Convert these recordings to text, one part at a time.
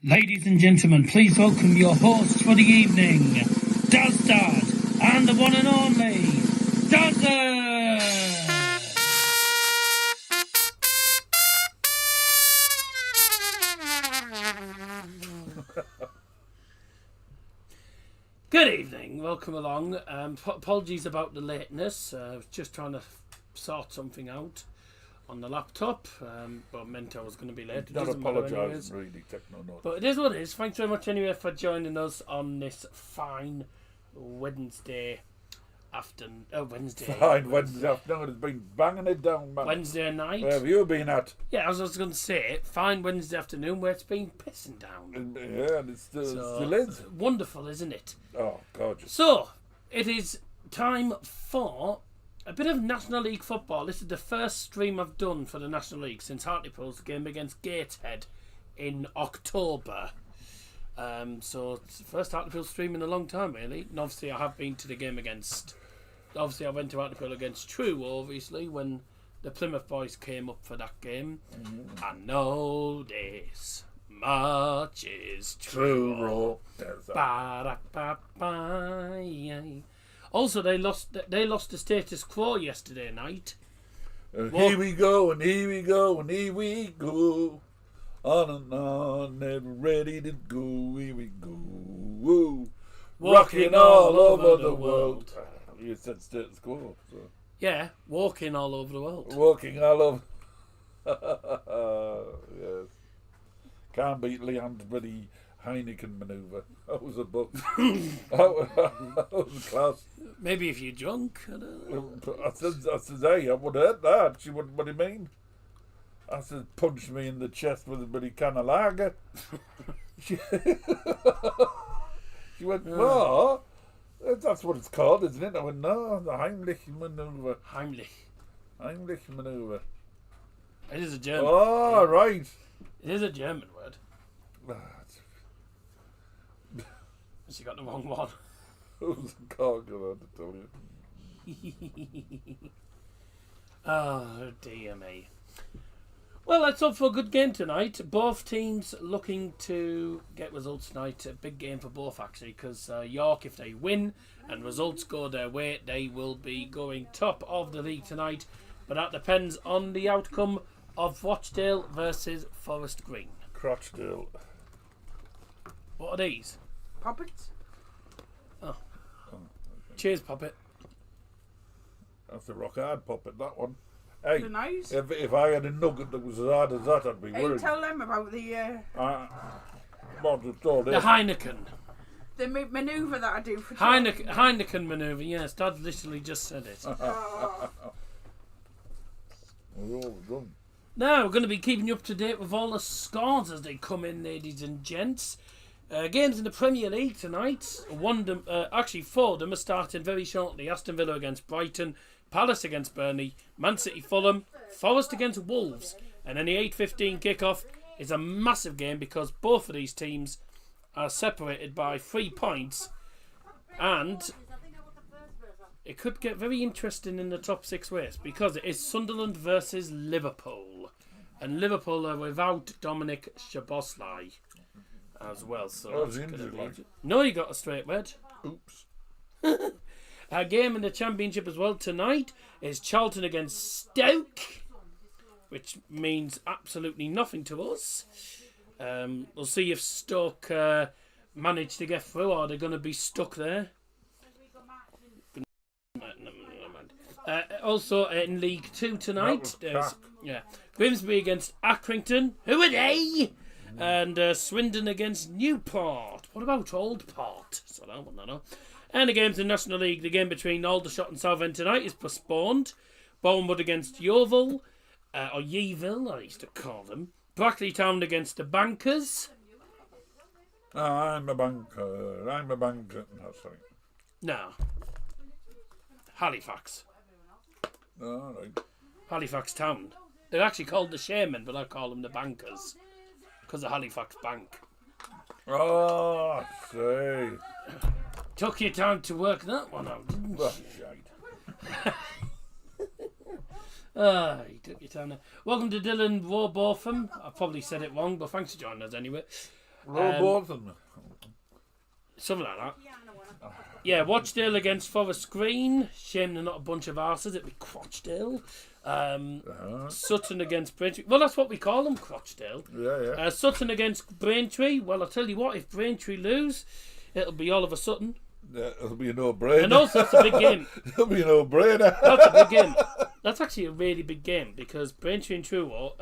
Ladies and gentlemen, please welcome your hosts for the evening, Daz, Dad, and the one and only, Daz. Good evening, welcome along. Apologies about the lateness, I was just trying to sort something out on the laptop, but meant I was going to be late. Not apologise, really, Techno. But it is what it is. Thanks very much anyway for joining us on this fine Wednesday afternoon. Fine Wednesday afternoon. It's been banging it down, man. Wednesday night. Where have you been at? Yeah, as I was going to say, fine Wednesday afternoon where it's been pissing down. Yeah, and it still is. Wonderful, isn't it? Oh, gorgeous. So, it is time for a bit of National League football. This is the first stream I've done for the National League since Hartlepool's game against Gateshead in October. So it's the first Hartlepool stream in a long time, really. And obviously I have been to the game against... Obviously I went to Hartlepool against True, obviously, when the Plymouth boys came up for that game. Mm-hmm. I know this much is true. Also, they lost the status quo yesterday night. Here we go, and here we go, and here we go. On and on, never ready to go. Here we go. Woo. Rocking all over the world. You said status quo. So. Yeah, walking all over the world. Walking all over. Yes. Can't beat Leon's bloody Heineken manoeuvre. That was a book. that was class. Maybe if you're drunk. I don't know. I said, hey, I would have heard that. She wouldn't, what do you mean? I said, punch me in the chest with a bloody can of lager. She went, what? That's what it's called, isn't it? I went, no, the Heimlich manoeuvre. Heimlich manoeuvre. It is a German. Oh, right. It is a German word. You got the wrong one. Who's the gargoyle, to tell you? Oh, dear me. Well, let's hope for a good game tonight. Both teams looking to get results tonight. A big game for both, actually, because York, if they win and results go their way, they will be going top of the league tonight. But that depends on the outcome of Watchdale versus Forest Green. Rochdale. What are these? Puppets? Oh. Cheers, puppet. That's a rock hard puppet, that one. Hey, nice. if I had a nugget that was as hard as that, I'd be Hey, worried. tell them about the the Heineken. The manoeuvre that I do for Heineken manoeuvre, yes. Dad literally just said it. We're all done. Now, we're going to be keeping you up to date with all the scores as they come in, ladies and gents. Games in the Premier League tonight. Four of them are starting very shortly. Aston Villa against Brighton, Palace against Burnley, Man City Fulham, Forest against Wolves. And then the 8:15 kickoff is a massive game because both of these teams are separated by 3 points. And it could get very interesting in the top 6 race because it is Sunderland versus Liverpool. And Liverpool are without Dominic Szoboszlai as well. So no, you got a straight red. Oops. Our game in the Championship as well tonight is Charlton against Stoke, which means absolutely nothing to us. We'll see if Stoke manage to get through or they're going to be stuck there. Also in League 2 tonight, there's Grimsby against Accrington. Who are they? And Swindon against Newport. What about Old Port? So I don't know. And the games in National League, the game between Aldershot and Southend tonight is postponed. Bournemouth against Yeovil, or Yeovil, I used to call them. Brackley Town against the Bankers. I'm a banker. No, sorry. No. Halifax. All right. Halifax Town. They're actually called the Shaman, but I call them the Bankers. Because of Halifax Bank. Oh, say. Took your time to work that one out, didn't you? You took your time there. Welcome to Dylan Warbotham. I probably said it wrong, but thanks for joining us anyway. Both of them. Something like that. Yeah, Watchdale against Forest Green. Shame they're not a bunch of arses. It'd be Crotchdale. Sutton against Braintree. Well, that's what we call them, Crotchdale. Yeah. Sutton against Braintree. Well, I'll tell you what, if Braintree lose, it'll be Oliver Sutton. It'll be a no-brainer. And also, it's a big game. It'll be a no-brainer. That's a big game. That's actually a really big game because Braintree and Truro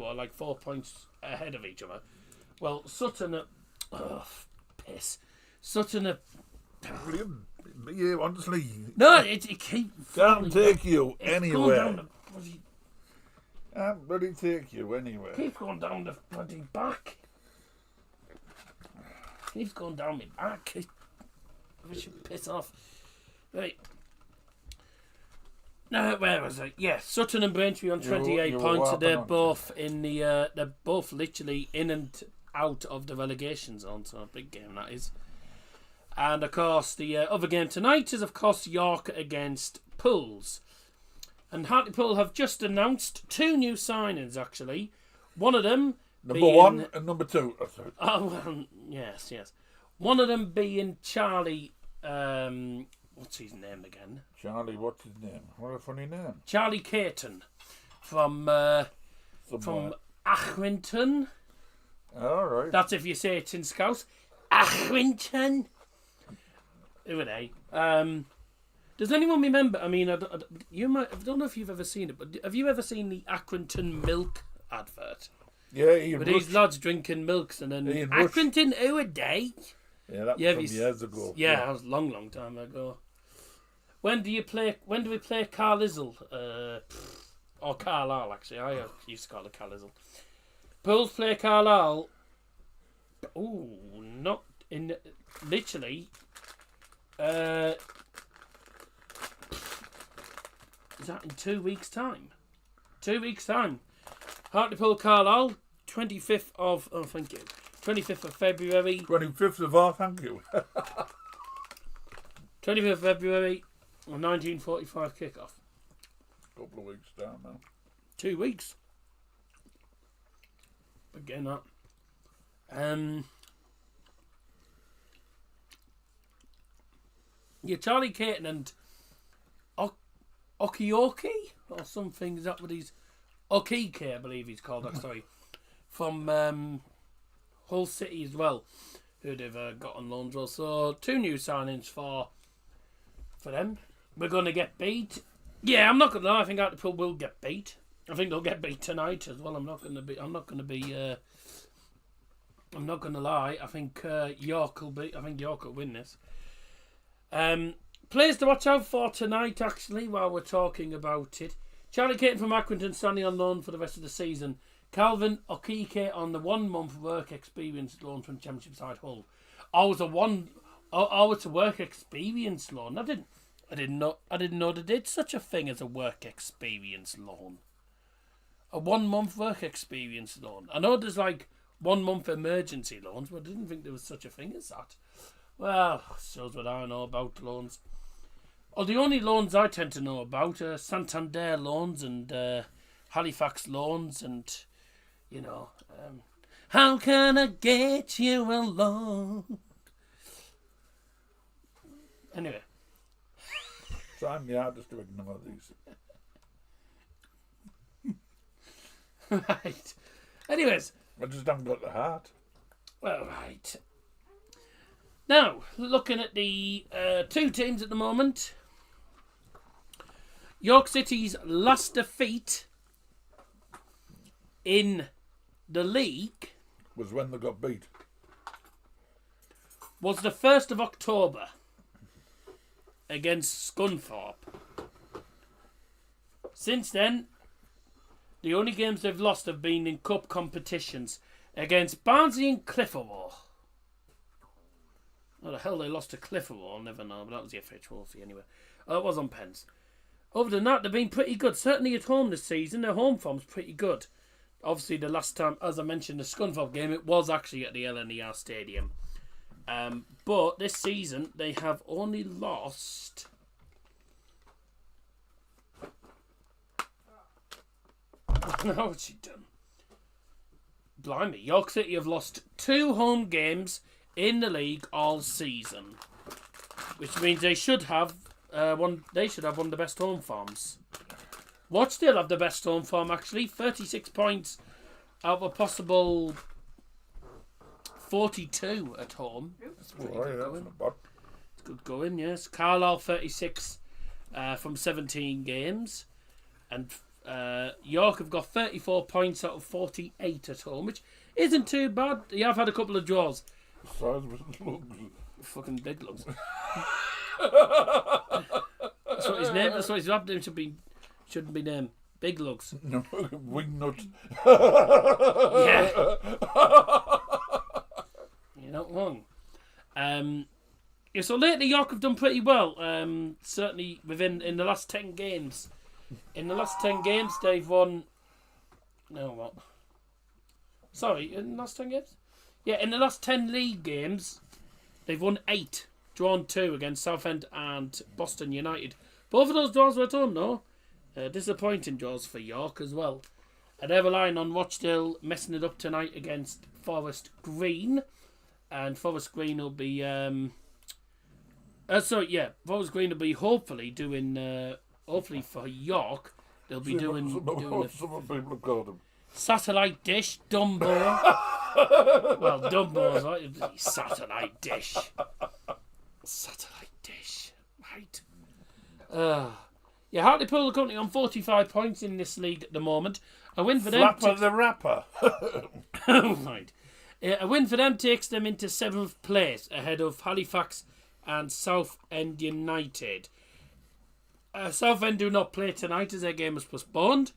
are like 4 points ahead of each other. Well, Sutton are... Oh, piss. Sutton are... Yeah, honestly. No, it keeps... Can't take you anywhere. Down the bloody... Can't bloody take you anywhere. Keeps going down the bloody back. Keeps going down my back. I should piss off. Right. Now, where was I? Yeah, Sutton and Braintree on 28 points. So they're both in the. They're both literally in and out of the relegation zone. So a big game that is. And of course, the other game tonight is of course York against Pools. And Hartlepool have just announced 2 new signings. Actually, one of them. Number 1 and number 2. Oh well, yes. One of them being Charlie. What's his name again? Charlie, what's his name? What a funny name. Charlie Caton from Accrington. All right. That's if you say it in Scouse. Accrington. Who are they? Does anyone remember? I mean, you might. I don't know if you've ever seen it, but have you ever seen the Accrington milk advert? Yeah, with these lads drinking milks and then Accrington who a day. Yeah, that was from years ago. Yeah, that was a long time ago. When do we play Carlisle? Or Carlisle, actually. I used to call it Carlisle. Pools play Carlisle. Ooh, not in... Literally. Is that in 2 weeks' time? 2 weeks' time. Hartlepool Carlisle, 25th of... Oh, thank you. 25th of February. 25th of all, thank you. 25th of February, 1945 kickoff. Couple of weeks down now. 2 weeks. Again, that. Yeah, Charlie Caton and Okioki or something. Is that what he's... Okike, I believe he's called. Sorry, from Hull City as well, who they've got on loans. Well, so 2 new signings for them. We're going to get beat. Yeah, I'm not going to lie. I think Hartlepool will get beat. I think they'll get beat tonight as well. I'm not going to lie. I think York will win this. Players to watch out for tonight, actually, while we're talking about it. Charlie Caton from Accrington standing on loan for the rest of the season. Calvin Okike on the 1 month work experience loan from Championship side Hull. It's a work experience loan. I didn't know they did such a thing as a work experience loan. A 1 month work experience loan. I know there's like 1 month emergency loans, but I didn't think there was such a thing as that. Well, shows what I know about loans. Well, the only loans I tend to know about are Santander loans and Halifax loans and, how can I get you a loan? Anyway. Trying the hardest to ignore these. Right. Anyways. I just haven't got the heart. Well, right. Now, looking at the 2 teams at the moment. York City's last defeat in the league was when they got beat. Was the 1st of October against Scunthorpe. Since then, the only games they've lost have been in cup competitions against Barnsley and Clitheroe. How the hell they lost to Clitheroe, I'll never know, but that was the FA Trophy anyway. It was on pens. Other than that, they've been pretty good. Certainly at home this season, their home form's pretty good. Obviously, the last time, as I mentioned, the Scunthorpe game, it was actually at the LNER Stadium. But this season, they have only lost... Now what's she done? blimey, York City have lost 2 home games in the league all season, which means they should have one. They should have one of the best home forms. Watchdale have the best home form actually, 36 points out of a possible 42 at home. That's pretty good going. Not bad. It's good going, yes. Carlisle 36 from 17 games, and York have got 34 points out of 48 at home, which isn't too bad. You have had a couple of draws. Size of his lugs. Fucking big lugs. That's what his name. That's what his rap name shouldn't be named. Big lugs. No, wing nuts. Yeah. You're not wrong. Yeah, so lately York have done pretty well. Certainly in the last 10 games. In the last 10 games they've won. No, what? Sorry, in the last 10 games? Yeah, in the last 10 league games, they've won 8, drawn 2 against Southend and Boston United. Both of those draws were at home, though. Disappointing draws for York as well. And they're relying on Rochdale messing it up tonight against Forest Green. And Forest Green will be... Forest Green will be hopefully doing... hopefully for York, they'll be doing Some people have called him. satellite dish, Dumbo. Well, Dumbo's right. Satellite dish. Satellite dish. Right. Yeah, Hartlepool are currently on 45 points in this league at the moment. A win for them. Flapper the rapper. Right. A win for them takes them into 7th place ahead of Halifax and Southend United. Southend do not play tonight as their game was postponed.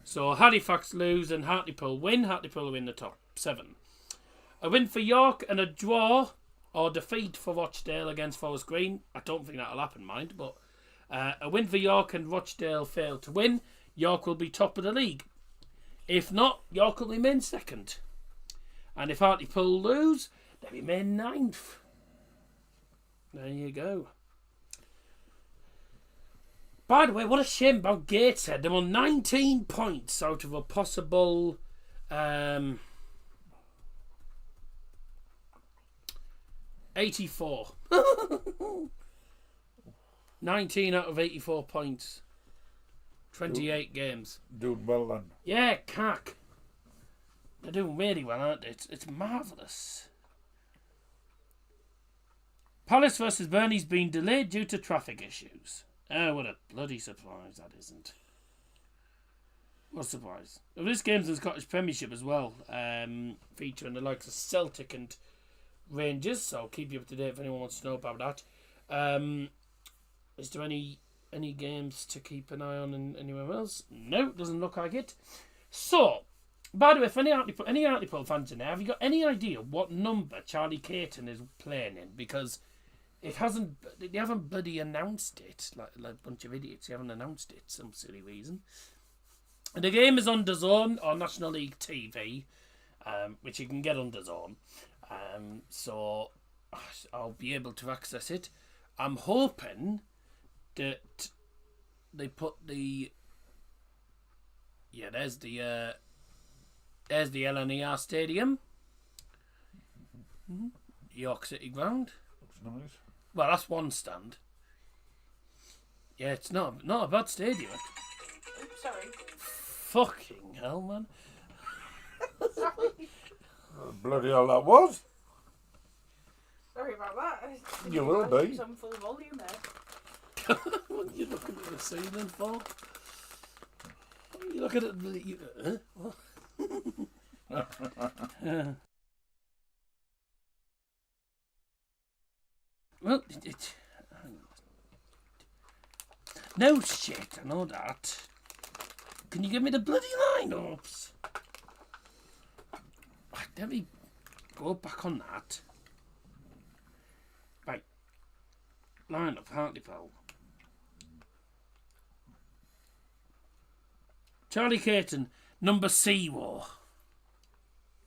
So Halifax lose and Hartlepool win. Hartlepool are in the top 7. A win for York and a draw or defeat for Rochdale against Forest Green. I don't think that'll happen, mind, but a win for York and Rochdale fail to win. York will be top of the league. If not, York will remain 2nd. And if Hartlepool lose, they remain 9th. There you go. By the way, what a shame about Gateshead. They were 19 points out of a possible 84. 19 out of 84 points. 28 games. Doing well then. Yeah, cack. They're doing really well, aren't they? It's marvellous. Palace versus Burnley's been delayed due to traffic issues. Oh, what a bloody surprise that isn't. What a surprise. Well, this game's in the Scottish Premiership as well, featuring the likes of Celtic and Rangers, so I'll keep you up to date if anyone wants to know about that. Is there any games to keep an eye on anywhere else? No, doesn't look like it. So, by the way, if any Hartlepool fans in there, have you got any idea what number Charlie Caton is playing in? Because they haven't bloody announced it, like a bunch of idiots. They haven't announced it for some silly reason. And the game is on DAZN or National League TV, which you can get on DAZN. So I'll be able to access it. I'm hoping that they put there's the LNER Stadium, York City Ground. Looks nice. Well, that's one stand. Yeah, it's not a bad stadium. Sorry. Fucking hell, man. Sorry. Bloody hell that was. Sorry about that. You will be. Some full volume there. What are you looking at the ceiling for? What are you looking at the... What? Well, no shit, I know that. Can you give me the bloody lineups? Right, let me go back on that. Right. Lineup, Hartlepool. Charlie Caton, number C-War.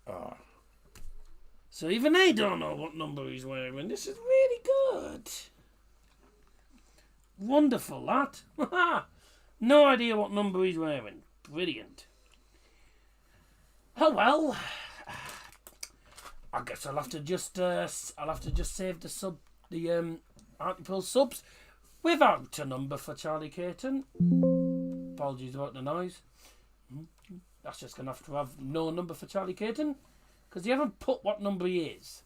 Ah. So even they don't know what number he's wearing. This is really good. Wonderful, that. No idea what number he's wearing. Brilliant. Oh well, I guess I'll have to just save the Hartlepool subs without a number for Charlie Caton. Apologies about the noise. That's just going to have no number for Charlie Caton because they haven't put what number he is.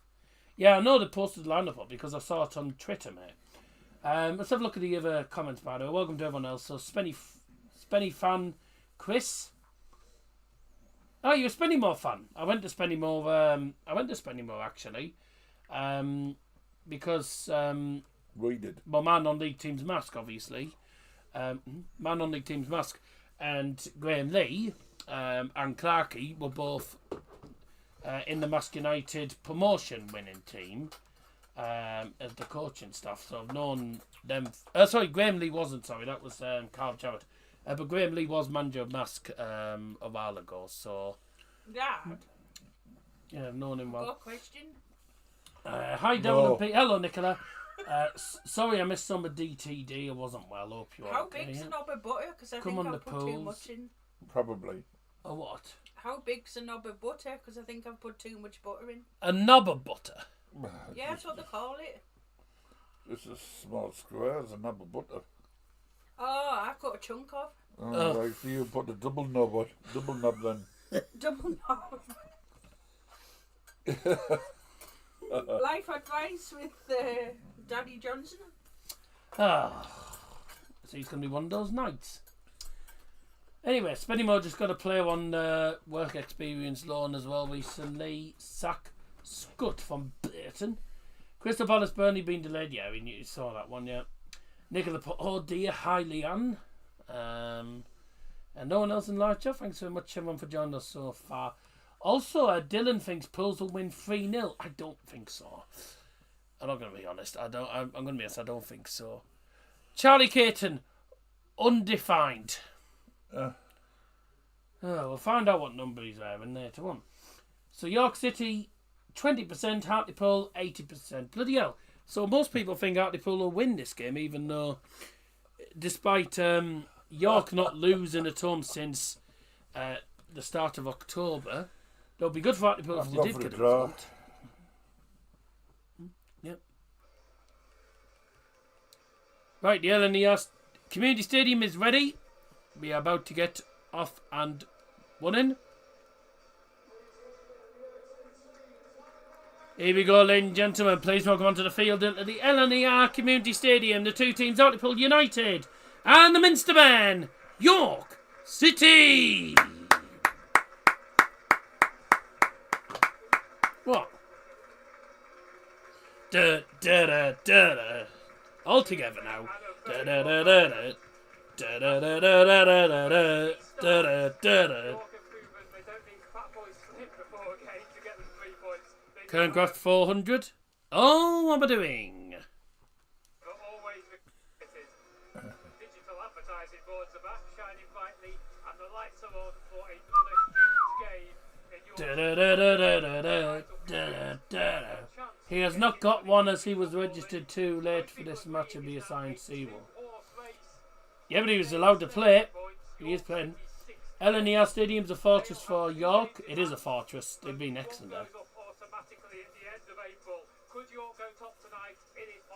Yeah, I know they posted the lineup up because I saw it on Twitter, mate. Let's have a look at the other comments, by the way. Welcome to everyone else. So, Spenny fan Chris. Oh, you're a Spennymoor fan. I went to Spennymoor actually, because We did. my man on League Team's mask, obviously, man on League Team's mask, and Graham Lee and Clarkey were both in the Mask United promotion winning team as the coaching staff. So I've known them. Sorry, Graham Lee wasn't. Sorry, that was Carl Jarrett. But Graham Lee was manager of Mask a while ago. So Dad, yeah, I've known him well. got a question? Hi, Devil and Pete. Hello, Nicola. Sorry, I missed some of DTD. I wasn't well. Hope you are How okay. big's a knob of butter? Because I Come think on, I've the put too pools. much in. Probably. A what? How big's a knob of butter? Because I think I've put too much butter in. A knob of butter. Yeah, that's what they call it. It's a small square, it's a knob of butter. Oh, I cut a chunk off. Oh, right, so you put the double knob then. Double knob. Life advice with Daddy Johnson. So he's going to be one of those nights. Anyway, Spennymoor just got a player on work experience loan as well recently. Sack Scut from Burton. Crystal Palace Burnley being delayed. Yeah, you saw that one, yeah. Nicola put, oh dear, hi Leanne. And no one else in live chat. Thanks very much everyone for joining us so far. Also, Dylan thinks Pools will win 3-0. I don't think so. I'm not going to be honest. I'm going to be honest. I don't think so. Charlie Caton, undefined. We'll find out what number he's wearing later on. So York City, 20%. Hartlepool, 80%. Bloody hell. So most people think Hartlepool will win this game, even though, despite York not losing at home since the start of October, it'll be good for Hartlepool if they did get a result. Yep. Right, the LNER Community Stadium is ready. We are about to get off and running. Here we go, ladies and gentlemen. Please welcome onto the field at the LNER Community Stadium. The two teams, Hartlepool United and the Minstermen, York City. What? Da da da da da. All together now. Da da da da da. Da da da da da da da da da da da. Kerngraft 400. Oh, what am I doing? Digital advertising boards are back, shining brightly, and the lights are on for another huge game. He has not got one as he was registered too late for this match to be assigned C1. Yeah, but he was allowed to play. He is playing. LNER Stadium's a fortress for York. It is a fortress. They've been excellent there.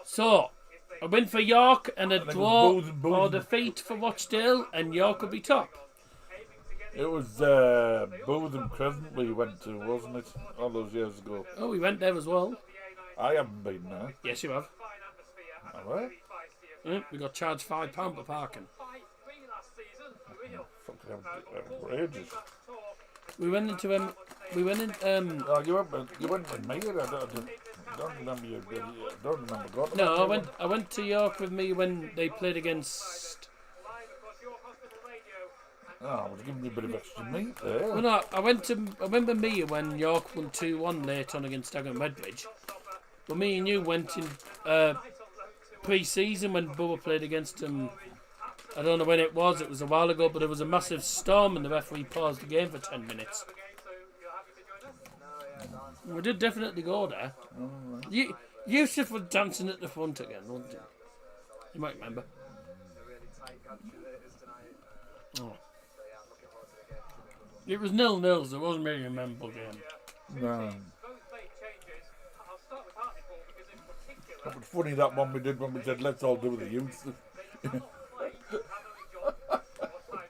So, a win for York and a draw or defeat for Rochdale, and York will be top. It was Booth and Crescent we went to, wasn't it? All those years ago. Oh, we went there as well. I haven't been there. Yes, you have. Alright. We got charged £5 for parking. Fucking outrageous. We went into Oh, you went with me. I don't remember you. I don't remember God. No, I went to York with me when they played against. Oh, I was giving you a bit of extra meat there. Well, no, I remember me when York won 2-1 late on against Dagenham Redbridge. But me and you went in pre-season when Bubba played against them. I don't know when it was a while ago, but there was a massive storm and the referee paused the game for 10 minutes. We did definitely go there. Yusuf was dancing at the front again, wasn't he? You might remember. Oh. It was 0-0, so it wasn't really a memorable game. No. It was funny that one we did when we said let's all do the youth.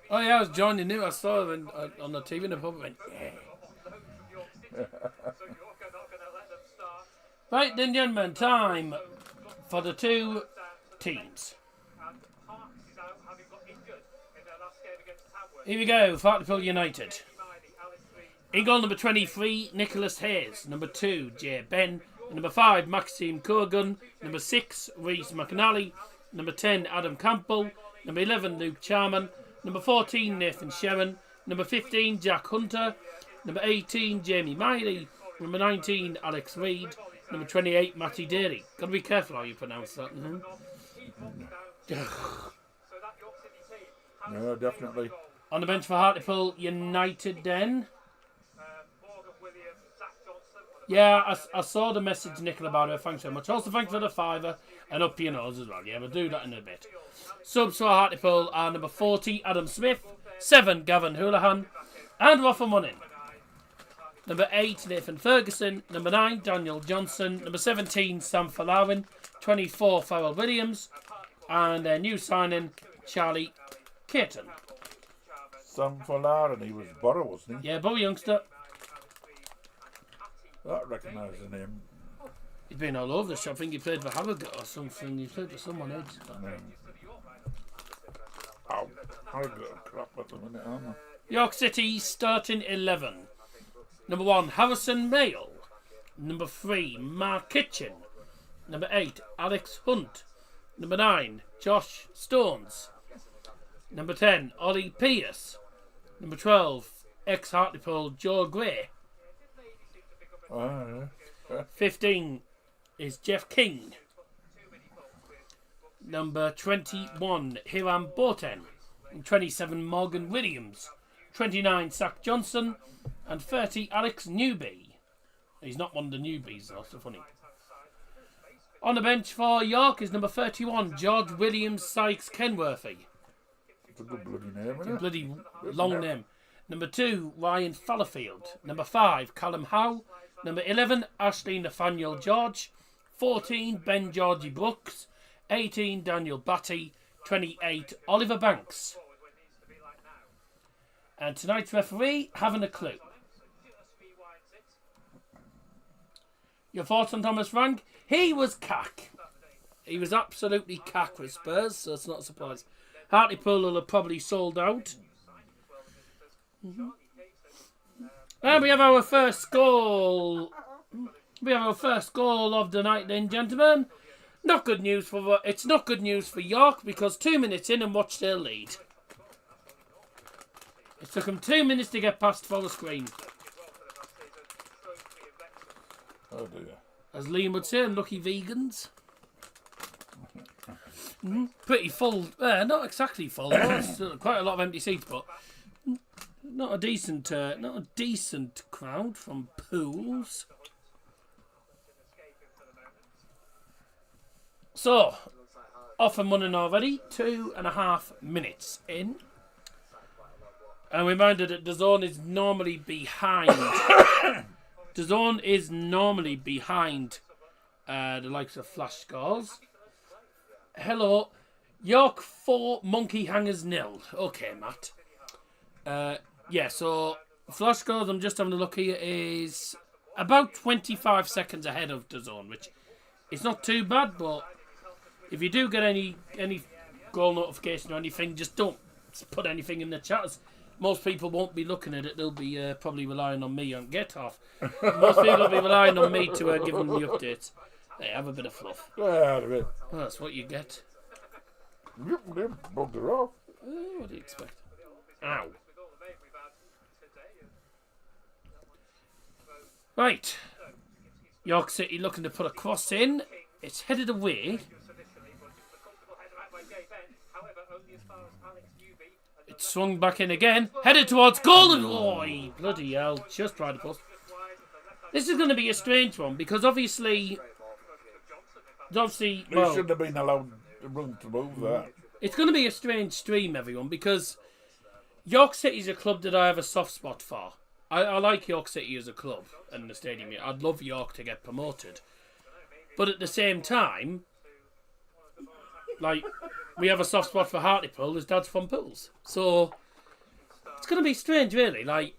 Oh yeah, I was joining you. I saw him on the TV in the pub. I went, yeah. Right then, gentlemen, time for the two teams. Here we go, Hartlepool United. In goal number 23, Nicholas Hayes. Number 2, Jay Ben. Number 5, Maxime Corrigan. Number 6, Rhys McNally. Number 10, Adam Campbell. Number 11, Luke Charman. Number 14, Nathan Sherman. Number 15, Jack Hunter. Number 18, Jamie Miley. Number 19, Alex Reid. Number 28, Matty Daly. Got to be careful how you pronounce that. No, definitely. On the bench for Hartlepool United then. Yeah, I saw the message, Nicola, about it. Thanks so much. Also, thanks for the $5 and up your nose as well. Yeah, we'll do that in a bit. Subs for Hartlepool are number 40, Adam Smith. 7, Gavin Houlihan. And we're off and running. Number 8, Nathan Ferguson. Number 9, Daniel Johnson. Number 17, Sam Fallowin. 24, Farrell Williams. And their new signing, Charlie Caton. Sam Fallowin, he was Borough, wasn't he? Yeah, Borough youngster. I recognise the name. He's been all over the shop. I think he played for Harrogate or something. He played for someone else. Ow. Harrogate crap at the minute, aren't I? York City starting 11. Number 1, Harrison Mayle. Number 3, Mark Kitchen. Number 8, Alex Hunt. Number 9, Josh Stones. Number 10, Ollie Pierce. Number 12, ex-Hartlepool Joe Gray. 15 is Jeff King. Number 21, Hiram Boten. 27, Morgan Williams. 29, Zach Johnson. And 30, Alex Newby. He's not one of the newbies though, so funny. On the bench for York is number 31, George Williams Sykes Kenworthy. It's a good bloody name, isn't A it? bloody long name. Number 2, Ryan Fallowfield. Number 5, Callum Howe. Number 11, Ashley Nathaniel George. 14, Ben Georgie Brooks. 18, Daniel Batty. 28, Oliver Banks. And tonight's referee, haven't a clue. Your thoughts on Thomas Frank? He was cack. He was absolutely cack with Spurs, so it's not a surprise. Hartlepool will have probably sold out. And we have our first goal. We have our first goal of the night then, gentlemen. Not good news for it's not good news for York because 2 minutes in and Rochdale lead. It took them 2 minutes to get past full screen. Oh dear. As Liam would say, unlucky vegans. Pretty full. Not exactly full. Still quite a lot of empty seats, but not a decent crowd from Pools. So, off and running already. 2.5 minutes in. And reminded that DAZN is normally behind. DAZN is normally behind the likes of Flash Scores. Hello. York 4, Monkey Hangers 0. Okay, Matt. Yeah, so Flash Scores, I'm just having a look here, is about 25 seconds ahead of DAZN, which is not too bad, but if you do get any goal notification or anything, just don't put anything in the chat. Most people won't be looking at it. They'll be probably relying on me on Get Off. Most people will be relying on me to give them the updates. Hey, have a bit of fluff. Yeah, Well, that's what you get. bugged her off. What do you expect? Ow. Right. York City looking to put a cross in. It's headed away. It's swung back in again. Headed towards goal. Oh, bloody hell. Just tried to post. This is going to be a strange one because obviously, well, He shouldn't have been allowed room to move that. it's going to be a strange stream, everyone, because York City is a club that I have a soft spot for. I like York City as a club and the stadium. I'd love York to get promoted. But at the same time, like, we have a soft spot for Hartlepool. His dad's from Pools. So, it's going to be strange, really. Like,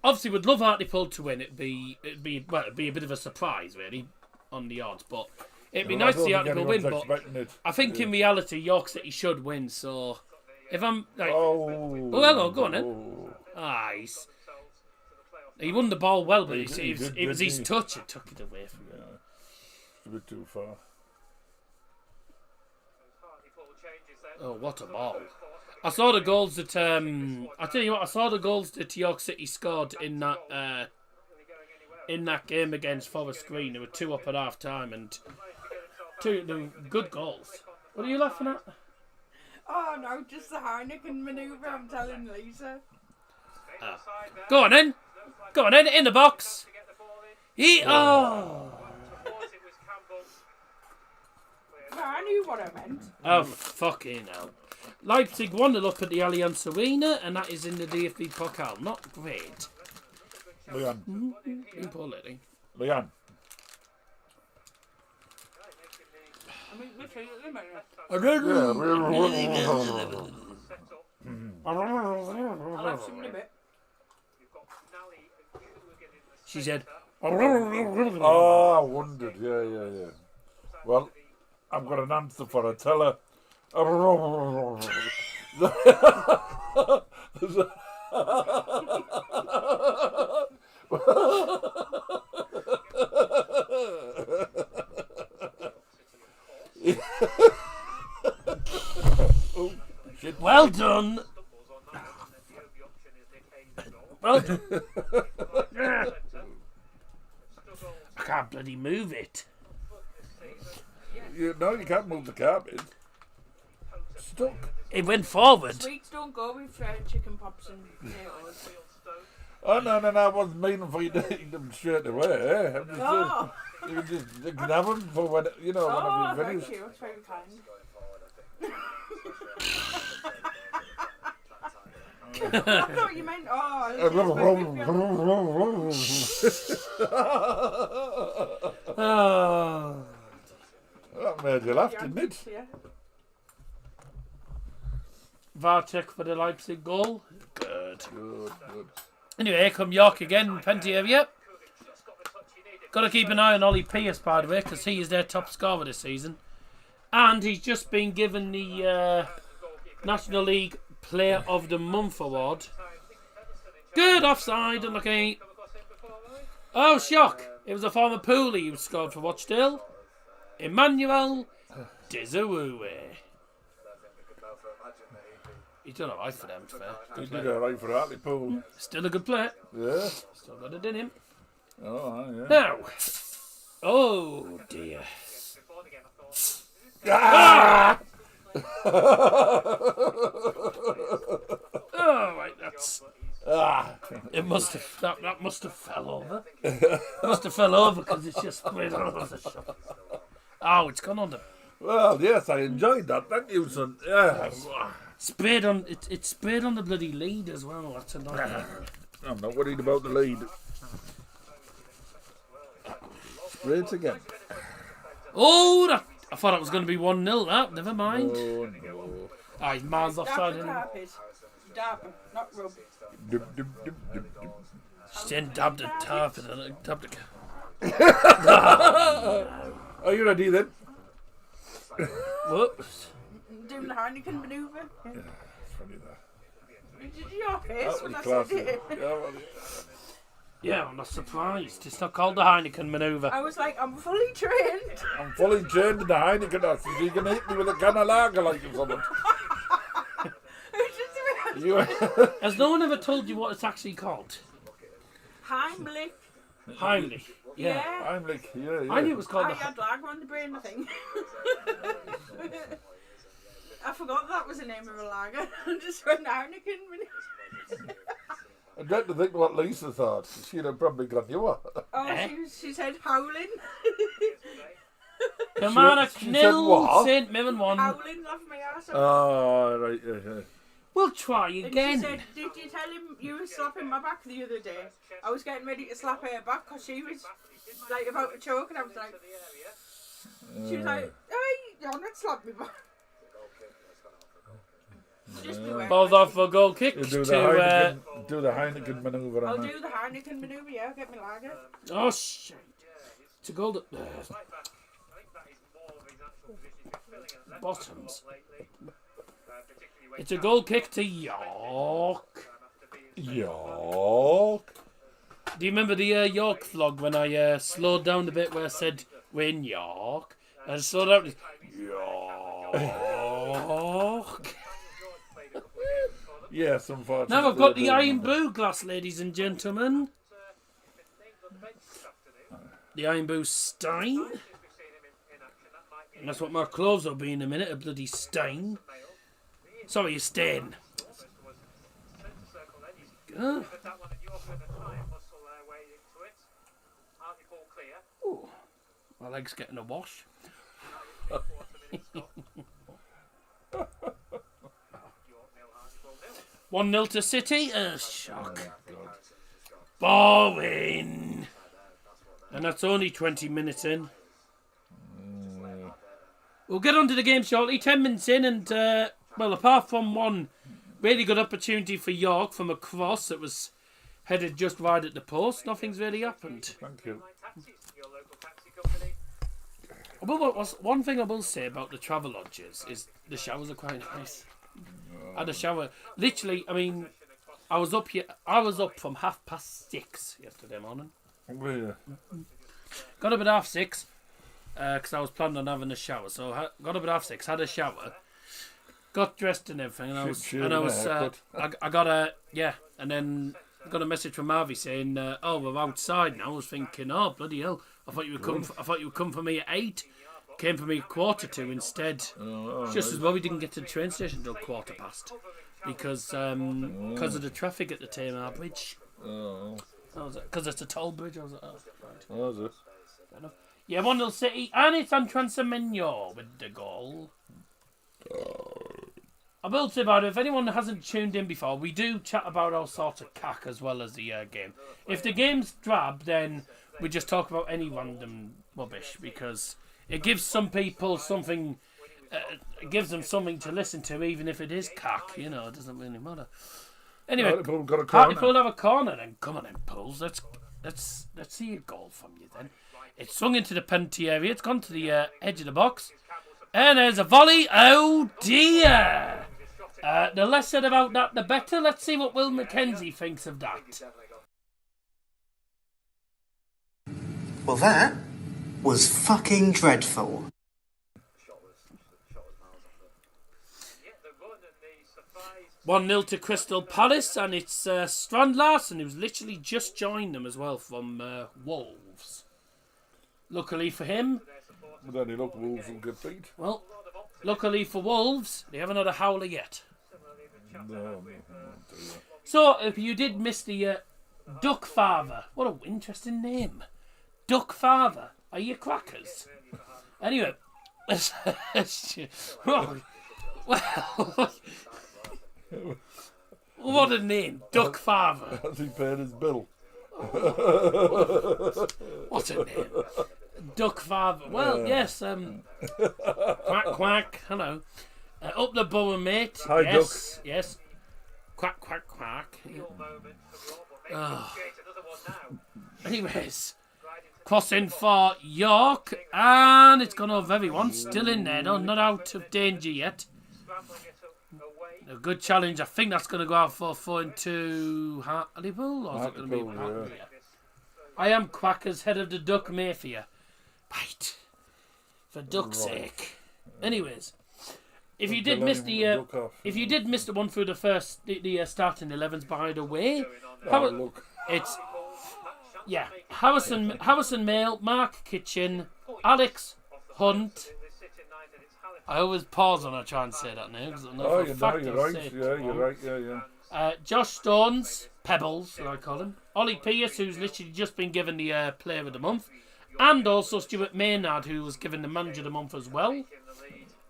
obviously, we'd love Hartlepool to win. It'd be a bit of a surprise, really, on the odds. But it'd be nice to see Hartlepool win. But I think in reality, York City should win. So, if I'm like, hello, go on then. Nice. He won the ball well, but it was his touch that took it away from him. It's a bit too far. Oh, what a ball! I saw the goals that I tell you what, I saw the goals that York City scored in that game against Forest Green. There were 2 up at half time and 2 they were good goals. What are you laughing at? Oh no, just the Heineken manoeuvre, I'm telling Lisa. Go on then, in the box. I knew what I meant. Oh, fucking hell. Leipzig 1-0 up at the Allianz Arena, and that is in the DFB Pokal. Not great. Leon. Poor lady. Leon. I mean, we're free at the minute. I'll have some in a bit. She said, Oh, I wondered. Yeah. Well, I've got an answer for her. Tell her. Oh, shit. well done. Well done. I can't bloody move it. No, you can't move the carpet. Stuck. It went forward. Sweets don't go with chicken pops and potatoes. Oh, no, I wasn't meaning for you to eat them straight away. I'm just you can have them for when, whenever you finish. Thank you, that's very kind. I thought you meant, Oh. That made you laugh, didn't it? Yeah. VAR check for the Leipzig goal. Good. Anyway, here come York again, penalty area. Got to keep an eye on Ollie Pierce, by the way, because he is their top scorer this season. And he's just been given the National League Player of the Month award. Good offside, unlucky. Oh, shock. It was a former Poolie who scored for Watchdale. Emmanuel Dezouwe. He's done alright for them, to be fair. He did alright for Hartlepool. Still a good player. Yeah. Still got it in him. Oh, yeah. Now. Oh, dear. Ah! Oh, right, that's... Ah! It must have... That must have fell over. It must have fell over because it's just sprayed all over the shop. Oh, it's gone on the... Well, yes, I enjoyed that. Thank you, son. Yes. Sprayed on... It's sprayed on the bloody lead as well. That's annoying. I'm not worried about the lead. Sprayed again. Oh, that... I thought it was going to be 1-0, that. Never mind. Oh, no. Ah, he's miles offside. Dab not rub. Dip, dip, dip, dip, dip. She then dabbed the carpet and it dabbed the... Are you ready then? Whoops. Doing the Heineken manoeuvre. Yeah, it's funny that. Did your face That when was I said classy. it? Yeah, I'm not surprised. It's not called the Heineken manoeuvre. I was like, I'm fully trained. I'm fully trained in the Heineken so you can hit me with a can of lager like you're someone. You Has no one ever told you what it's actually called? Heimlich. Heimlich. Yeah. I'm like, yeah. I knew it was called I the... had lager on the brain, I think. I forgot that was the name of a lager. I just went Heineken. I'd like to think what Lisa thought. She'd have probably gone, you what? Oh, she said howling. Kilmarnock She said nil, what? St Mirren 1. Howling, laughed my ass off. Oh, right, yeah. We'll try And again. she said, did you tell him you were slapping my back the other day? I was getting ready to slap her back because she was like about to choke, and I was like, she was like, hey, you're not slap me back. Just be aware. Balls off for a goal kick You to. do the Heineken manoeuvre I'll on do the Heineken manoeuvre, yeah, get me lager. Oh, shit. To goal. Bottoms. It's a goal kick to York. York. Do you remember the York vlog when I slowed down a bit where I said we're in York? I slowed down. York. Yes, unfortunately. Now I've got the Iron Brew glass, ladies and gentlemen. The Iron Brew Stein. And that's what my clothes will be in a minute, a bloody stain. Sorry, a stain. Ooh, my leg's getting a wash. 1-0 to City. Shock. Boring. And that's only 20 minutes in. We'll get on to the game shortly. 10 minutes in, and well, apart from one really good opportunity for York from a cross that was headed just wide at the post, nothing's really happened. Thank you. One thing I will say about the travel lodges is the showers are quite nice. I had a shower. Literally, I mean, I was up from 6:30 yesterday morning. Got up at 6:30 because I was planning on having a shower. So I got up at 6:30, had a shower, got dressed and everything, and I got a and then got a message from Harvey saying, "Oh, we're outside now." I was thinking, "Oh, bloody hell! I thought you would come for me at 8. Came for me at 1:45 instead. It's just as well we didn't get to the train station until 1:15 because of the traffic at the Tamar Bridge. Because it's a toll bridge. I was like, oh, right. Oh, is it? Fair enough. Yeah, 1-0 City, and it's Antoine Semenyo with the goal. I will say about it, if anyone hasn't tuned in before, we do chat about all sorts of cack as well as the game. If the game's drab, then we just talk about any random rubbish because it gives some people something. It gives them something to listen to, even if it is cack. You know, it doesn't really matter. Anyway, Hartlepool have a corner. Then come on, then, Pools. Let's see a goal from you. Then it's swung into the penalty area. It's gone to the edge of the box, and there's a volley. Oh dear! The less said about that, the better. Let's see what Will Mackenzie thinks of that. Well, that was fucking dreadful. 1-0 to Crystal Palace, and it's Strand Larson who's literally just joined them as well from Wolves. Luckily for him, But then look, Wolves will get beat. well, luckily for Wolves, they haven't had a howler yet. No. So, if you did miss the Duck Father, what an interesting name. Duck Father. Are you crackers? Anyway, well, what a name, Duck Father. Has he paid his bill? What a name, Duck Father. Well, yes. Quack quack. Hello. Up the borough, mate. Hi, yes, Duck. Yes. Quack quack quack. Anyways. Crossing for York, and it's gone over everyone. Still in there, though, not out of danger yet. A good challenge. I think that's going to go out for into Hartlepool, or is it going to be Hartlepool? Yeah. I am Quackers, head of the Duck Mafia. Right, for Duck's sake. Anyways, if you did miss the one through the first the starting 11s, by the way, it's. Yeah, Harrison Mail, Mark Kitchen, Alex Hunt. I always pause when I try and say that now. You're right. You're right. Yeah. Josh Stones, Pebbles, as I call him. Ollie Pierce, who's literally just been given the Player of the Month. And also Stuart Maynard, who was given the Manager of the Month as well.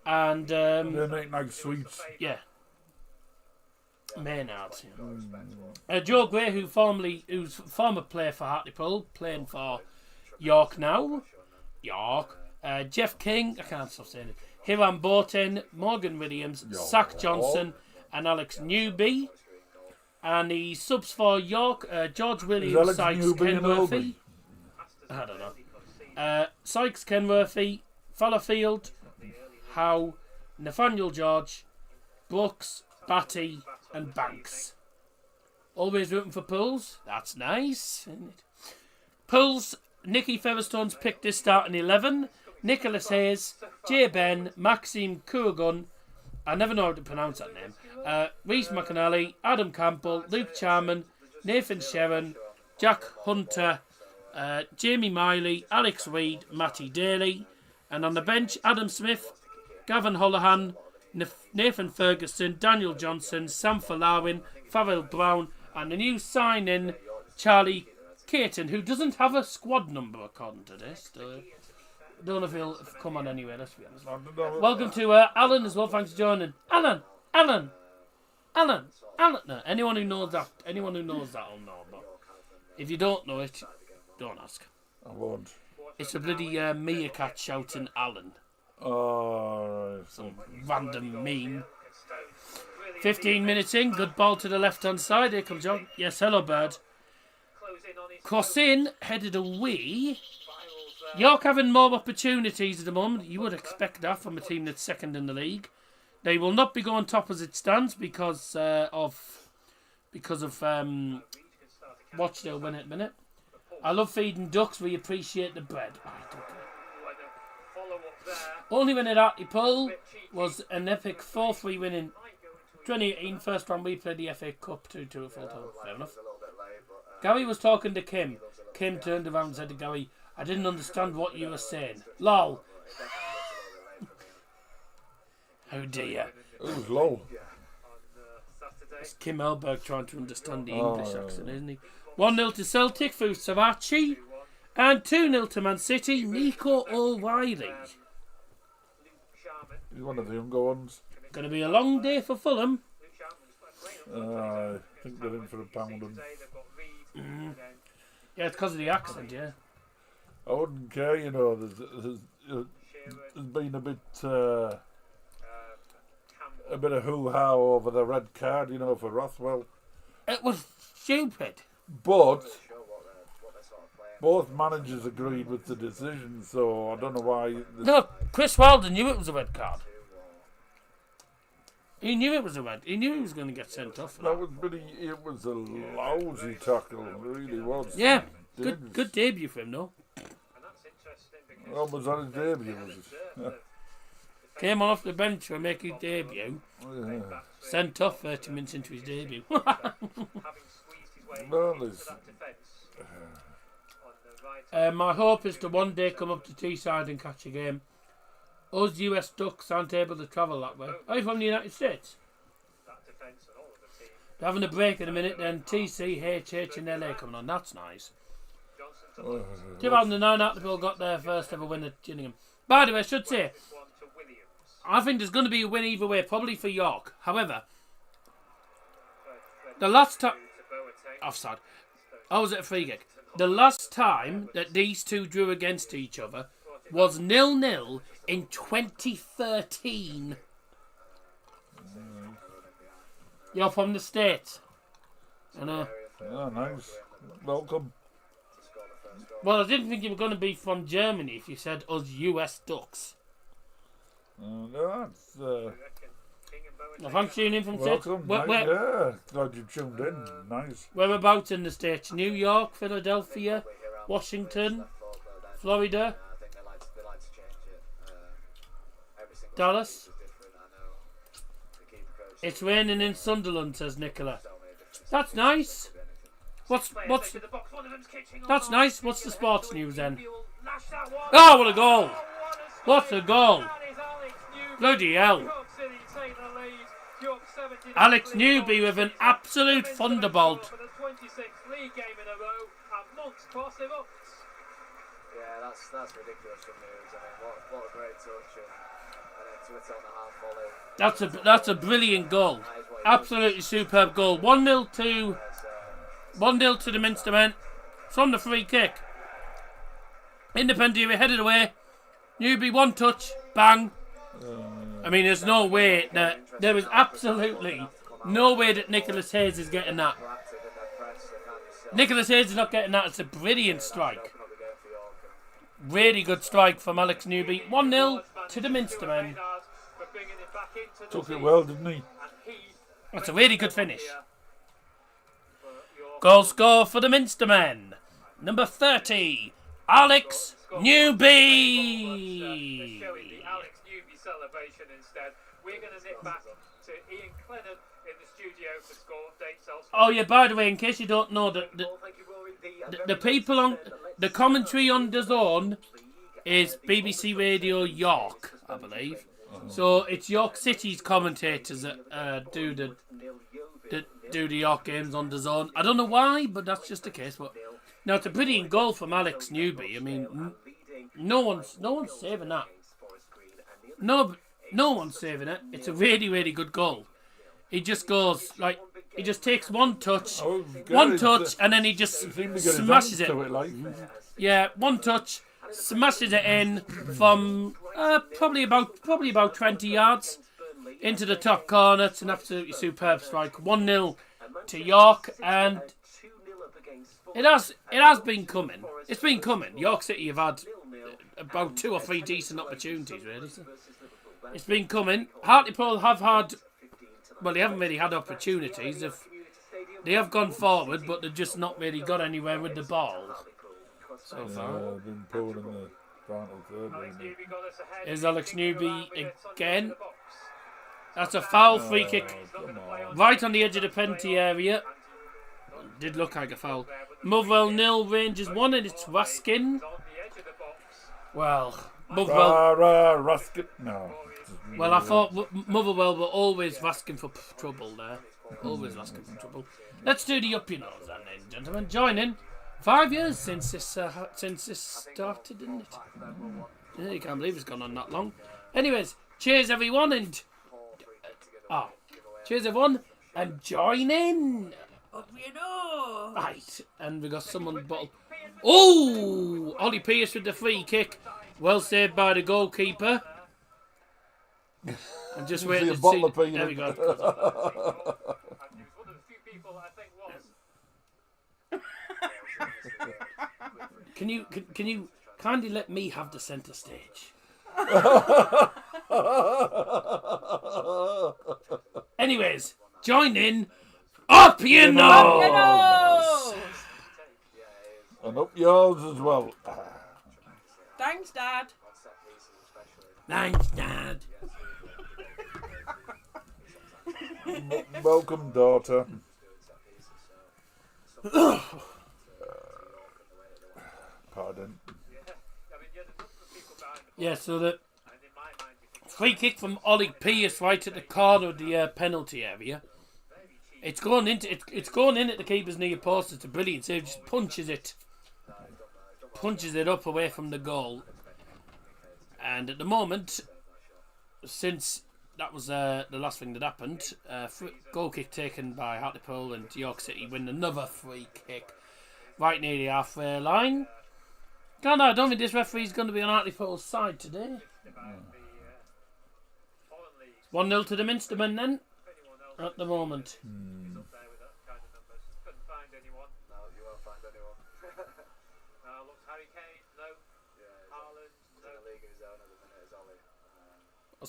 And they make nice sweets. Yeah. Maynard. Yeah. Joe Gray, who's former player for Hartlepool, playing for York now. York. Jeff King, I can't stop saying it. Hiram Borten, Morgan Williams, Zach Johnson, and Alex Newby. And he subs for York, George Williams, Sykes, Kenworthy. I don't know. Sykes, Kenworthy, Fallowfield, Howe, Nathaniel George, Brooks, Batty, and Banks. Always rooting for Pools. That's nice, isn't it? Pools, Nicky Featherstone's picked this starting 11. Nicholas Hayes, Jay Ben, Maxime Kuragun, I never know how to pronounce that name, Reece McAnally, Adam Campbell, Luke Charman, Nathan Sharon, Jack Hunter, Jamie Miley, Alex Reid, Matty Daly, and on the bench, Adam Smith, Gavin Holohan, Nathan Ferguson, Daniel Johnson, Sam Falawin, Farrell Brown, and the new sign-in, Charlie Caton, who doesn't have a squad number according to this. Don't know if he'll come on anyway, let's be honest. Welcome to Alan as well, thanks for joining. Alan. No, anyone who knows that will know, but if you don't know it, don't ask. I won't. It's a bloody meerkat shouting Alan. Some random meme. 15 minutes in, good ball to the left-hand side. Here comes John. Yes, hello, Bird. Cross in, headed away. York having more opportunities at the moment. You would expect that from a team that's second in the league. They will not be going top as it stands because of Watchdale win at minute. I love feeding ducks. We appreciate the bread. Only win at Hartlepool was an epic 4-3 win in 2018. First round we played the FA Cup 2-2 at full time. Fair enough. Gary was talking to Kim. Kim turned around and said to Gary, I didn't understand what you were saying. Lol. Oh dear. It was low. It's Kim Elberg trying to understand the English accent, isn't he? 1-0 to Celtic through Savachi. And 2-0 to Man City, Nico O'Reilly. He's one of the younger ones. Going to be a long day for Fulham. I think they're in for a pound. Yeah, it's because of the accent, yeah. I wouldn't care, you know. There's been a bit of hoo-ha over the red card, you know, for Rothwell. It was stupid. But both managers agreed with the decision, so I don't know why. No, Chris Wilder knew it was a red card. He knew it was a red. He knew he was going to get sent off. That was it was a lousy tackle, it really was. Yeah, good debut for him, though. Oh, was that his debut, was it? Yeah. Came off the bench for making his debut. Yeah. Sent off 30 minutes into his debut. Well, my hope is to one day come up to Teesside and catch a game. Us US Ducks aren't able to travel that way. Are you from the United States? They're having a break in a minute, then TC, HH and LA coming on. That's nice. 2009 Hartlepool got their first ever win at Gillingham. By the way, I should say, I think there's going to be a win either way, probably for York. However, the last time... Offside. I was at a free kick. The last time that these two drew against each other was 0-0 in 2013. You're from the States. I know. Oh, nice. Welcome. Well, I didn't think you were going to be from Germany if you said us US Ducks. No, that's... Well, thanks for tuning in from States. welcome. Yeah, glad you tuned in. Nice. Whereabouts in the States? New York, Philadelphia, Washington, Florida, Dallas. It's raining in Sunderland, says Nicola. That's nice. That's nice. What's the sports news then? Oh, what a goal! What a goal! Bloody hell! Alex Newby with an absolute thunderbolt. Yeah, that's ridiculous from news. I mean, what a great touch and then to it on the half volley. That's a brilliant goal. Absolutely superb goal. 1-0 to the Minstermen from the free kick. Independent are headed away. Newby, one touch, bang. I mean, there's no way that there is absolutely no way that Nicholas Hayes is getting that. Nicholas Hayes is not getting that. It's a brilliant strike. Really good strike from Alex Newby. 1-0 to the Minstermen. Took it well, didn't he? That's a really good finish. Goal score for the Minstermen. Number 30, Alex Newby. Showing the Alex Newby celebration instead. We're going to nip back to Ian Clennan in the studio for score updates elsewhere. Oh yeah, by the way, in case you don't know, the people on the commentary on DAZN is BBC Radio York, I believe. So it's York City's commentators that do the York games on DAZN. I don't know why, but that's just the case. But now it's a brilliant goal from Alex Newby. I mean, no one's saving that. No one's saving it. It's a really, really good goal. He just goes like he just takes one touch, and then he just smashes it. Yeah, one touch, smashes it in from probably about 20 yards into the top corner. It's an absolutely superb strike. 1-0 to York, and it has been coming. It's been coming. York City have had about 2 or 3 decent opportunities, really. So it's been coming. Hartlepool have had. Well, they haven't really had opportunities. They have gone forward, but they've just not really got anywhere with the ball so far. Been pulled in the final third. Here's Alex Newby again. That's a foul free kick right on the edge of the penalty area. Did look like a foul. Motherwell 0, Rangers 1, and it's Raskin. Well, Motherwell. Raskin. No. Well, I thought Motherwell were always asking for trouble there. Always asking for trouble. Let's do the up your nose then, gentlemen. Join in. 5 years since this started, didn't it? Yeah, you can't believe it's gone on that long. Anyways, cheers everyone, and cheers everyone, and join in. Up your nose. Right, and we got someone bottle. Oh, Ollie Pierce with the free kick. Well saved by the goalkeeper. I'm just waiting to see. There we go. Can you kindly let me have the centre stage? Anyways, join in. Up your nose! And up yours as well. Thanks, Dad. Thanks, Dad. Welcome, daughter. Pardon. Yeah, so the free kick from Ollie Pierce right at the corner of the penalty area. It's going in at the keeper's near post. It's a brilliant save. Just punches it up away from the goal. And at the moment, since that was the last thing that happened, goal kick taken by Hartlepool, and York City win another free kick right near the halfway line. God, no, I don't think this referee's going to be on Hartlepool's side today. 1-0 to the Minstermen then, at the moment. I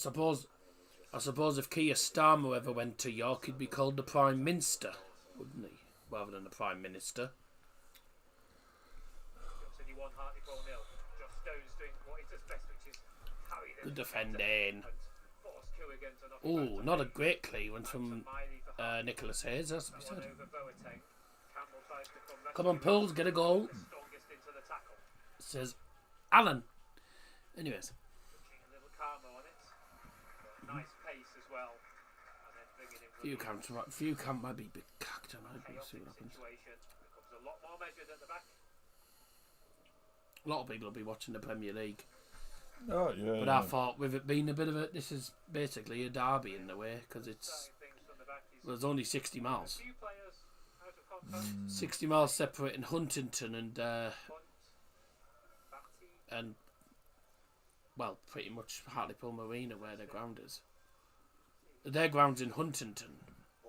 suppose if Keir Starmer ever went to York, he'd be called the Prime Minster, wouldn't he? Rather than the Prime Minister. Good defending. Oh, not a great clearance from Nicholas Hayes, that's to be said. Come on, Pools, get a goal. Says Alan. Anyways. Few camp might be a bit cacked. I might see what happens. A lot of people will be watching the Premier League. Oh, yeah. But I thought with it being a bit of a, this is basically a derby in a way, because there's only 60 miles. 60 miles separating Huntington and and well, pretty much Hartlepool Marina where their ground is. Their ground's in Huntington.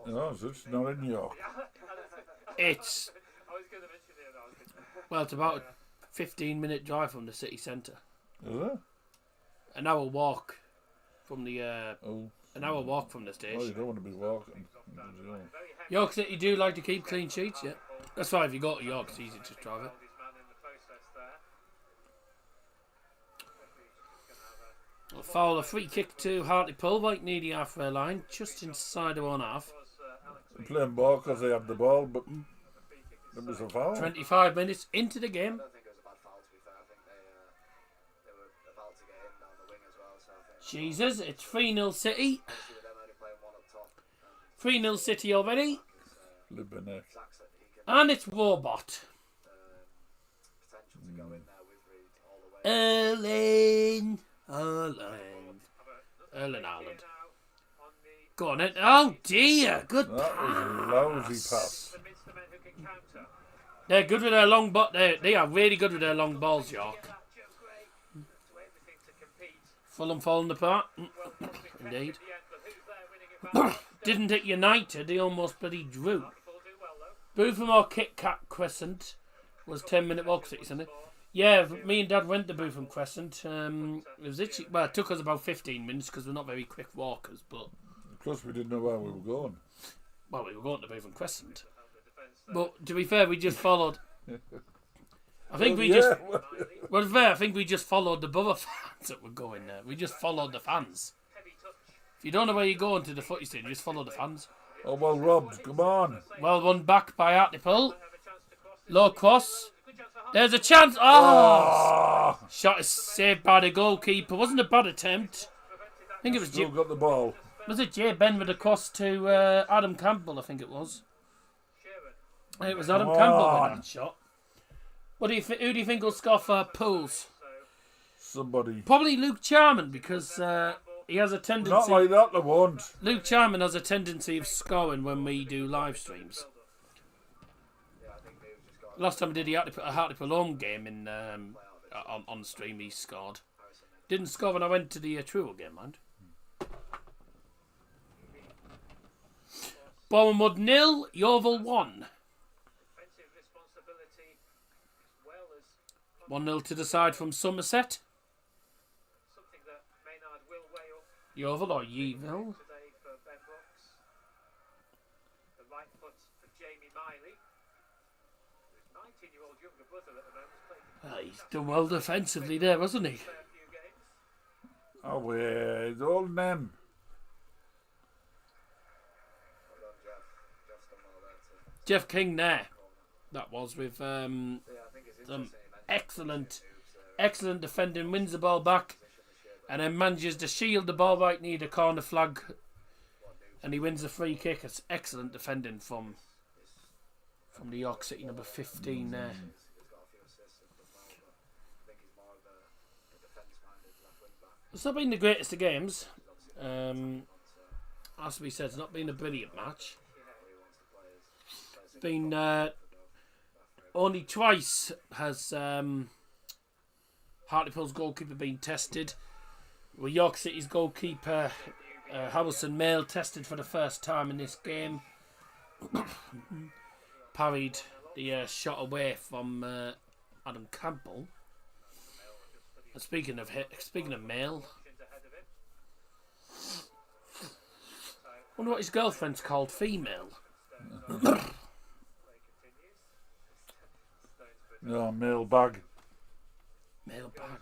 No, so it's not in York. It's I was going to mention it. I was gonna... well, it's about a 15-minute drive from the city centre. Is it? An hour walk from the Oh. an hour walk from the Well, you station. don't want to be walking. York City do like to keep clean sheets, yeah. That's why if you go to York, it's easy to drive it. Well, foul, a free kick to Hartlepool, right near the halfway line, just inside our own half. They're playing ball because they had the ball, but it was a foul. 25 minutes into the I game. don't think it was a bad foul, to be fair. I think they were about to get in down the wing as well. So I think Jesus, it's 3-0 City. obviously with them only playing one up top, 3-0 City already. Flipping heck. Zach's that he can And it's Robot. potential to go in there with Reed all the way. Erling Haaland. Go on then. Oh dear, good That was a lousy pass. The Minstermen who can counter. They're good with their long ball. They are really good with their long balls, York. That just great. To everything to compete. Fulham falling apart. Well, Indeed. at the end, but who's there winning it back? Didn't hit United. They almost bloody drew. Hartlepool do well though. Bootham or Kit Kat Crescent was 10-minute walk, isn't it? Yeah, me and Dad went to Bootham Crescent. It was itchy. Well, it took us about 15 minutes because we're not very quick walkers, but Plus, we didn't know where we were going. well, we were going to Bootham Crescent. But to be fair, we just followed. I think we just. Well, to be fair, I think we just followed the Borough fans that were going there. We just followed the fans. If you don't know where you're going to the footy stadium, just follow the fans. Oh, well, Rob, come on. Well, one back by Hartlepool. Low cross. There's a chance. Oh! Shot is saved by the goalkeeper. Wasn't a bad attempt. I think it was Still got the ball. Was it Jay Ben with a cross to Adam Campbell? I think it was. It was Adam Come Campbell on. with that shot. What do you who do you think will score for Pools? Somebody. Probably Luke Charman because he has a Not tendency. like that, they won't. Luke Charman has a tendency of scoring when we do live streams. Last time I did a Hartlepool home game in on stream, he scored. Didn't score when I went to the Truro game, mind. Bournemouth 0, Yeovil 1. 1-0 to the side from Somerset. Something that Maynard will weigh up Yeovil or Yeovil. today for Ben Brooks. The right foot for Jamie Miley. His 19-year-old younger brother at the moment. He's done well defensively there, hasn't he? A few games. Oh, wait, all them. Well done, Jeff. Jeff's done well there too. Jeff King there. That was with Yeah, I think it's interesting. excellent defending, wins the ball back, and then manages to shield the ball right near the corner flag, and he wins the free kick. It's excellent defending from the York City number 15 there. He's got a few assists and done well, but I think he's more of a defence-minded left wing back. It's not been the greatest of games. Has to be said, it's not been a brilliant match. It's been only twice has Hartlepool's goalkeeper been tested. Well, York City's goalkeeper Harrison Mail tested for the first time in this game. Parried the shot away from Adam Campbell. And speaking of Mail, wonder what his girlfriend's called. Female. No, mailbag. Mailbag.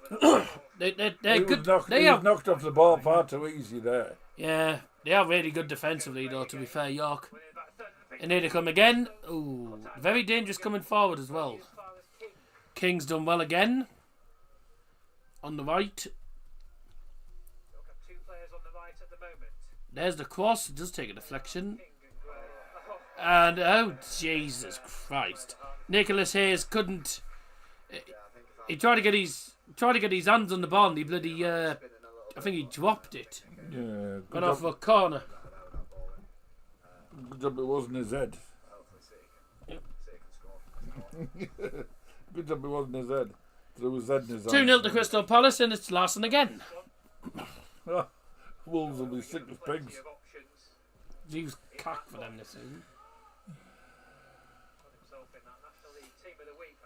He They're was good. knocked, They he was are. knocked off the ball far too easy there. Yeah, they are really good defensively, though. To be fair, York. And here they come again. Ooh, very dangerous coming forward as well. King's done well again. On the right. Two players on the right at the moment. There's the cross. It does take a deflection. And oh Jesus Christ, Nicholas Hayes couldn't. He tried to get his hands on the ball. And he bloody. I think he dropped it. Yeah, Got off a corner. good job it wasn't his head. Good job it wasn't his head. There was head in his 2-0 to Crystal Palace, and it's Larson again. Wolves will be sick as pigs. He was cacked for them this season.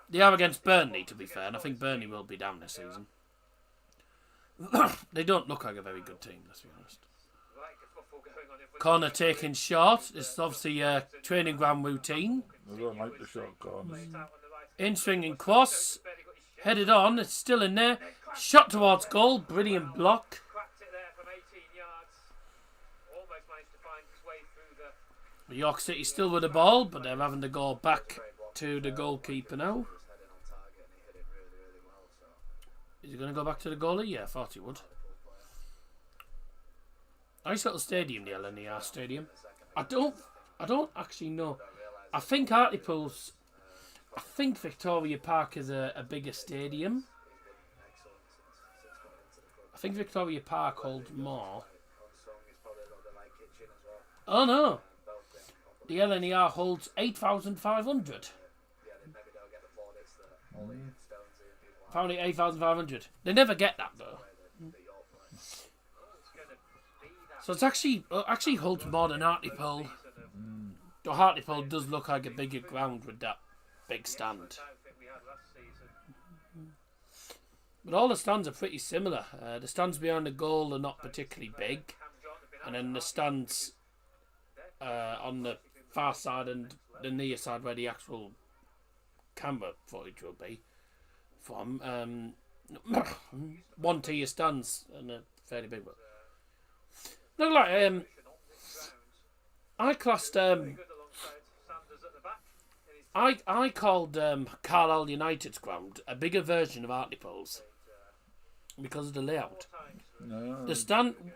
They are against Burnley, to be fair, and I think Burnley will be down this season. They don't look like a very good team, let's be honest. Corner taken short. This is obviously a training ground routine. I don't like the short corners. In swinging cross. Headed on. It's still in there. Shot towards goal. Brilliant block. York City still with the ball, but they're having to go back to the goalkeeper now. Is he going to go back to the goalie? Yeah, I thought he would. Nice little stadium, the LNER Stadium. I don't actually know. I think Hartlepool's. I think Victoria Park is a bigger stadium. I think Victoria Park holds more. Oh no! The LNER holds 8,500. Apparently 8,500. They never get that though. So it's actually holds more than Hartlepool. Though Hartlepool does look like a bigger ground with that big stand. But all the stands are pretty similar. The stands behind the goal are not particularly big. And then the stands on the far side and the near side where the actual camera footage will be from, 1 tier stands and a fairly big one. Look like I classed I called Hartlepool United's ground a bigger version of Hartlepool's because of the layout. No.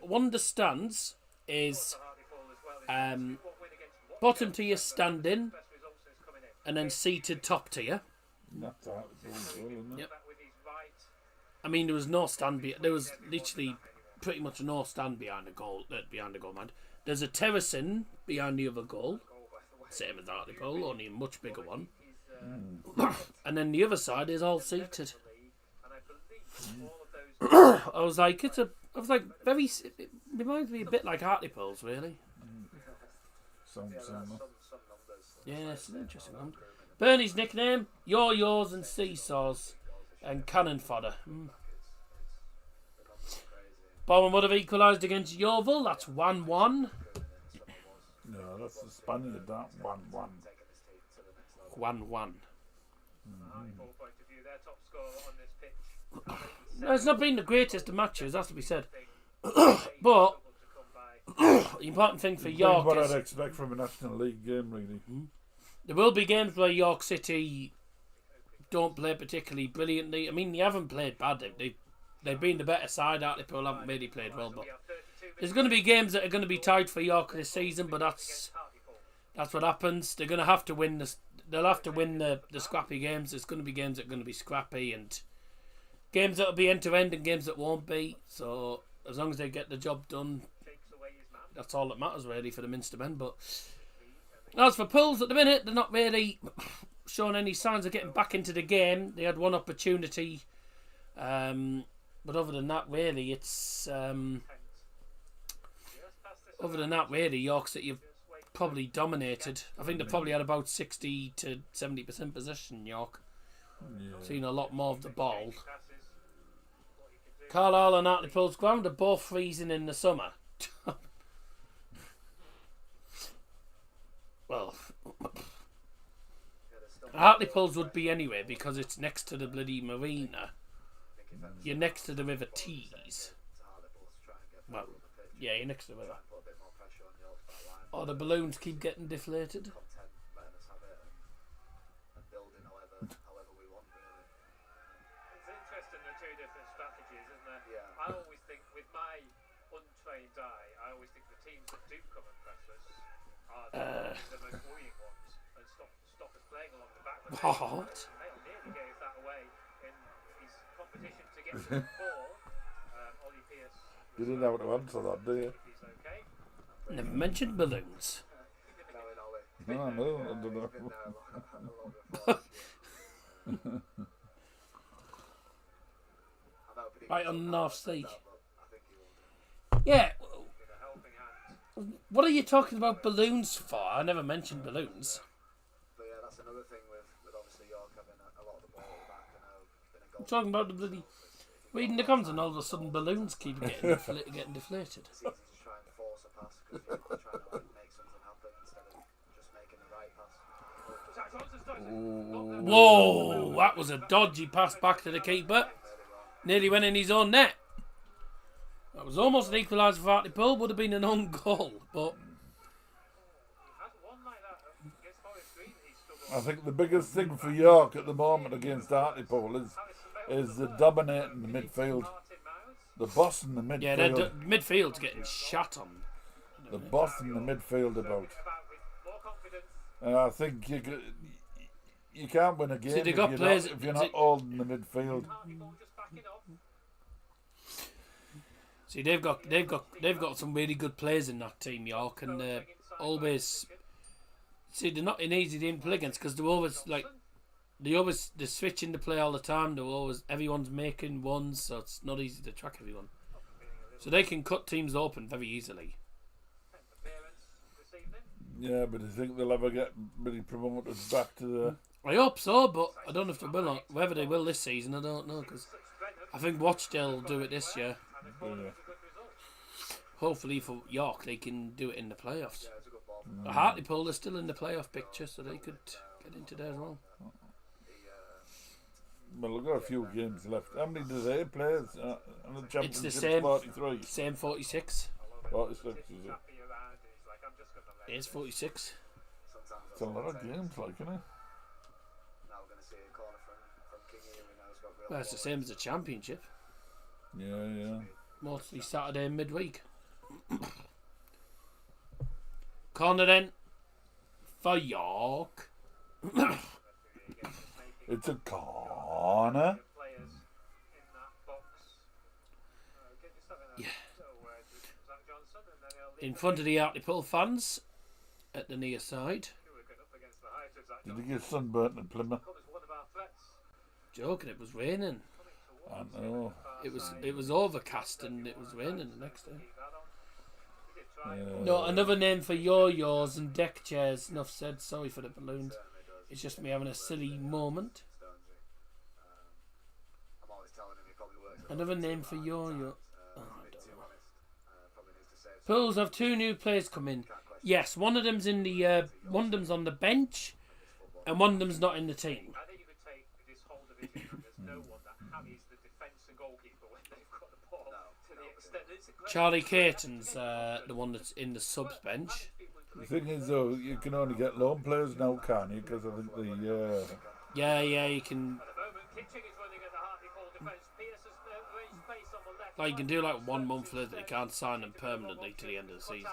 One of the stands is bottom tier standing and then seated top tier. That's Hartlepool, isn't it? Yep. I mean, there was no stand. There was literally pretty much no stand behind the goal. Man. There's a terracing behind the other goal, same as Hartlepool, only a much bigger one. And then the other side is all seated. I was like, very. It reminds me a bit like Hartlepool's, really. Some. Yeah, it's an interesting one. Bernie's nickname: Yo-Yos and Seesaws and Cannon Fodder. Bournemouth would have equalised against Yeovil. That's 1-1. No, that's the Spaniard, that 1-1. 1-1. No, it's not been the greatest of matches, has to be said. But the important thing for York what is I'd expect from a National League game, really. there will be games where York City don't play particularly brilliantly. I mean, they haven't played bad. They've been the better side. Hartlepool haven't really played well, but there's going to be games that are going to be tight for York this season. But that's what happens. They're going to have to win this. They'll have to win the scrappy games. There's going to be games that are going to be scrappy and games that will be end to end and games that won't be. So as long as they get the job done, that's all that matters really for the Minstermen. But as for Pools at the minute, they're not really showing any signs of getting back into the game. They had one opportunity. But other than that, really, it's York City have probably dominated. I think they probably had about 60 to 70% possession. York, seen a lot more of the ball. Carlisle and Hartlepool's ground are both freezing in the summer. Well, Hartlepool's would be anyway because it's next to the bloody marina. You're next to the River Tees. Well, yeah, you're next to the river. Or the balloons keep getting deflated. It's interesting, the two different strategies, isn't there? Yeah. I always think, with my untrained eye, I always think the teams that do come and press us are the most worrying ones and stop us playing along the back. What? Hale nearly gave that away in his competition to get to the ball. Ollie Pearce. You didn't have to answer that, do you? He's okay. Never mentioned balloons. No, I don't know. Right on the North Sea. But I think he will. Yeah. With a helping hand. What are you talking about balloons for? I never mentioned balloons. But yeah, that's another thing with obviously York having a lot of the ball at the back. I know been a goal. I'm talking about the bloody reading the comments, and all of a sudden balloons keep getting deflated. It's easy to try and force a pass because you're trying to like make something happen instead of just making the right pass. Zach Johnson's done it. Whoa, that was a dodgy pass back to the keeper. Nearly went in his own net. That was almost an equaliser for Hartlepool. Would have been an own goal, but Had one like that against Forest Green. He struggled. I think the biggest thing for York at the moment against Hartlepool is the dominating the midfield. Martin Miles. The boss in the midfield. yeah, the midfield's getting shot on. The boss in the midfield about. With more confidence. And I think you can't win a game they got if you're not holding the midfield. Hartlepool just backing up. See, they've got some really good players in that team, York, and always. See, they're not an easy team to play against because they're always like. They're switching the play all the time. Everyone's making ones, so it's not easy to track everyone. So they can cut teams open very easily. Appearance this evening. Yeah, but I think they'll ever get really promoted back to the. I hope so, but I don't know if they will. Or whether they will this season, I don't know, because I think Watchdale will do it this year. Yeah. Hopefully for York, they can do it in the playoffs. Yeah, it's a good ball. The Hartlepool are still in the playoff picture, so they could get into there as well. Well, they've got a few games left. How many do they play? On the It's championship, the same. 43. Same 46. 46, is it? Happy around. He's like, I'm just gonna let It is 46. Sometimes It's a lot of games, like, isn't it? Now we're going to see a corner from Kingy, who we know has got real Well, it's the same as the championship. Yeah. Mostly Saturday and midweek. Corner then for York. It's a corner. players in that box. Yeah. So, Zach Johnson, and then he'll leave In front of the Hartlepool fans at the near side. Hooligan up against the height of Zach Did Johnson. he get sunburnt at Plymouth? Come as one of our threats. Joking, it was raining. Coming towards I know. It was overcast and it was raining the next day. keep that on. He did try. Yeah. No, another name for yo-yos and deck chairs. Enough said. Sorry for the balloons. It's just me having a silly moment. I'm always telling him he probably works. Another name for yo-yo. To be too honest, probably needs to save some. Pools have two new players come in. Yes, one of them's on the bench, and one of them's not in the team. I think you could take this whole division and there's no one that hammies the defence and goalkeeper when they've got the ball to the extent that it's a great Charlie Caton's the one that's in the subs bench. The thing is, though, you can only get loan players now, can't you? Because I think Yeah, you can. At the moment, Kitching is running at the Hartlepool defence. Pierce has arranged space on the left. Like, you can do like 1 month later, you can't sign them permanently to the end of the season.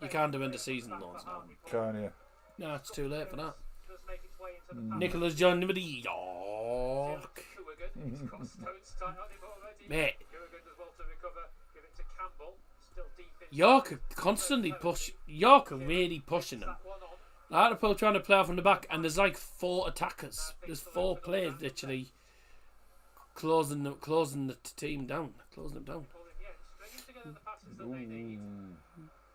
You can't do end of season loans now. can you? No, it's too late for that. Does make its way into the pack. Nicholas John with the York. Hooligan. He's got stones tight on him already. Mate, Hooligan does well to recover. Give it to Campbell. Still deep in. York are constantly York are really pushing them. That one on. Hartlepool trying to play out from the back, and there's like 4 attackers. There's 4 players literally closing the team down, closing them down. Pulling, yeah, stringing together the passes that they need.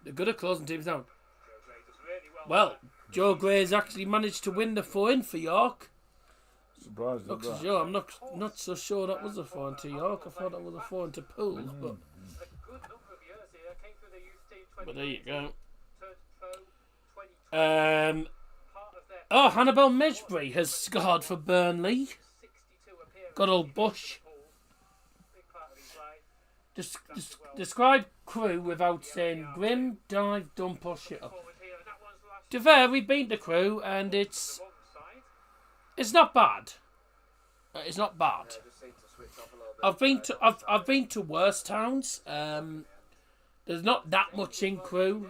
They're good at closing teams down. Joe Gray does really well. Well, Joe Gray's actually managed to win the 4-in for York. Surprised at Looks as that. though I'm not so sure that was a 4-in to York. I thought that was a 4-in to Pools, but A good number of years here. Came through the youth team 2019. there you go. Turned pro 2020. Part of their Oh, Hannibal Medjbury has scored for Burnley. 62 appearances. Good old Bush. Big part of his life. Describe Crew without saying grim, dive, dump or shit up. Forward here, and that one's last To be fair, we've beaten the Crew and it's wrong side. not bad. It's not bad. Just seem to switch off a little bit. I've been to worse towns. There's not that much in Crew.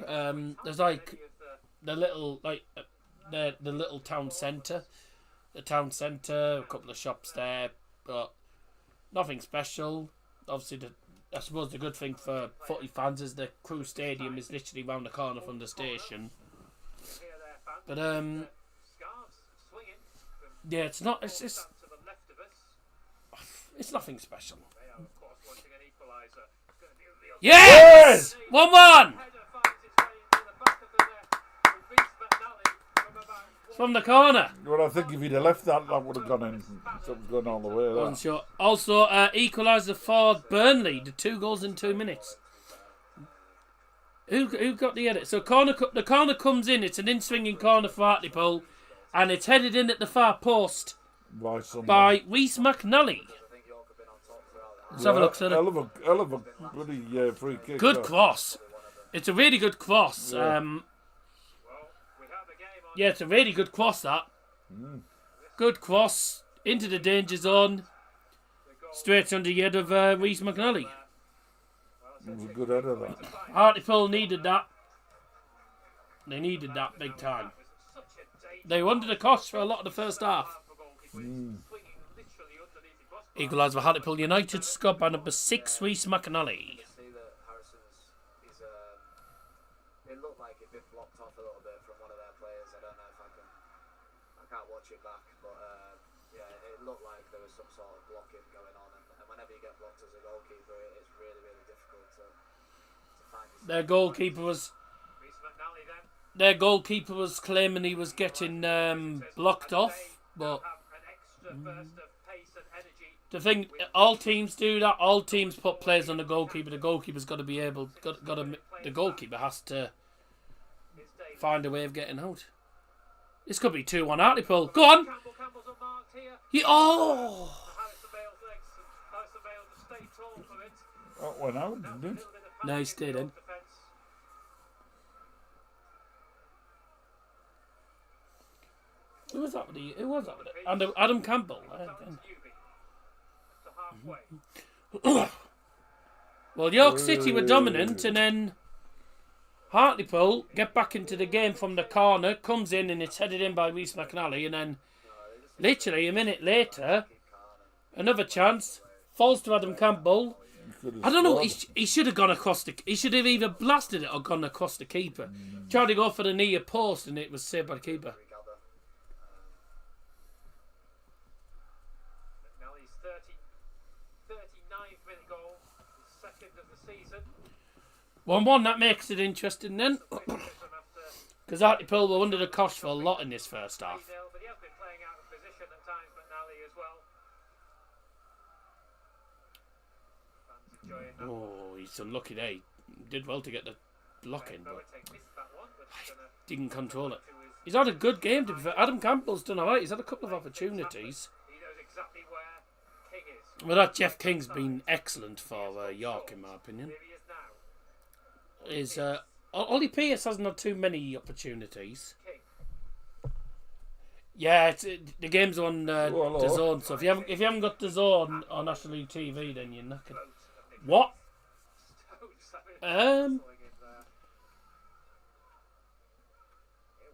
There's like the little the little town centre. The town centre, a couple of shops there, but nothing special. Obviously, I suppose the good thing for footy fans is the Crew Stadium is literally round the corner from the station. Here, there, fans. But Scarves swinging from Yeah, it's not. It's just. To the left of us. It's nothing special. They are, of course, wanting an equaliser. It's going to be a real Yes! 1-1! header finds its way into the back of the net. With Reece McNally from about It's from the corner. Well, I think if he'd have left that, that would have gone in. Something's going all the way. Wasn't That. sure. Also, equaliser for Burnley. The 2 goals in 2 minutes. Who got the edit? So the corner comes in. It's an in-swinging corner for Hartlepool, and it's headed in at the far post by Reece McNally. Let's have a look. Hell of a bloody free kick. Good cross. It's a really good cross. Yeah. Yeah, it's a really good cross. That good cross into the danger zone, straight under the head of Reece McNally. It was a good header, that. Hartlepool needed that. They needed that big time. They were under the cost for a lot of the first half. Equaliser for Hartlepool United, scored by number 6, Reece McNally. See that Harrison's, it looked like it'd been blocked off a little bit from one of their players. I don't know if I can't watch it back, but yeah, it looked like there was some sort of blocking going on, and whenever you get blocked as a goalkeeper, it's really, really difficult to find yourself. Their goalkeeper was claiming he was getting blocked off, but the thing, all teams do that. All teams put players on the goalkeeper. The goalkeeper's got to be able. The goalkeeper has to find a way of getting out. This could be 2-1 Hartlepool. Go on. Oh. That went out, didn't it? No, he stayed in. Who was that with it? And Adam Campbell. Well, York City were dominant, and then Hartlepool get back into the game from the corner, comes in, and it's headed in by Reece McNally, and then literally a minute later, another chance falls to Adam Campbell. I don't know. He should have gone across he should have either blasted it or gone across the keeper. Tried to go for the near post, and it was saved by the keeper. McNally's 39th minute goal, his second of the season. 1-1, that makes it interesting then. Because Hartlepool were under the cosh for a lot in this first half. But he has been playing out of position at times, McNally as well. Fans enjoying that. Oh, he's unlucky there. He did well to get the block in, but didn't control it. He's had a good game, to be fair. Adam Campbell's done alright. He's had a couple of opportunities. He knows exactly where King is. Well, that Jeff King's been excellent for York, in my opinion. Here he is now. Ollie Pierce hasn't had too many opportunities. Yeah, the game's on DAZN, so if you haven't got DAZN on National League TV, then you're knackered. What?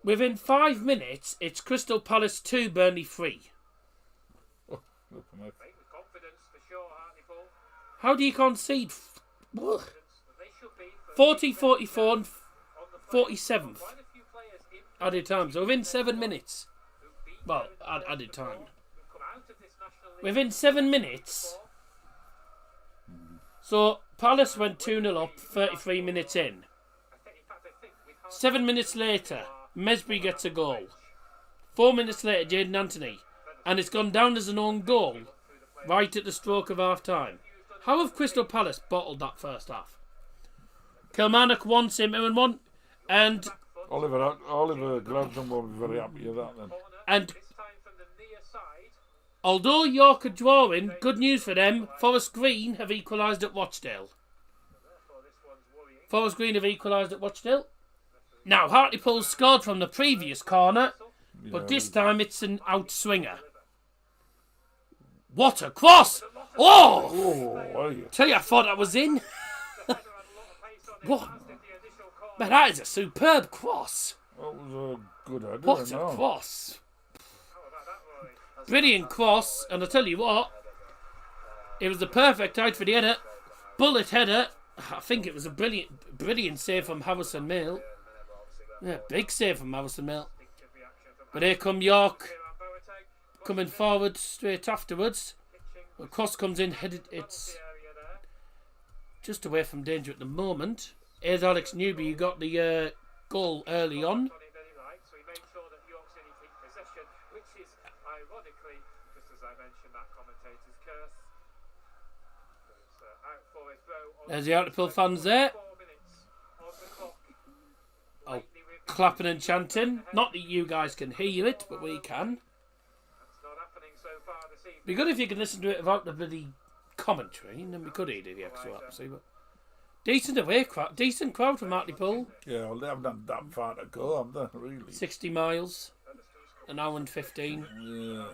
Within 5 minutes, it's Crystal Palace 2, Burnley 3. How do you concede 40, 44 and 47th added time? So within 7 minutes. Well, added time. Within 7 minutes. So Palace went 2-0 up 33 minutes in. 7 minutes later, Mesbury gets a goal. 4 minutes later, Jayden Anthony. And it's gone down as an own goal right at the stroke of half time. How have Crystal Palace bottled that first half? Kilmarnock 1, St Mirren 1, and Oliver Gladstone will be very happy with that then. And although York are drawing, good news for them, Forest Green have equalised at Watchdale. Forest Green have equalised at Watchdale. Now, Hartlepool scored from the previous corner, but this time it's an outswinger. What a cross! Oh! Tell you, I thought that was in. What? Man, that is a superb cross. That was a good header. What a cross. Brilliant cross, and I tell you what, it was the perfect height for the header. Bullet header. I think it was a brilliant save from Harrison Mail. Yeah, big save from Harrison Mail. But here come York. coming forward straight afterwards. A cross comes in, headed. It's just away from danger at the moment. Here's Alex Newby, who got the goal early on. So he made sure that York City keep possession, which is ironically, just as I mentioned, that commentator's curse. Out for a throw. There's the Hartlepool fans there. 4 minutes on the clock. Oh, clapping and chanting. Not that you guys can hear it, but we can. That's not happening so far this evening. Be good if you could listen to it without the bloody commentary, and then we could hear the extra obviously. But decent away crowd, decent crowd from Hartlepool. Yeah, well, they haven't done that far to go, have they, really? 60 miles, an hour and 15. Yeah.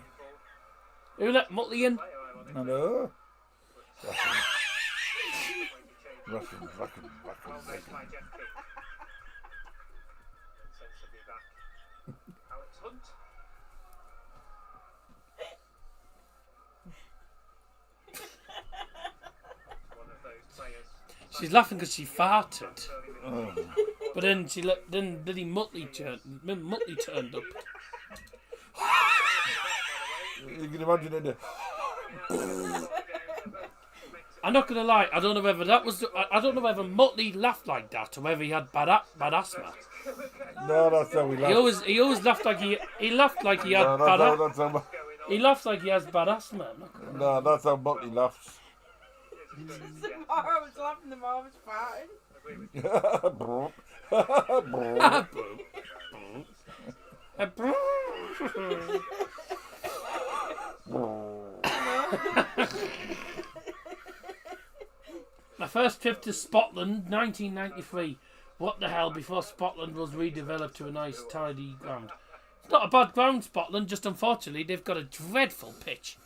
Who let Mutley in? I know. Russian. Well made by Jeff King. Sensibly back. Alex Hunt. One of those players. She's laughing because she farted. Oh. But then then bloody Mutley turned up. You can imagine it. I'm not gonna lie. I don't know whether that was. I don't know whether Mutley laughed like that or whether he had bad asthma. No, that's how we laugh. He always laughed like he laughed like he had No, bad. that's how, He laughs like he has bad asthma. no, that's how Butley laughs. I was laughing, the mom was farting. My first trip to Scotland, 1993. What the hell, before Scotland was redeveloped to a nice, tidy ground. It's not a bad ground, Scotland, just unfortunately they've got a dreadful pitch.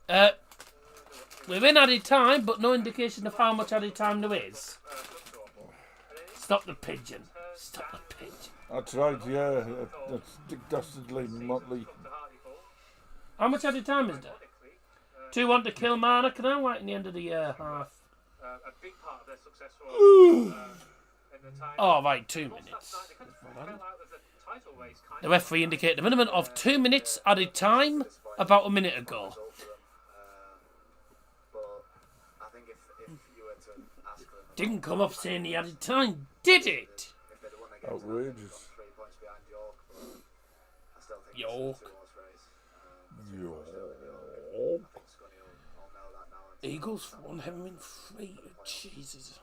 We're in added time, but no indication of how much added time there is. Stop the pigeon. Stop the pigeon. That's right, yeah. That's dastardly Motley. How much added time is there? 2-1 to Kilmarnock now, right in the end of the half. A big part of their success was in the time. Oh, right, 2 minutes. The referee indicated a minimum of 2 minutes added time about a minute ago. But I think if you were to ask them, Didn't come up saying he added time, did it? if they'd have won the game, Outrageous. 3 points behind York, but I still think York. it's a 2-horse race. York. I think Scunny will know that now. And Eagles won him in 3. Jesus.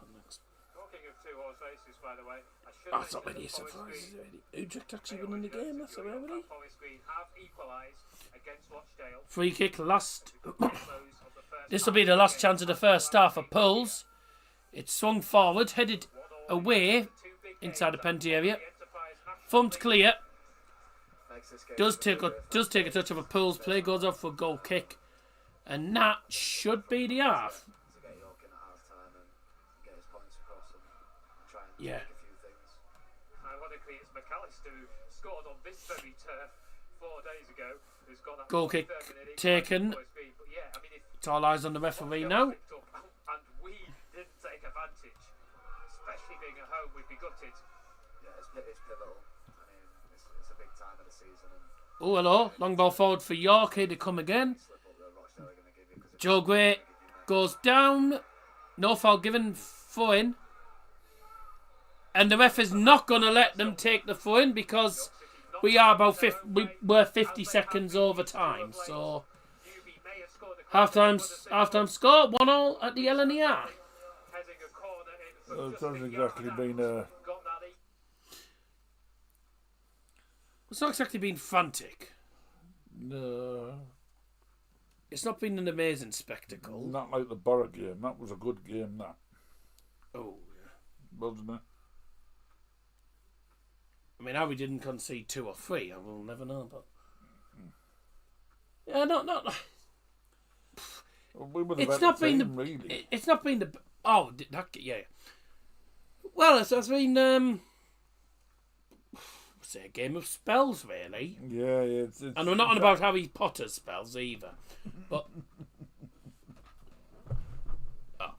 Talking of 2-horse races, by the way, I should That's not mention really a that Forest surprise, Green- is it? Utrecht actually winning the game, that's a rarity. Forest Green have equalised against Rochdale. Free kick last. Close of the first This will be the last chance of the first half for Pulls. It's swung forward, headed away inside the penalty area. Thumped clear. makes this game Does take a touch of a Pulls play, goes off for a goal kick. And that should be the half. to get York in at half time and get his points across and try and Yeah. make a few things. Ironically, it's McAllister who scored on this very turf 4 days ago. Who's got that Goal kick 3rd minute taken. Forest Green. But yeah, I mean, if It's all eyes on the referee now. picked up and we didn't take advantage, especially being at home, we'd be gutted. Yeah, it's pivotal. I mean, it's a big time of the season and Oh, hello. Long ball forward for York. Here to come again. slip up that Rochdale are going to give you. Because Joe Gray goes down. No foul given. Throw in. And the ref is not going to let them take the throw in because we are about we're 50 seconds over time. So Newby may have scored a halftime score 1-1 at the LNER. heading a corner in Well, from it just hasn't a yard exactly out. been Got that It's not exactly been frantic. no, It's not been an amazing spectacle. not like the Borough game. That was a good game, that, Oh, wasn't it? I mean, how we didn't concede 2 or 3, I will never know. But yeah, not. Well, we were the It's better not been team, the. really. It's not been the. Oh, that yeah. Well, it's been say a game of spells, really. Yeah, it's And we're not on about Harry Potter spells either. But oh.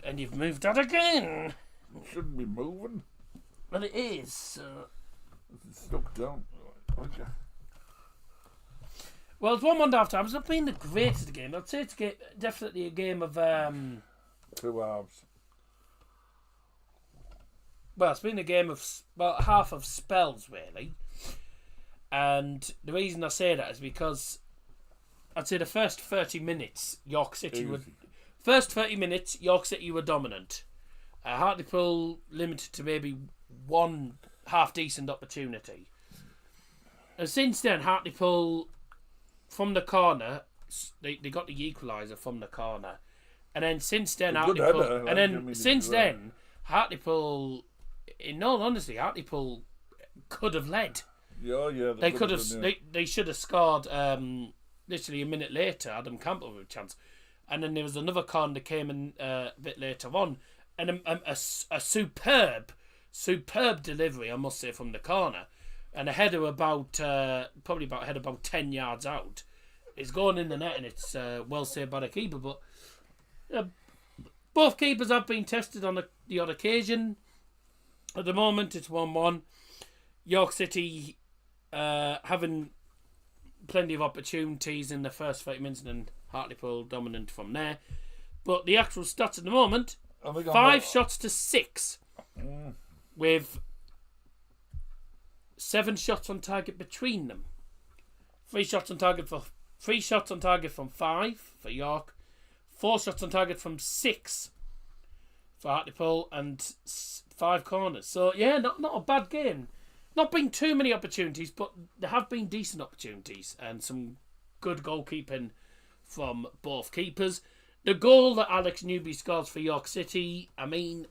And you've moved that again. It shouldn't be moving. Well, it is. It's stuck down. Okay. Well, it's 1-1 half time. It's not been the greatest game. I'd say it's definitely a game of 2 halves. Well, it's been a game of about half of spells, really. And the reason I say that is because I'd say the first 30 minutes, York City were dominant. Hartlepool limited to maybe one half decent opportunity. And since then, Hartlepool from the corner, they got the equaliser from the corner, and then since then Hartlepool, in all honesty, Hartlepool could have led. Yeah. They could have. They should have scored. Literally a minute later, Adam Campbell with a chance, and then there was another corner that came in a bit later on, and a superb delivery, I must say, from the corner, and a header about 10 yards out. It's going in the net, and it's well saved by the keeper. But both keepers have been tested on the odd occasion. At the moment, it's 1-1. York City having plenty of opportunities in the first 30 minutes, and Hartlepool dominant from there. But the actual stats at the moment, 5 shots to 6, with 7 shots on target between them. 3 shots on target from 5 for York, 4 shots on target from 6 for Hartlepool, and 5 corners. So yeah, not a bad game. Not been too many opportunities, but there have been decent opportunities and some good goalkeeping from both keepers. The goal that Alex Newby scores for York City, I mean,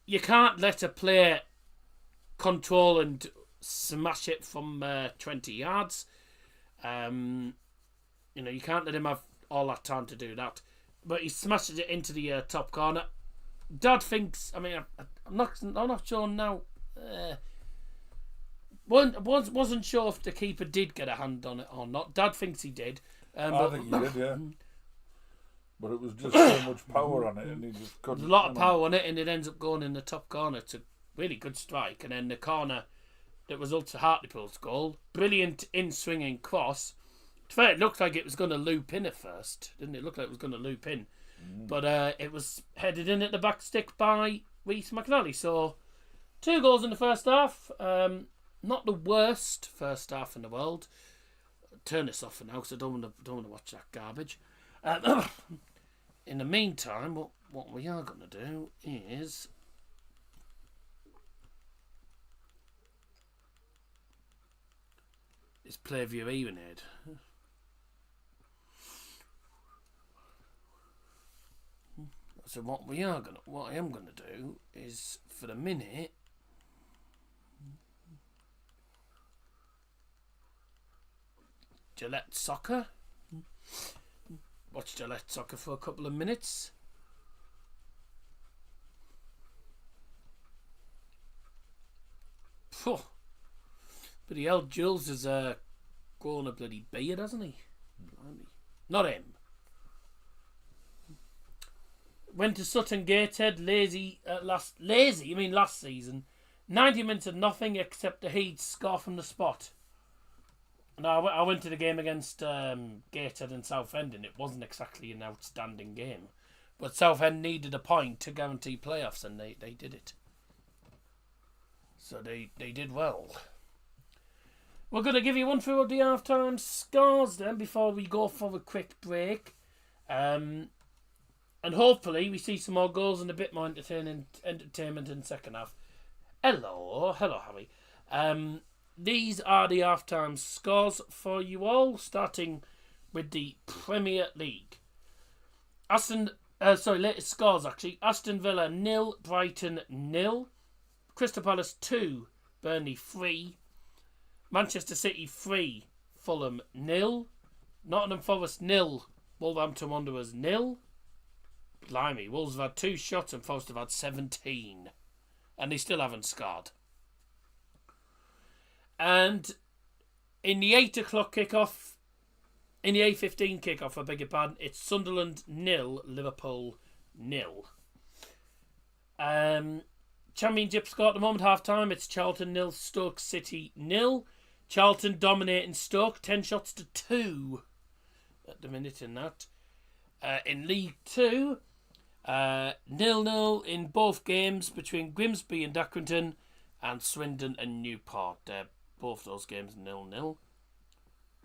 you can't let a player control and smash it from 20 yards. You can't let him have all that time to do that. But he smashes it into the top corner. Dad thinks, I mean, I'm not sure now. Wasn't sure if the keeper did get a hand on it or not. Dad thinks he did. I think he did, yeah. But it was just so much power on it, and he just couldn't. There's a lot of power on it, and it ends up going in the top corner. It's a really good strike, and then the corner that results in Hartlepool's goal. Brilliant in-swinging cross. To be fair, it looked like it was going to loop in at first, didn't it? It looked like it was going to loop in. But it was headed in at the back stick by Reece McNally. So 2 goals in the first half. Not the worst first half in the world. Turn this off for now because I don't want to watch that garbage. In the meantime, what we are going to do is play with your hearing aid. So what I am gonna do is, for the minute, Gillette Soccer. Watch Gillette Soccer for a couple of minutes. Phew. But the old Jules has grown a bloody beard, hasn't he? Not him. Went to Sutton Gateshead, last season. 90 minutes of nothing except the Heat score from the spot. And I went to the game against Gateshead and Southend, and it wasn't exactly an outstanding game. But Southend needed a point to guarantee playoffs, and they did it. So they did well. We're going to give you one through of the half-time scores then before we go for a quick break. And hopefully we see some more goals and a bit more entertainment in the second half. Hello, Harry. These are the half-time scores for you all, starting with the Premier League. Latest scores actually. Aston Villa 0, Brighton 0, Crystal Palace 2, Burnley 3, Manchester City 3, Fulham 0, Nottingham Forest 0, Wolverhampton Wanderers 0. Blimey, Wolves have had 2 shots and Forest have had 17. And they still haven't scored. And in the 8 o'clock kickoff, in the 8:15 kickoff, I beg your pardon, it's Sunderland 0, Liverpool 0. Championship score at the moment, half time, it's Charlton 0, Stoke City 0. Charlton dominating Stoke 10 shots to 2 at the minute in that. In League 2, 0-0 in both games between Grimsby and Accrington and Swindon and Newport. Both those games 0-0.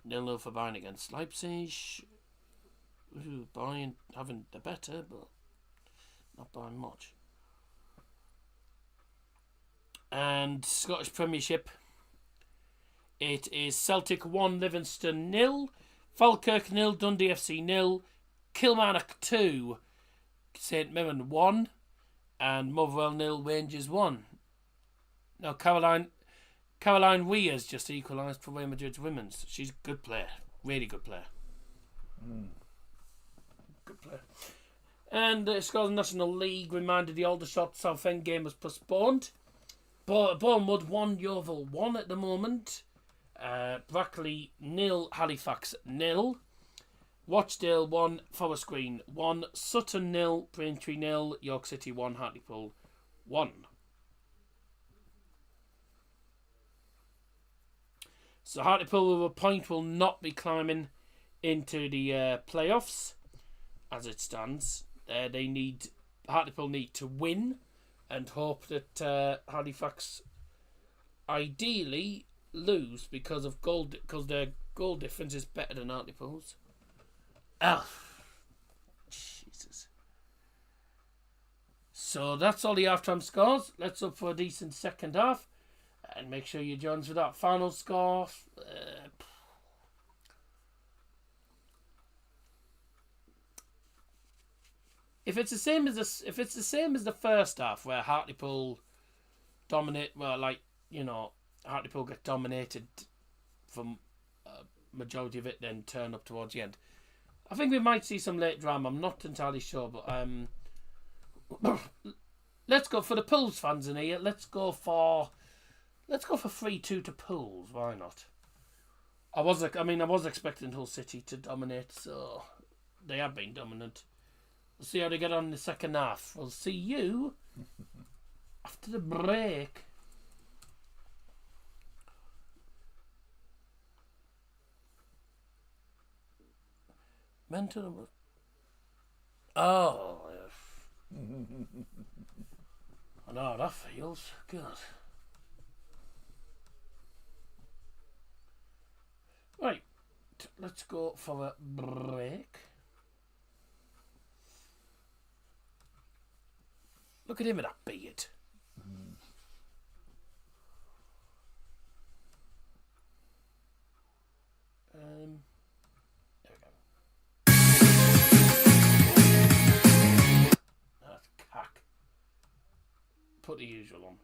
0-0 for Bayern against Leipzig. Bayern having the better, but not by much. And Scottish Premiership, it is Celtic 1, Livingston 0, Falkirk 0, Dundee FC 0, Kilmarnock 2, St Mirren 1, and Motherwell 0, Rangers 1. Now Caroline Weir's just equalised for Real Madrid's women's. She's a good player, really good player. Good player. And Scotland National League reminded the Aldershot Southend game was postponed. Bournemouth 1, Yeovil 1 at the moment. Brackley 0, Halifax 0. Watchdale 1, Forest Green 1. Sutton 0, Braintree 0. York City 1, Hartlepool 1. So Hartlepool with a point will not be climbing into the playoffs as it stands. Hartlepool need to win and hope that Halifax ideally lose because their goal difference is better than Hartlepool's. Oh, Jesus. So that's all the half-time scores. Let's hope for a decent second half. And make sure you join us for that final score. If it's the same as the first half, where Hartlepool Hartlepool get dominated from a majority of it, then turn up towards the end. I think we might see some late drama. I'm not entirely sure, but let's go for the Pools fans in here. Let's go for 3-2 to Pools. Why not? I was expecting Hull City to dominate, so they have been dominant. We'll see how they get on in the second half. We'll see you after the break. Mental. Oh, yes. I know how that feels. Good. Right, let's go for a break. Look at him with that beard. There we go. That's cack. Put the usual on.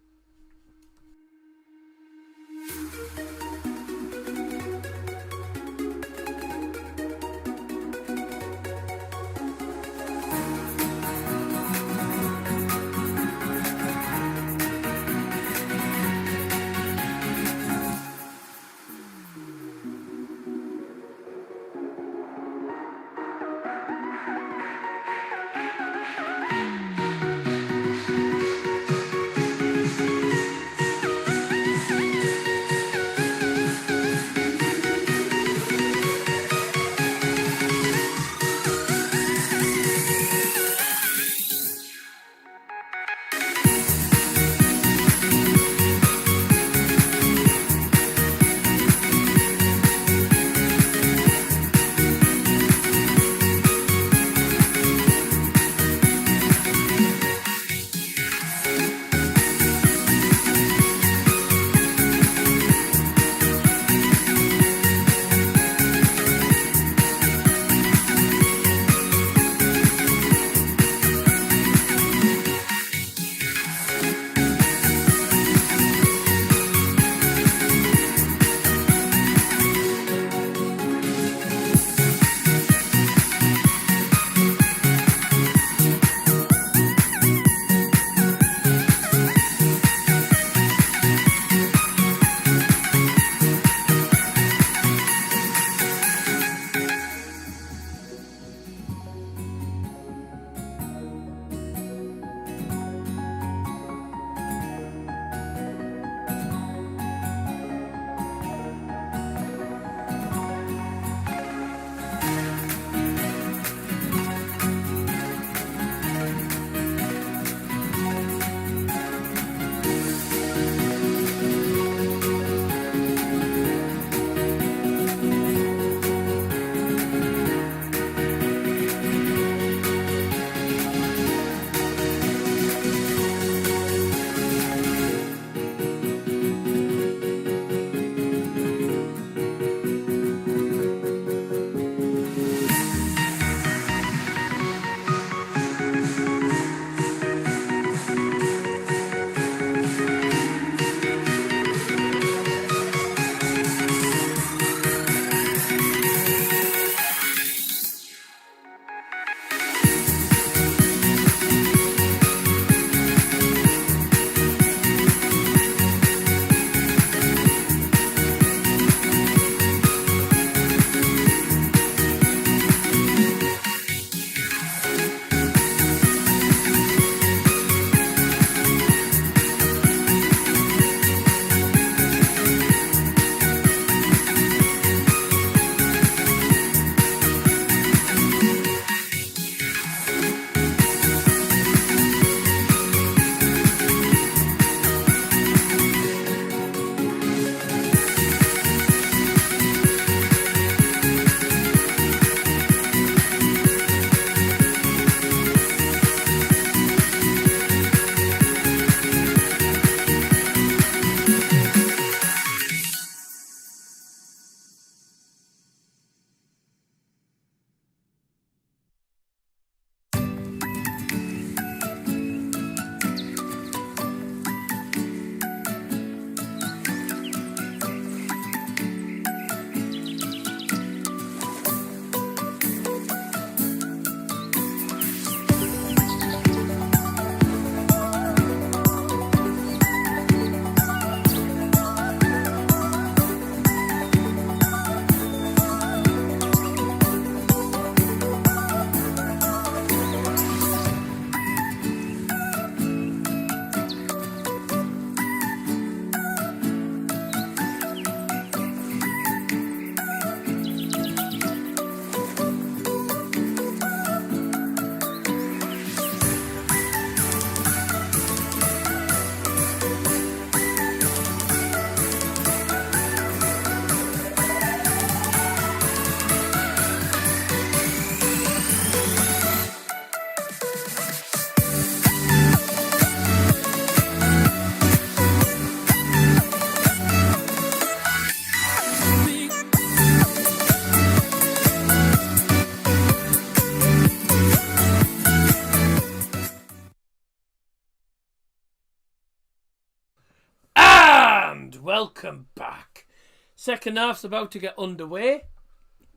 welcome back. Second half's about to get underway.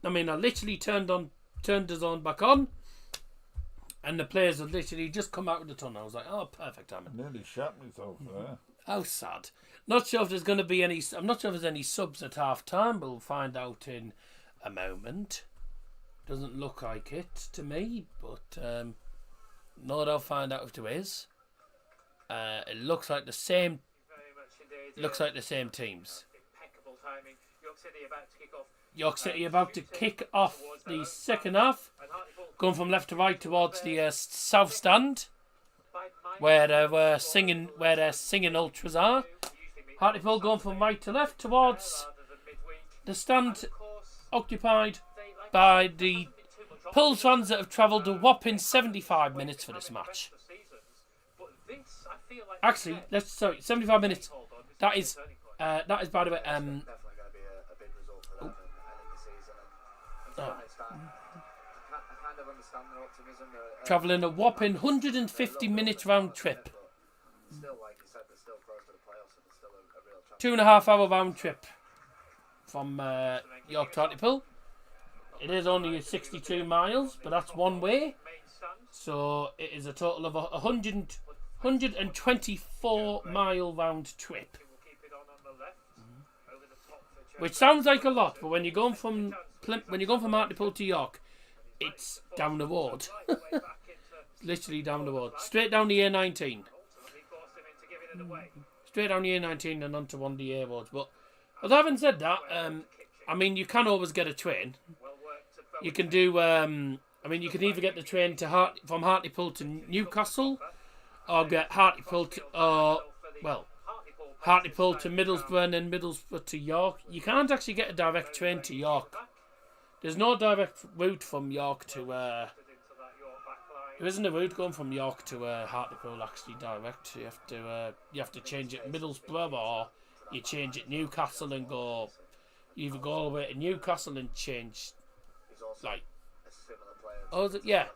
I mean, I literally turned us on back on, and the players had literally just come out of the tunnel. I was like, oh, perfect timing. Nearly shot myself there. How sad. Not sure if there's going to be any. I'm not sure if there's any subs at half time. We'll find out in a moment. Doesn't look like it to me, but no, I'll find out if there is. It looks like the same. Looks like the same teams. Impeccable timing. York City about to kick off. York City about to kick off the second half, going from left to right towards the south stand, where they're singing ultras are. Hartlepool going from right to left towards the stand occupied by the Pulse fans that have travelled a whopping 75 minutes for this match. Actually, 75 minutes. That is by the way. Definitely going to be a big result for them and in the season. And to be honest, I kind of understand their optimism. Travelling a whopping 150 minutes round trip. Still, like you said, they're still close to the playoffs and they're still a real chance. 2.5 hour round trip from York to Hartlepool. It is only 62 miles, but that's one way. So it is a total of 124 mile round trip. Which sounds like a lot, but when you're going from Hartlepool to York, it's down the road. Literally down the road, straight down the A19. Straight down the A19 and onto one of the A roads. But having said that, I mean, you can always get a train. You can do. I mean, you can either get the train to from Hartlepool to Newcastle, or get Hartlepool to Hartlepool to Middlesbrough and then Middlesbrough to York. You can't actually get a direct train to York. There's no direct route from York to. There isn't a route going from York to Hartlepool actually direct. You have to change it Middlesbrough, or you change it Newcastle and go. You either go all the way to Newcastle and change, like. Oh, is it? Yeah.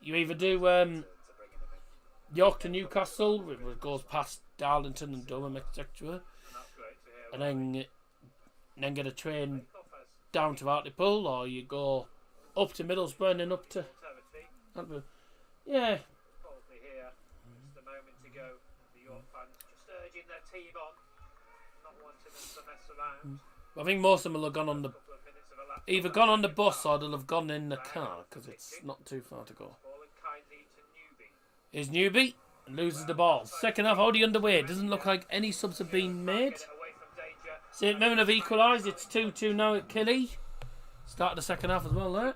You either do York to Newcastle, which goes past Darlington and Durham, etc., and then get a train down to Hartlepool, or you go up to Middlesbrough and then up to Hartlepool. Yeah. Probably here, just a moment to go. The York fans just urging their team on, not wanting them to mess around. I think most of them will have gone on the either gone on the bus or they'll have gone in the car because it's not too far to go. Is Newby loses the ball. Second half already underway. Doesn't look like any subs have been made. St Mirren have equalised. It's 2-2 now at Killy. Start the second half as well there.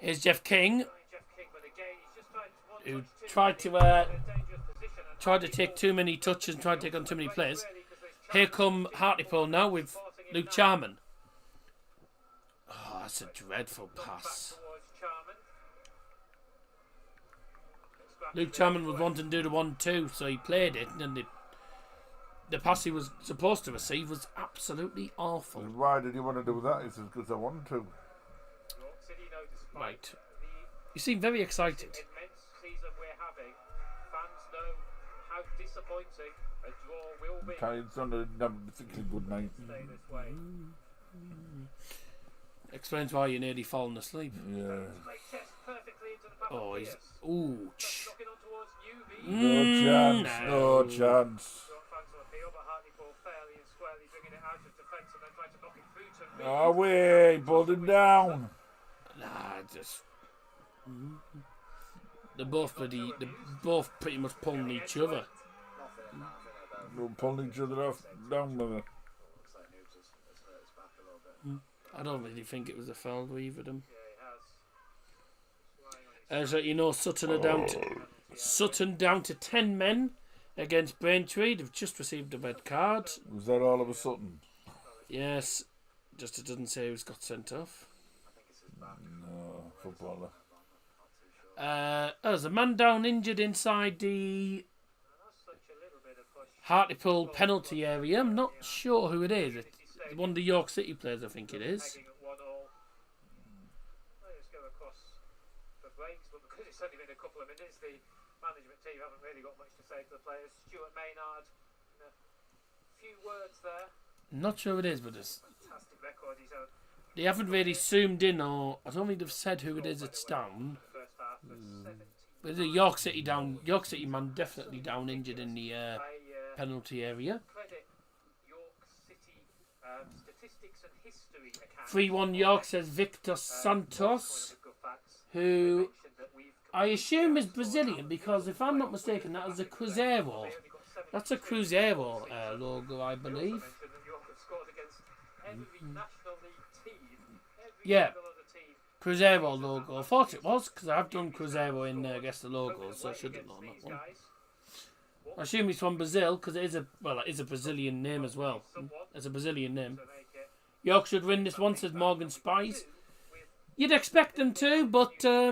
Here's Jeff King, who tried to take too many touches and tried to take on too many players. Here come Hartlepool now with Luke Charman. Oh, that's a dreadful pass. Luke Charman was wanting to do the 1-2, so he played it, and then the pass he was supposed to receive was absolutely awful. And why did he want to do that? He says, because I want to. Right. You seem very excited. It's not a particularly good night. Explains why you're nearly falling asleep. Yeah. Oh, he's... Ouch. No chance. No chance. Away. Pulled him down. Nah, just... They're both pretty much pulling each other. We're pulling each other off down with it. I don't really think it was a foul with either of them. So you know, Sutton down to 10 men against Braintree. They've just received a red card. Was that all of a sudden? Yes, just it doesn't say who's got sent off. No, footballer. There's a man down injured inside the Hartlepool penalty area. I'm not sure who it is. It's one of the York City players, I think it is. It's only been a couple of minutes. The management team haven't really got much to say to the players. Stuart Maynard A few words there. Not sure who it is, but it's, Fantastic record he's had. they haven't really zoomed in, or I don't think they've said who it is that's down. First half of 70. But it's a York City down. York City man definitely down, injured in the I penalty area. credit York City statistics and history account. 3-1 York, says Victor Santos, who I assume is Brazilian, because if I'm not mistaken, that is a Cruzeiro. That's a Cruzeiro logo, I believe. Yeah, Cruzeiro logo. I thought it was, because I've done Cruzeiro in I guess the logo, so I should have known that one. I assume he's from Brazil, because it is a, well, it is a Brazilian name as well. It's a Brazilian name. York should win this one, says Morgan Spies. You'd expect them to, but I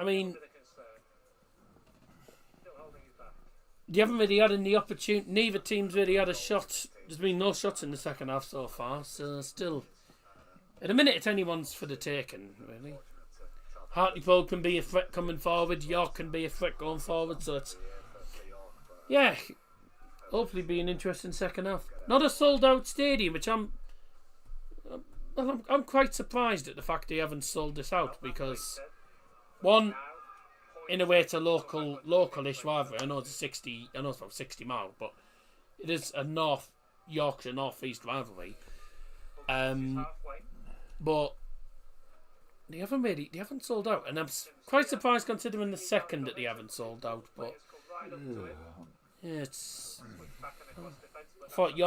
mean, you haven't really had any opportunity. Neither team's really had a shot. There's been no shots in the second half so far, so still, at a minute, it's anyone's for the taking, really. Hartlepool can be a threat coming forward. York can be a threat going forward. So it's, yeah, hopefully be an interesting second half. Not a sold out stadium, which I'm quite surprised at the fact they haven't sold this out, because one, in a way, it's a local-ish rivalry. I know it's about 60 miles, but it is a North Yorkshire North East rivalry. But they haven't sold out, and I'm quite surprised considering the second that they haven't sold out. But yeah, it's. I thought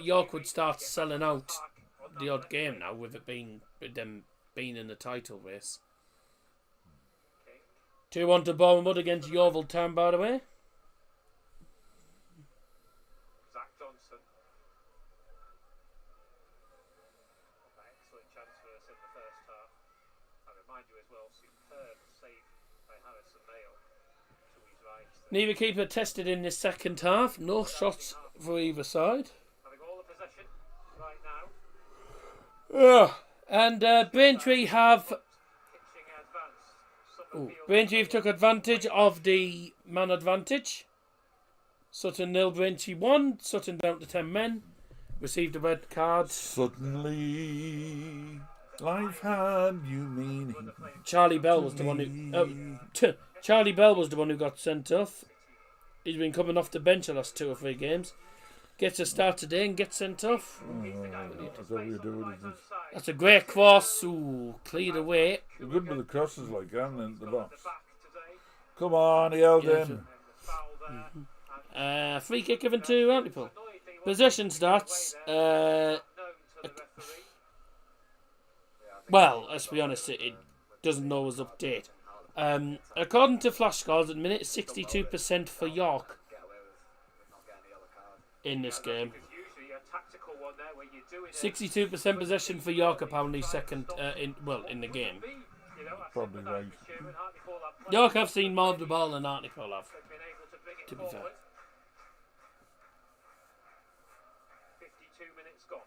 York would start selling out the odd game now, with them being in the title race. 2-1 to Bournemouth against Yeovil Town, by the way. Zach Johnson. Excellent chance for us in the first half. I remind you as well, superb save by Harrison Mayo to his right. Neither keeper tested in this second half. No shots for either side. Having all the possession right now. And Braintree have. Braintree took advantage of the man advantage. Sutton 0, Braintree 1. Sutton down to 10 men. Received a red card. Suddenly, life had you meaning. Charlie Bell was the one who. Charlie Bell was the one who got sent off. He's been coming off the bench the last 2 or 3 games. Gets a start today and gets sent off. That's a great cross. Ooh, cleared away. You're good with the crosses like that in the box. Come on, he held in. Free kick given to Hartlepool. Possession stats. Well, let's be honest, it doesn't always update. According to flash scores at the minute, 62% for York in this game. 62% possession for York, apparently second in the game. Probably right. York have seen more of the ball than Hartlepool have, to be fair. 52 minutes gone.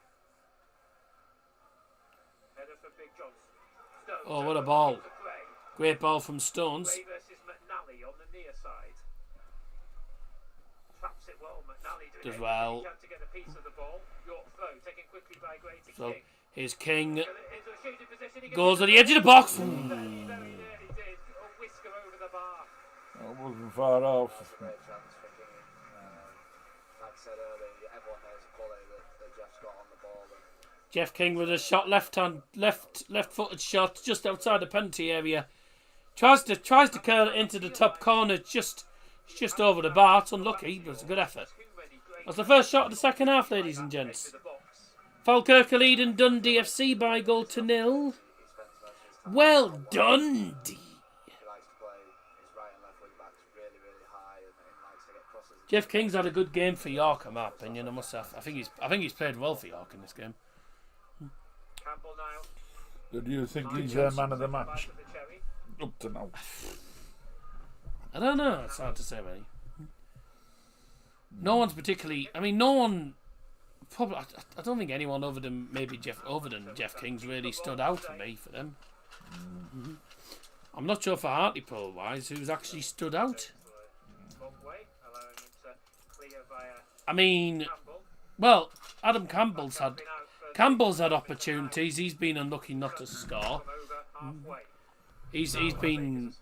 Header for Big Johnson. Oh, what a ball. Great ball from Stones. Gray versus McNally on the near side. Traps it well. McNally doing Does well. to get a piece of the ball. York throw taken quickly by Gray to So King. here's King. Into a shooting position. Goes at the edge of the box. Very nearly did. A whisker over the bar. That wasn't far off. Great chance for King. Like I said earlier, everyone knows the quality that Jeff's got on the ball. Jeff King with a shot, left-footed shot just outside the penalty area. Tries to curl it into the top corner, just over the bar. It's unlucky, but it's a good effort. That's the first shot of the second half, ladies and gents. Falkirk are leading Dundee FC by 1-0. Well done, Dundee. Jeff King's had a good game for York, in my opinion. I must have. I think he's played well for York in this game. Do you think he's man of the match? Up to now. I don't know. It's hard to say, really. No one's particularly. I mean, no one. Probably. I don't think anyone other than Jeff King's really stood out for me for them. Mm-hmm. I'm not sure for Hartlepool wise who's actually stood out. I mean, well, Adam Campbell's had opportunities. He's been unlucky not to score. He's been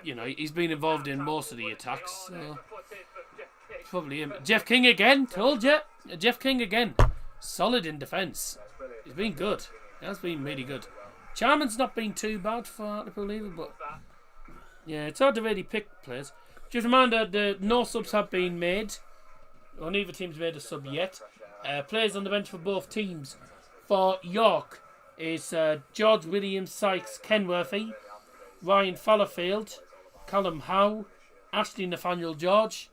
you know, he's been involved in most of the attacks. So probably him. Jeff King again. Told you. Jeff King again. Solid in defence. He's been good. He has been really good. Charman's not been too bad for Hartlepool either, but yeah, it's hard to really pick players. Just a reminder, no subs have been made. Well, neither team's made a sub yet. Players on the bench for both teams. For York is George Williams, Sykes, Kenworthy, Ryan Fallowfield, Callum Howe, Ashley Nathaniel George,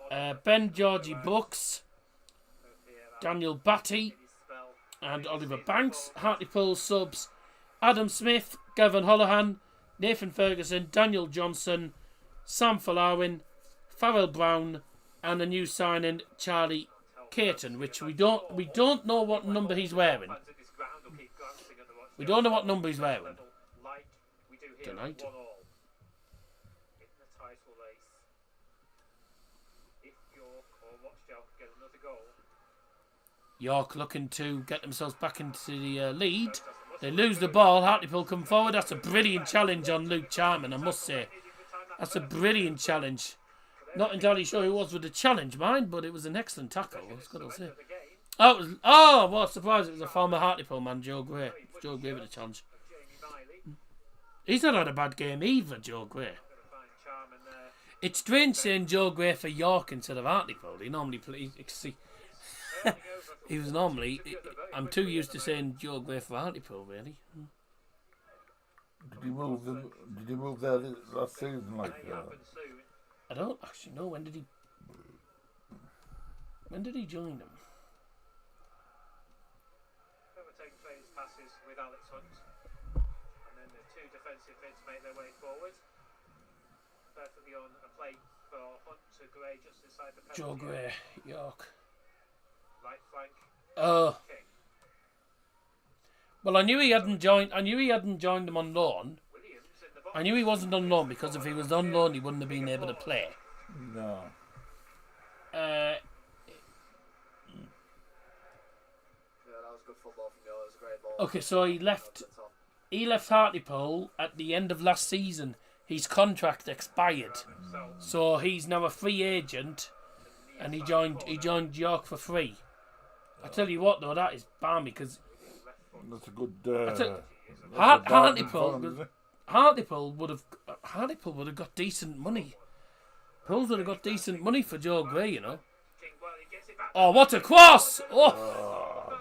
Ben Georgie Brooks, Daniel Batty, and Oliver Banks. Hartlepool subs: Adam Smith, Gavin Holohan, Nathan Ferguson, Daniel Johnson, Sam Falawin, Farrell Brown, and a new signing, Charlie Caton, which we don't know what number he's wearing. We don't know what number he's wearing tonight. York looking to get themselves back into the lead. They lose the ball. Hartlepool come forward. That's a brilliant challenge on Luke Charman, I must say. That's a brilliant challenge. Not entirely sure who was with the challenge, mind, but it was an excellent tackle. I was going to say. What a surprise. It was a former Hartlepool man, Joe Gray. Joe Gray with the challenge. He's not had a bad game either, Joe Gray. It's strange saying Joe Gray for York instead of Hartlepool. He normally plays. He was normally. I'm too used to saying Joe Gray for Hartlepool, really. Did he move there last season like that? I don't actually know. When did he join them? Overtaking Train's passes with Alex Hunt, and then the two defensive mids make their way forward. Perfectly on a play for Hunt to Gray just inside the penalty. Joe Gray, York. Right flank. King. Well, I knew he hadn't joined them on loan. I knew he wasn't on loan because if he was on loan, he wouldn't have been able to play. No. Yeah, that was good football from yours. Great ball. Okay, so he left Hartlepool at the end of last season. His contract expired, so he's now a free agent, and he joined York for free. I tell you what, though, that is balmy because that's a good. Hartlepool would have got decent money. Pools would have got decent money for Joe Gray, you know. Oh, what a cross! Oh,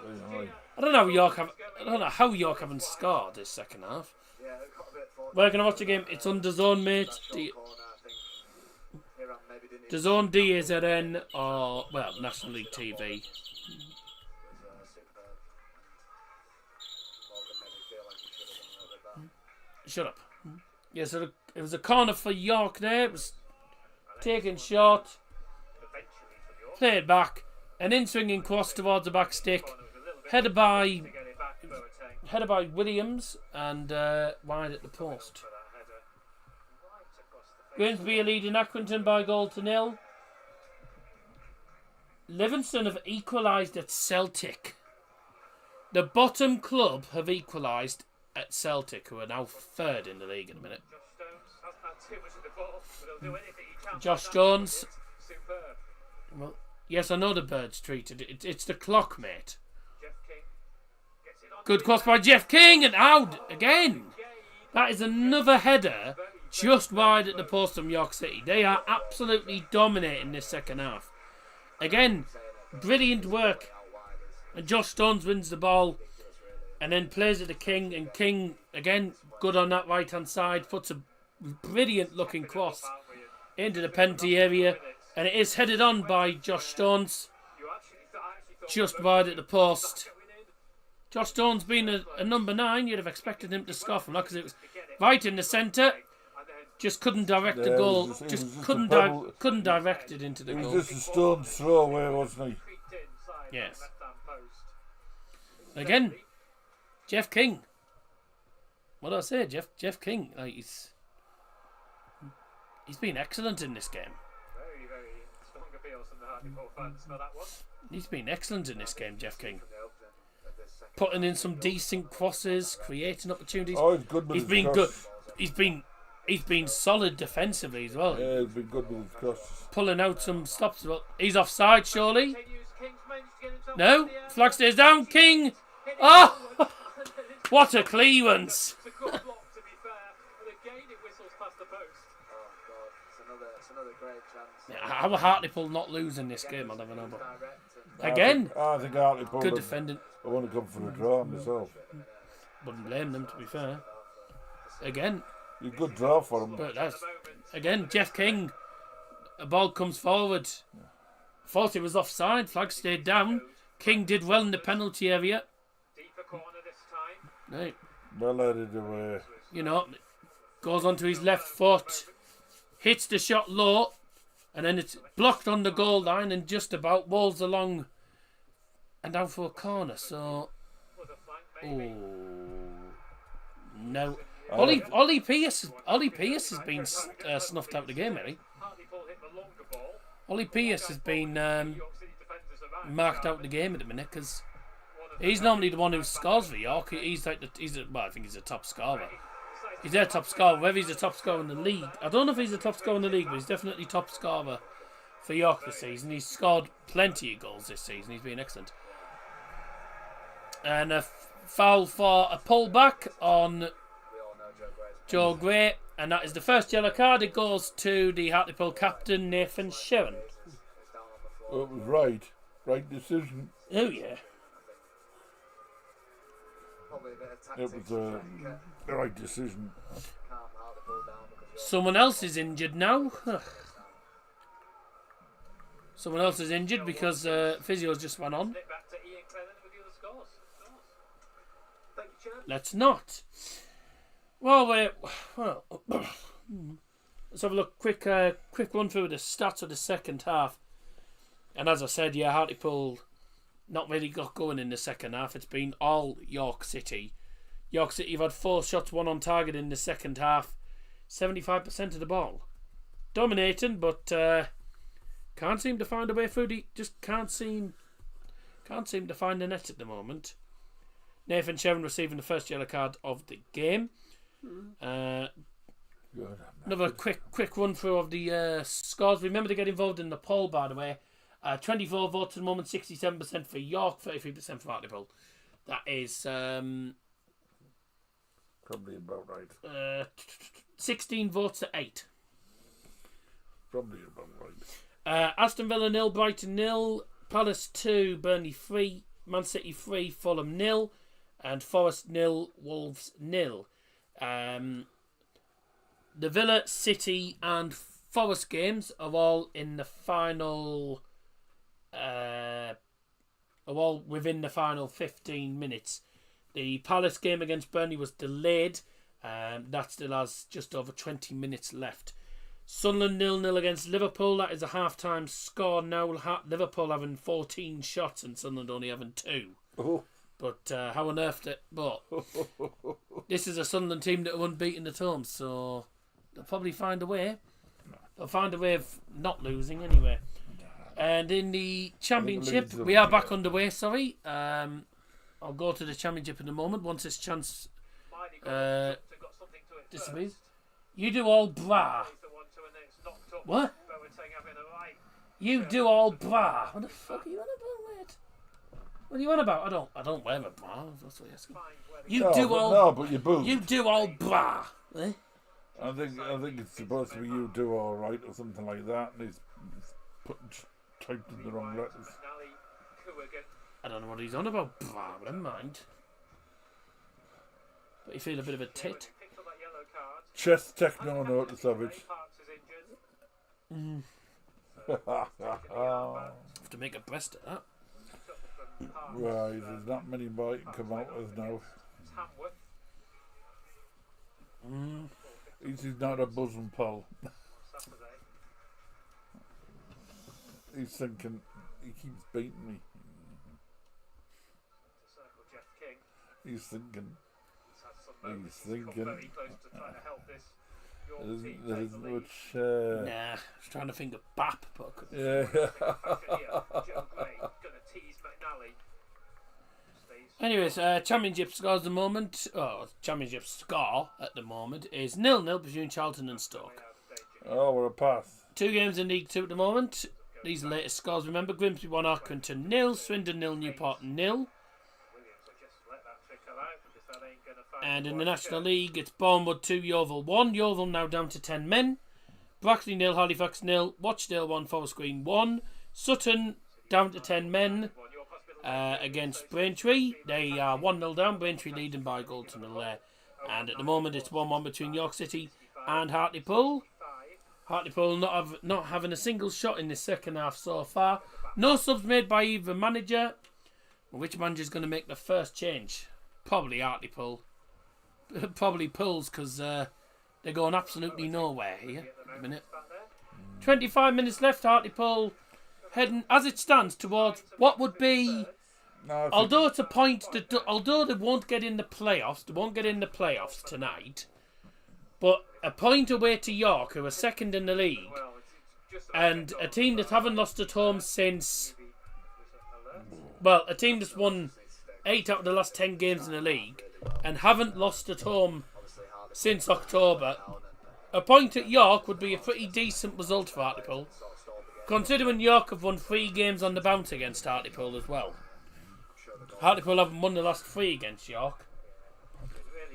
I don't know how York haven't scored this second half. We're gonna watch the game. It's on DAZN, mate. DAZN, DAZN, or National League TV. Shut up. Yeah, so it was a corner for York there. It was taken short, played back, an in-swinging cross towards the back stick, headed by Williams and wide at the post. Grimsby are leading Accrington by 1-0. Livingston have equalised at Celtic. The bottom club have equalised at Celtic, who are now third in the league in a minute. Josh Jones. Well, yes, I know the bird's treated. It's the clock, mate. Good cross by Jeff King, and out again. That is another header just wide at the post from York City. They are absolutely dominating this second half. Again, brilliant work. And Josh Stones wins the ball and then plays it to King. And King, again, good on that right-hand side, puts a brilliant-looking cross into the penalty area. And it is headed on by Josh Stones, just wide at the post. Josh Stones being a number 9, you'd have expected him to score from that because it was right in the centre. Just couldn't direct the goal. Couldn't direct it into the goal. It was just a Stones throw away, wasn't he? Yes. Again, Jeff King. What did I say? Jeff King. He's been excellent in this game. Hartlepool fans for that one. He's been excellent in this game, Jeff King. Putting in some decent crosses, creating opportunities. Oh, he's good with He's his been cross. good. He's been solid defensively as well. Yeah, he's been good with his crosses. Pulling out some stops. Well, he's offside, surely. Continues, King's managed to get himself No, in the air. flag stays down. King. Oh, what a clearance! It's a good block, to be fair, but again it whistles past the post. Oh God, it's another great chance. How are Hartlepool not losing this game? I'll never know. But Direct and again, I think Hartlepool. good defending. I want to come for a draw myself. Wouldn't blame them, to be fair. Again, A good draw for him. but that's again Jeff King. A ball comes forward. Thought it was offside. Flag stayed down. King did well in the penalty area. deeper corner this time. Right. Well headed away. You know, goes onto his left foot, hits the shot low, and then it's blocked on the goal line and just about rolls along and down for a corner. So, Was a flank maybe. no. Ollie Pierce has been snuffed out of the game, really. Hartlepool hit the longer ball. Ollie Pierce has been York City defenders around. marked out of the game at the minute because he's normally the one who scores for York. He's like I think he's a top scorer. He's their top scorer. Whether he's a top scorer in the league, I don't know if he's a top scorer in the league, but he's definitely top scorer for York this season. He's scored plenty of goals this season. He's been excellent. And a foul for a pullback on we all know Joe Gray's Joe Gray, and that is the first yellow card. It goes to the Hartlepool captain, Nathan Sherrin. is down on the floor. Well, it was right. Right decision. Oh, yeah. Probably a bit of It tactics was to try and get the right decision. calm Hartlepool down because York Someone else is injured now. Someone else is injured because physio's just went on. Flip back to Ian Clennon with the other scores. Thank you, Chair. Let's not. Well, let's have a look. Quick run through the stats of the second half. And as I said, yeah, Hartlepool not really got going in the second half. It's been all York City. York City have had 4 shots, 1 on target in the second half. 75% of the ball. Dominating, but can't seem to find a way through. Just can't seem to find the net at the moment. Nathan Sherrin receiving the first yellow card of the game. Good. Another quick run through of the scores. Remember to get involved in the poll, by the way. 24 votes at the moment, 67% for York, 33% for Hartlepool. That is Probably about right. 16 votes to 8. Probably about right. Aston Villa 0, Brighton 0, Palace 2, Burnley 3, Man City 3, Fulham 0, and Forest 0, Wolves 0. The Villa, City, and Forest games are all in the final. Are all within the final 15 minutes. The Palace game against Burnley was delayed. That still has just over 20 minutes left. Sunderland 0-0 against Liverpool. That is a half-time score now. Liverpool having 14 shots and Sunderland only having 2. Oh. But how on earth did... But this is a Sunderland team that are unbeaten at home, so they'll probably find a way. They'll find a way of not losing anyway. And in the Championship, we are back underway, sorry. I'll go to the Championship in a moment once this chance Miley got something to it disappears. first. You do all bra. He's the 1-2 and then it's knocked up. What? Boateng having a right. You do all bra. What the fuck are you on about, mate? What are you on about? I don't wear a bra. That's what you're asking. Find where the You No, do but, all. no, but you boot. You do all bra. Eh? I think it's supposed to be you do all right or something like that, and he's typed in the wrong letters. Nally Coogan. I don't know what he's on about, bra, but never mind. But you feel a bit of a tit. Picked up that yellow card. Chest techno note to Savage. Ray Parks is injured. Have to make a breast of that. From Parks. Right, there's not many more you can come out with now. It's Hamworth. He's not a bosom pal. On Saturday. He's thinking, he keeps beating me. To circle Jeff King. He's thinking, He's had some moments. He's thinking. Got very close to trying to help this There isn't much. Nah, I was trying to think of BAP, but I couldn't. Yeah. Anyways, championship scores at the moment. Oh, championship score at the moment is 0-0 between Charlton and Stoke. Oh, we're a pass. 2 games in League 2 at the moment. These are the latest scores. Remember, Grimsby 1, Accrington 0, Swindon 0, Newport 0. And in the National League, it's Bournemouth 2, Yeovil 1. Yeovil now down to 10 men. Brackley 0, Halifax 0, Watchdale 1, Forest Green 1. Sutton down to 10 men against Braintree. They are 1-0 down, Braintree leading by a goal to nil there. And at the moment, it's 1-1 between York City and Hartlepool. Hartlepool not having a single shot in the second half so far. No subs made by either manager. Which manager's going to make the first change? Probably Hartlepool. Probably Pools, because they're going absolutely nowhere here at the minute. 25 minutes left. Hartlepool heading, as it stands, towards what would be... No, although it's a point that... Although they won't get in the playoffs, tonight, but a point away to York, who are second in the league, and a team that haven't lost at home since... Well, a team that's won 8 out of the last 10 games in the league and haven't lost at home since October. A point at York would be a pretty decent result for Hartlepool, considering York have won 3 games on the bounce against Hartlepool as well. Hartlepool haven't won the last 3 against York,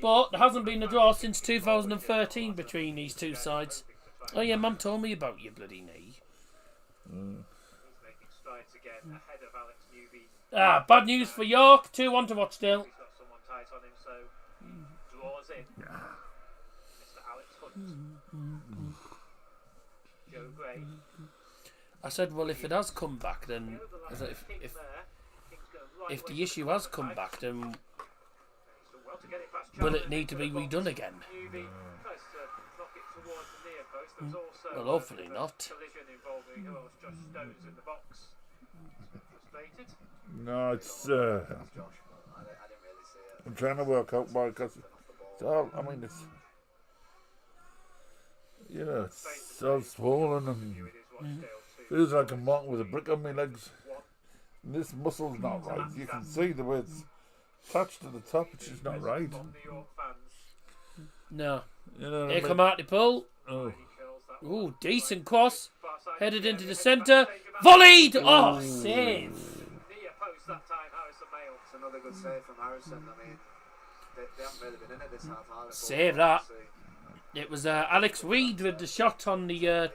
but there hasn't been a draw since 2013 between these two sides. Oh yeah, Mum told me about your bloody knee. Bad news for York. 2-1 to Rochdale. I said, well, if it has come back, then I said, if the issue has come back, then will it need to be redone again? Well, hopefully not. No, it's. I'm trying to work out why, because it's all. I mean, it's. Yeah, it's all swollen and feels like I'm walking with a brick on my legs. And this muscle's not right. You can see the way it's attached to the top. It's just not right. No. You know what I Here mean? come Hartlepool. Oh. Ooh, decent cross. Headed into the centre. Volleyed! Oh, save. It's another good save from Harrison. I mean, they haven't really been in it this half. Save that. It was Alex Reid with the shot on the...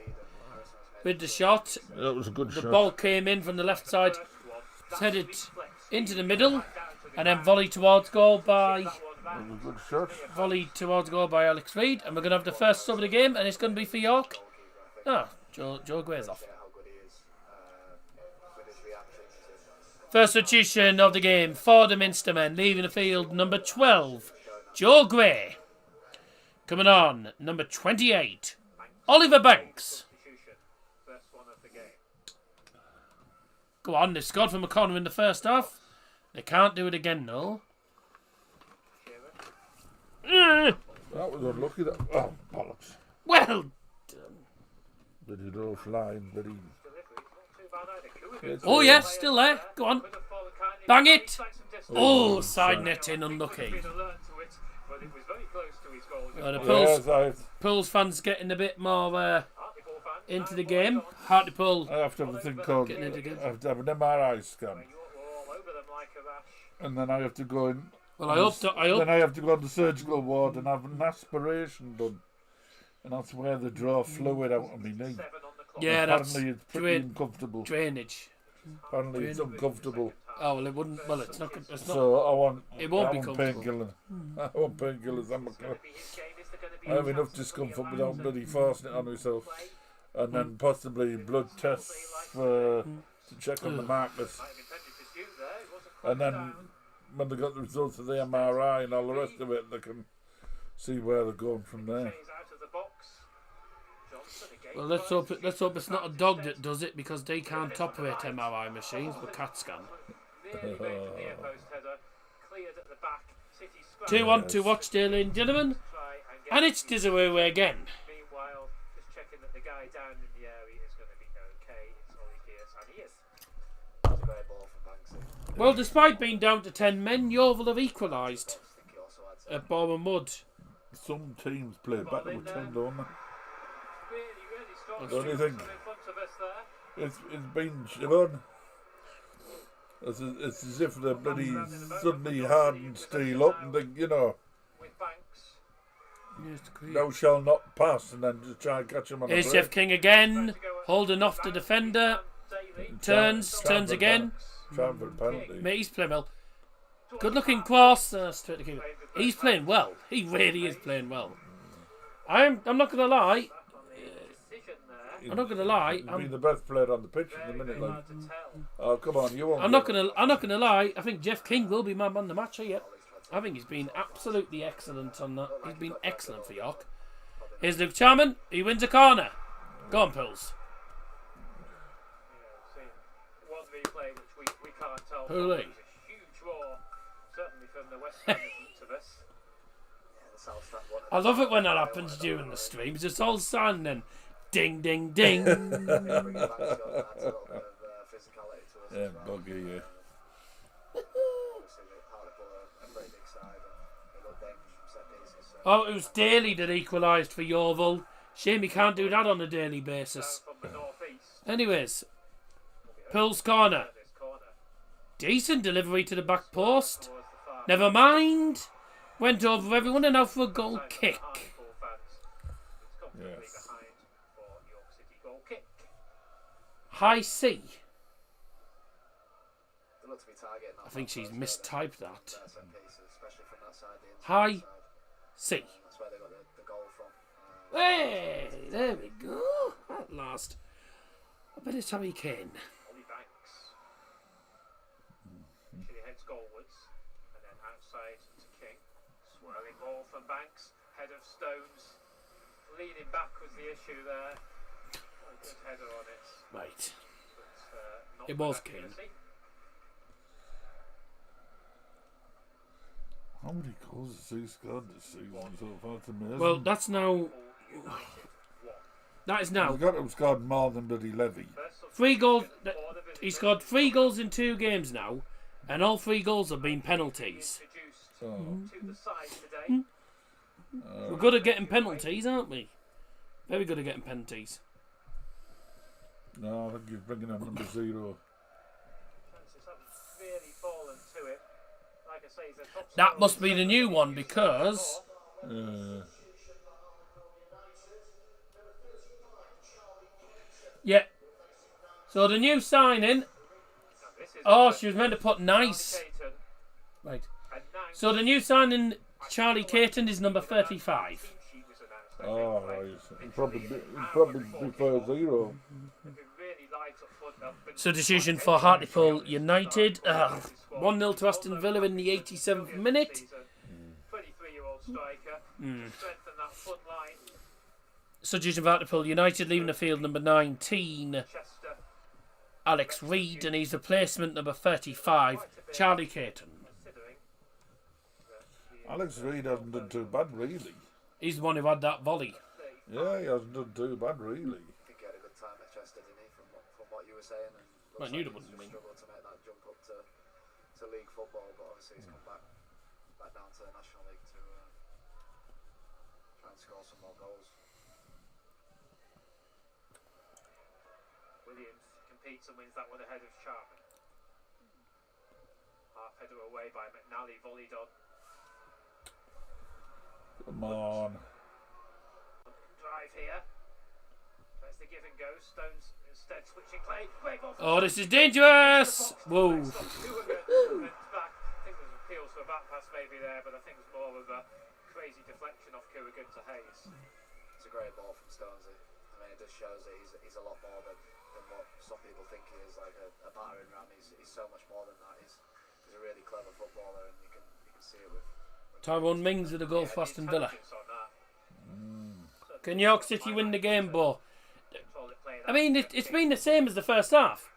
with the shot. That was a good shot. The ball came in from the left side. Headed into the middle. And then volleyed towards goal by... That was a good shot. Volleyed towards goal by Alex Reid. And we're going to have the first sub of the game. And it's going to be for York. Joe Gray's off. First substitution of the game for the Minstermen. Leaving the field, number 12, Joe Gray. Coming on, number 28, Oliver Banks. Go on, they've scored from a corner in the first half. They can't do it again, no. That was unlucky. That. Oh, bollocks. Well done. Bloody low flying, bloody. Oh, yeah, still there. Go on. Bang it. Oh, side netting, unlucky. The Pools fans getting a bit more into the game. Hartlepool. I have to have a thing called. I have to have an MRI scan. And then I have to go in. Well, I hope. Then I have to go on the surgical ward and have an aspiration done. And that's where they draw fluid out of my knee. Yeah, apparently it's pretty uncomfortable. Drainage. Apparently it's uncomfortable. Oh, well, it wouldn't. Well, it's not. So I want. It won't be painkillers. I want painkillers. I have enough discomfort without bloody forcing it on myself. And then possibly blood tests to check on the markers. And then when they got the results of the MRI and all the rest of it, they can see where they're going from there. Well, let's hope it's not a dog that does it, because they can't operate MRI machines with CAT scan. 2-1 to Watchdale, ladies and gentlemen. And it's Disaway again. guy down in the area is going to be okay. It's Ollie Pierce, and he is. It's a great ball from Banksy. Well, despite being down to 10 men, Yeovil have equalised I think he also had at Boreham Wood. Some teams play better with 10, don't they? Really strong. Don't you think? In front of us there. It's been Siobhan. It's as if they're bloody suddenly hardened steel up and think, With Banks. thou shall not pass, and then just try and catch him on Here's the Jeff break. King again, holding off the defender. Turns again. Trying for a penalty. Mate, he's playing well. Good looking cross. Straight to keeper. He's playing well. He really is playing well. I'm not gonna lie. I'm not gonna lie. He's been the best player on the pitch in the minute. Like, oh come on, you won't. I'm not gonna lie. I think Jeff King will be my man of the match here. I think he's been absolutely excellent on that. He's been excellent for York. Here's Luke Charman. He wins a corner. Go on, Pills. One replay which we can't tell. Hooray. It was a huge roar, certainly from the west end of us. I love it when that happens during the streams. It's all sound and ding, ding, ding. bringing Banksy on adds a little bit of physicality to us. Yeah, as well. buggy, yeah. Obviously, Hartlepool are a pretty big side, and they look dangerous from set pieces. So. Oh, it was Daly that equalised for Yeovil. Shame he can't do that on a daily basis. From the northeast. Anyways, Pills corner. This corner. Decent delivery to the back post. Towards the far Never mind. Went over everyone and out for a goal side of the kick. Hartlepool fans. It's comfortably Yes. behind for York City goal kick. High C. They look to be targeting that I think she's back post, don't mistyped that. they? Set pieces, especially from that side, the inside High side. C. That's where they got the goal from. Hey, there we go. At last. I bet it's Harry Kane. Ollie Banks. Actually heads goalwards and then outside to King. Swirling ball from Banks. Head of Stones. Leaning back was the issue there. A good header on it. Right. But, not It with was accuracy. How many goals has he scored this season so far? It's amazing. Well, that's now. That is now He's got to have scored more than Bloody Levy. 3 goals. He scored 3 goals in 2 games now, and all 3 goals have been penalties. Introduced So, to the side today. We're good at getting penalties, aren't we? Very good at getting penalties. no, I think he's bringing up number 0. Chances haven't really fallen to it. Like I say, he's a top That scorer. must be the new one because. Yeah. So the new signing. This is Oh, she was meant to put nice. Caton, Right. and now So the new signing, Charlie Caton, is number 35. she was announced. Oh, right. He probably prefers 0. They've been really light up front. They've been Substitution for Hartlepool United. 1-0 to Aston Villa in the 87th minute. 23-year-old striker. To strengthen that front line. Substitution for Hartlepool United, leaving the field number 19, Chester. Alex Reid, and he's replacement number 35, Charlie Caton. Considering Alex Reid hasn't done too bad, really. He's the one who had that volley. Yeah, he hasn't done too bad, really. I think he had a good time at Chester, didn't he? From what you were saying, and looks I knew like there he's wouldn't be. struggled to make that jump up to league football, but obviously he's come back down to the National League to try and score some more goals. Williams competes and wins that one ahead of Charman. Half header away by McNally, volleyed on. Come on. Drive here. Tries the give and go. Stones instead switching play. Great ball. Oh, this is dangerous! Whoa. And back. I think there's appeals for a back pass maybe there, but I think it was more of a crazy deflection off Kerrigan to Hayes. It's a great ball from Stonesy. I mean, it just shows that he's a lot more than what some people think he is, like a battering ram. He's so much more than that. He's a really clever footballer, and you can see it with Tyrone Mings with a goal for Aston Villa. Intelligence on that. Can York City win the game, Bo? Control it, play it I out. mean, it's been the same as the first half.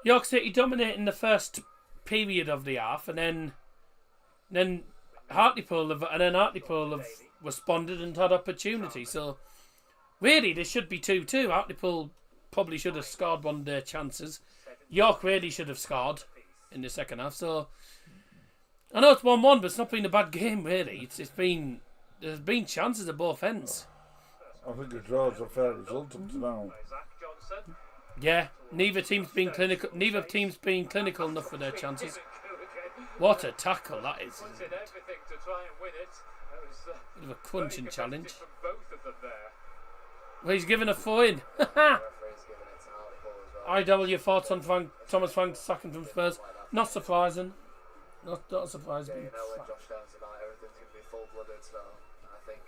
York City dominating the first period of the half, and then Hartlepool have responded and had opportunity. So Really, there should be 2-2. Hartlepool probably should have scored one of their chances. York really should have scored in the second half. So I know it's 1-1, but it's not been a bad game really. There's been chances at both ends. I think a draw's a fair result up to now. Yeah, neither team's been clinical. Neither team's been clinical enough for their chances. What a tackle that is! Bit of a crunching challenge. Well, he's given a four-in. IW, your thoughts on Thomas Frank sacking from Spurs? Not surprising. Not surprising. Yeah, you know when Josh Downs about everything's going to be full-blooded, so I think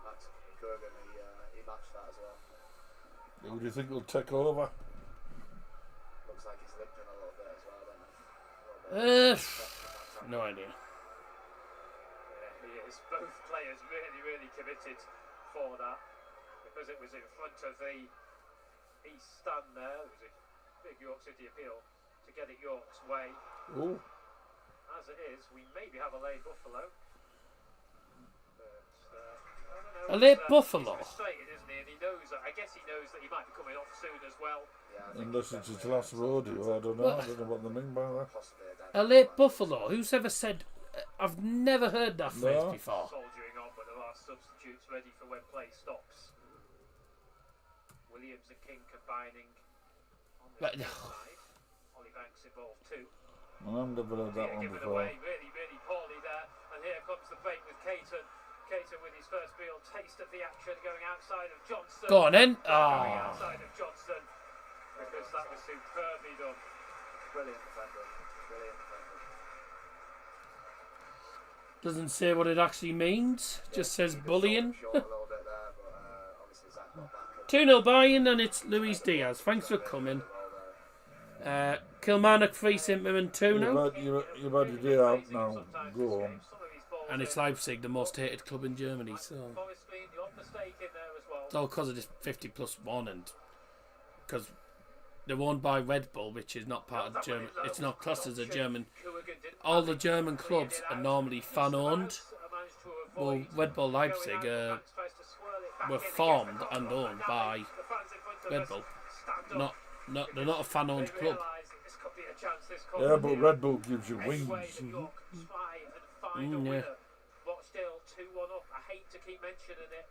Max Kurgan, he matched that as well. Who do you think will take over? Looks like he's limping a little bit as well, don't he? No idea. Yeah, he is. Both players really committed for that, because it was in front of the East stand there. It was a big York City appeal to get it York's way. Ooh. As it is, we maybe have a late Buffalo. But, I don't know. A late Buffalo? He's frustrated, isn't he? And he knows that. I guess he knows that he might be coming off soon as well. Yeah, Unless it's his last rodeo, I don't know. I don't know what they mean by that. possibly A late Buffalo? Who's ever said... I've never heard that phrase No. before. Soldiering on, but there are substitutes ready for when play stops. Williams and King combining on the Right. side. Ollie Banks involved too. I've never heard that one Given before. away really poorly there. And here comes the break with Caton. Caton with his first real taste of the action, going outside of Johnson. Go on then. Going Oh. outside of Johnson, because that was superbly done. Brilliant defender. Brilliant defender. Doesn't say what it actually means. Just says bullying. Short a little bit there, but obviously Zach got back. 2-0 buy-in, and it's Luis Diaz. Thanks for coming. Kilmarnock 3, St Mirren 2 now. You've had your day out now. Go on. And it's Leipzig, the most hated club in Germany. So Forest Green, the odd mistake in there as well. it's all because of this 50+1, and because they're owned by Red Bull, which is not part of German. It's not classed as a German. All the German clubs are normally fan-owned. Well, Red Bull Leipzig were formed and owned by Red Bull. They're not a fan-owned club. Yeah, but Red Bull gives you wings. Yeah. Rochdale 2-1 up. I hate to keep mentioning it.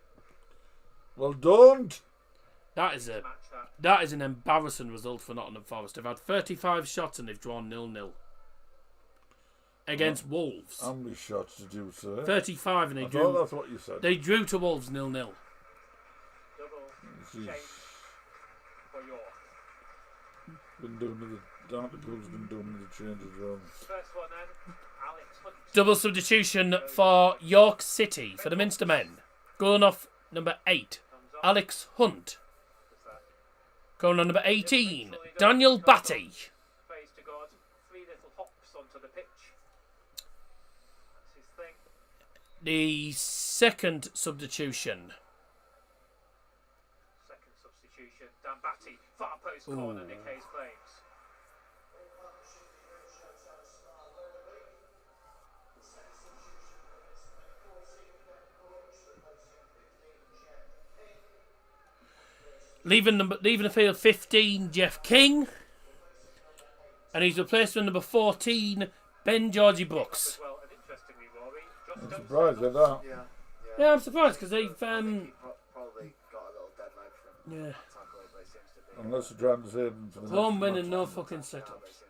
Well, don't. That is an embarrassing result for Nottingham Forest. They've had 35 shots and they've drawn 0-0 against Wolves. How many shots did you say? 35, and they I thought drew. that's what you said. They drew to Wolves 0-0. Double Jeez. change for York. Been doing the Hartlepool's been doing the changes wrong. First one then, Alex Hunt. Double substitution for York City for the Minstermen. Going off number 8, Alex Hunt. Going on number 18, Daniel Batty. Praise to God. 3 little hops onto the pitch. That's his thing. The second substitution. Second substitution, Dan Batty. Far post corner, Nick Hayes claims. Leaving the field 15, Jeff King. And he's replaced with number 14, Ben Georgie Brooks. Well, and interestingly, Rory, I'm surprised at that. Yeah, I'm surprised because they've Probably got a little dead leg from yeah. that tackle, but it seems to be. Unless you're trying to save them for the Home next winning, match. no fucking setups.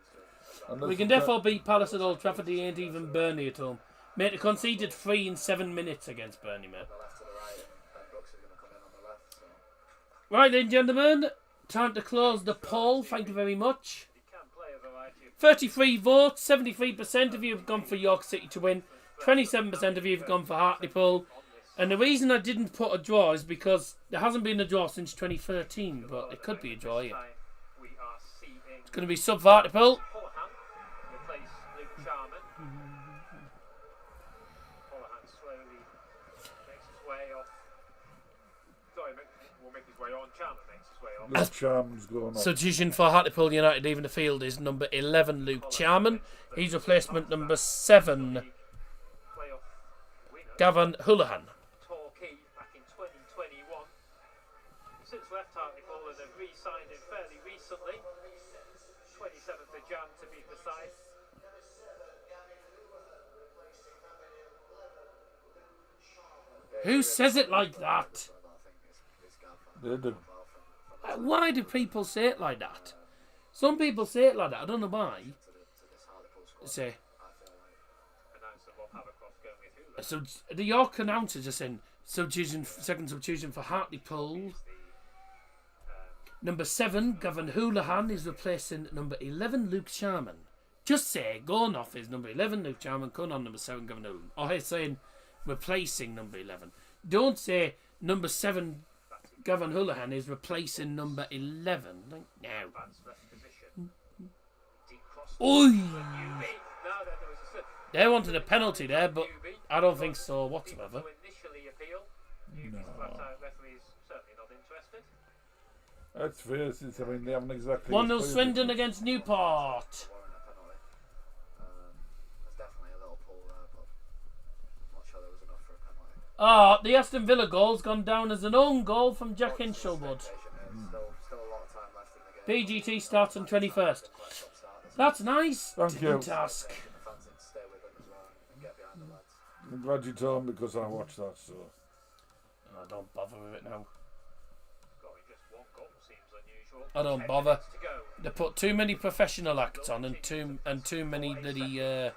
Unless We can you're therefore beat Palace at Old Trafford. They ain't even Burnley at home. Mate, they conceded 3 in 7 minutes against Burnley, mate. The left to the right, and Ben Brooks is going to come in on the left. So. Right then, gentlemen. Time to close the poll. Thank you very much. he can play a variety of 33 votes. 73% of you have gone for York City to win. 27% of you have gone for Hartlepool. And the reason I didn't put a draw is because there hasn't been a draw since 2013. But it could be a draw here. we are seeing It's going to be sub for Hartlepool. Holohan replace Luke Charman. Holohan slowly makes his way off. Sorry, will make his way on. Charman makes his way off. Luke Charman's going off. Substitution for Hartlepool United leaving the field is number 11, Luke Charman. He's replacement number 7, Playoff winner. Gavin Houlihan. Torquay back in 2021. since left Hartlepool and have re-signed him fairly recently. 27th of Jan to be precise. Who says it like that? They do. Why do people say it like that? Some people say it like that. I don't know why. Say. So the York announcers are saying second substitution for Hartlepool. Number 7, Gavin Houlihan is replacing number 11, Luke Sharman. Just say going off is number 11, Luke Sharman, going on number 7, Gavin Houlihan. Or he's saying replacing number 11. Don't say number 7, Gavin Houlihan is replacing number 11. Like, no. Oi! They wanted a penalty there, but I don't think so whatsoever. Let's face it, I mean, they haven't exactly... 1-0 Swindon against Newport. There's definitely a little pull there, but I'm not sure there was enough for a penalty. The Aston Villa goal's gone down as an own goal from Jack Hinshelwood. Still a lot of time left in the game. PGT starts on 21st. That's nice. Thank you. Task. I'm glad you told me because I watched that, so... I don't bother with it now. I don't bother. They put too many professional acts on and too many bloody and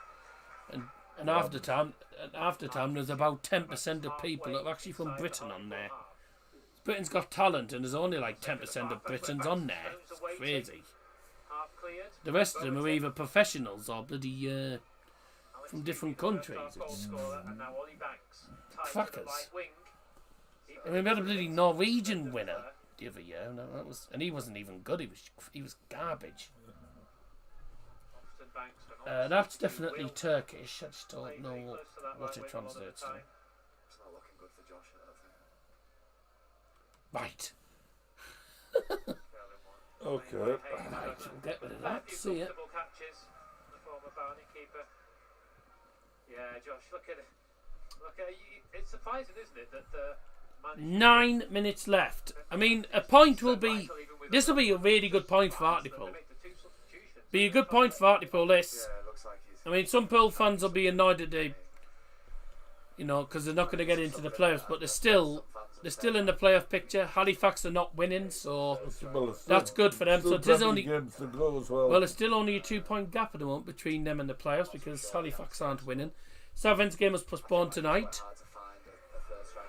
after time there's about 10% of people that are actually from Britain on there. Britain's Got Talent and there's only like 10% of Britons on there. It's crazy. The rest of them are either professionals or bloody from different countries. It's crackers. I mean, we had a bloody Norwegian winner the other year, and he wasn't even good. He was garbage. That's definitely Turkish. I just don't know what it translates to. It's not looking good for Josh, I don't think. Right. Okay. Right, we'll get rid of that. See ya. Yeah, Josh, look at it. It's surprising, isn't it, that the 9 minutes left. I mean, a point will be... This will be a really good point for Hartlepool. Be a good point for Hartlepool, this. I mean, some Pool fans will be annoyed that they... You know, because they're not going to get into the playoffs, but they're still in the playoff picture. Halifax are not winning, so that's good for them. So it is only... Well, it's still only a 2-point gap at the moment between them and the playoffs because Halifax aren't winning. Southend's game was postponed tonight.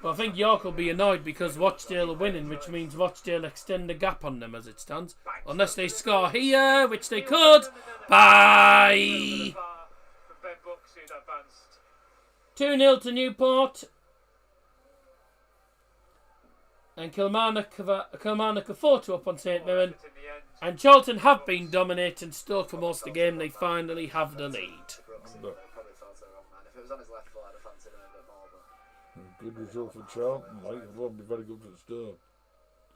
But I think York will be annoyed because Rochdale are winning, which means Rochdale extend the gap on them as it stands. Unless they score here, which they could. Bye! 2-0 to Newport. And Kilmarnock are 4-2 up on St Mirren. And Charlton have been dominating Stoke for most of the game. They finally have the lead. Good result for Charlton, like it won't be very good for Stoke.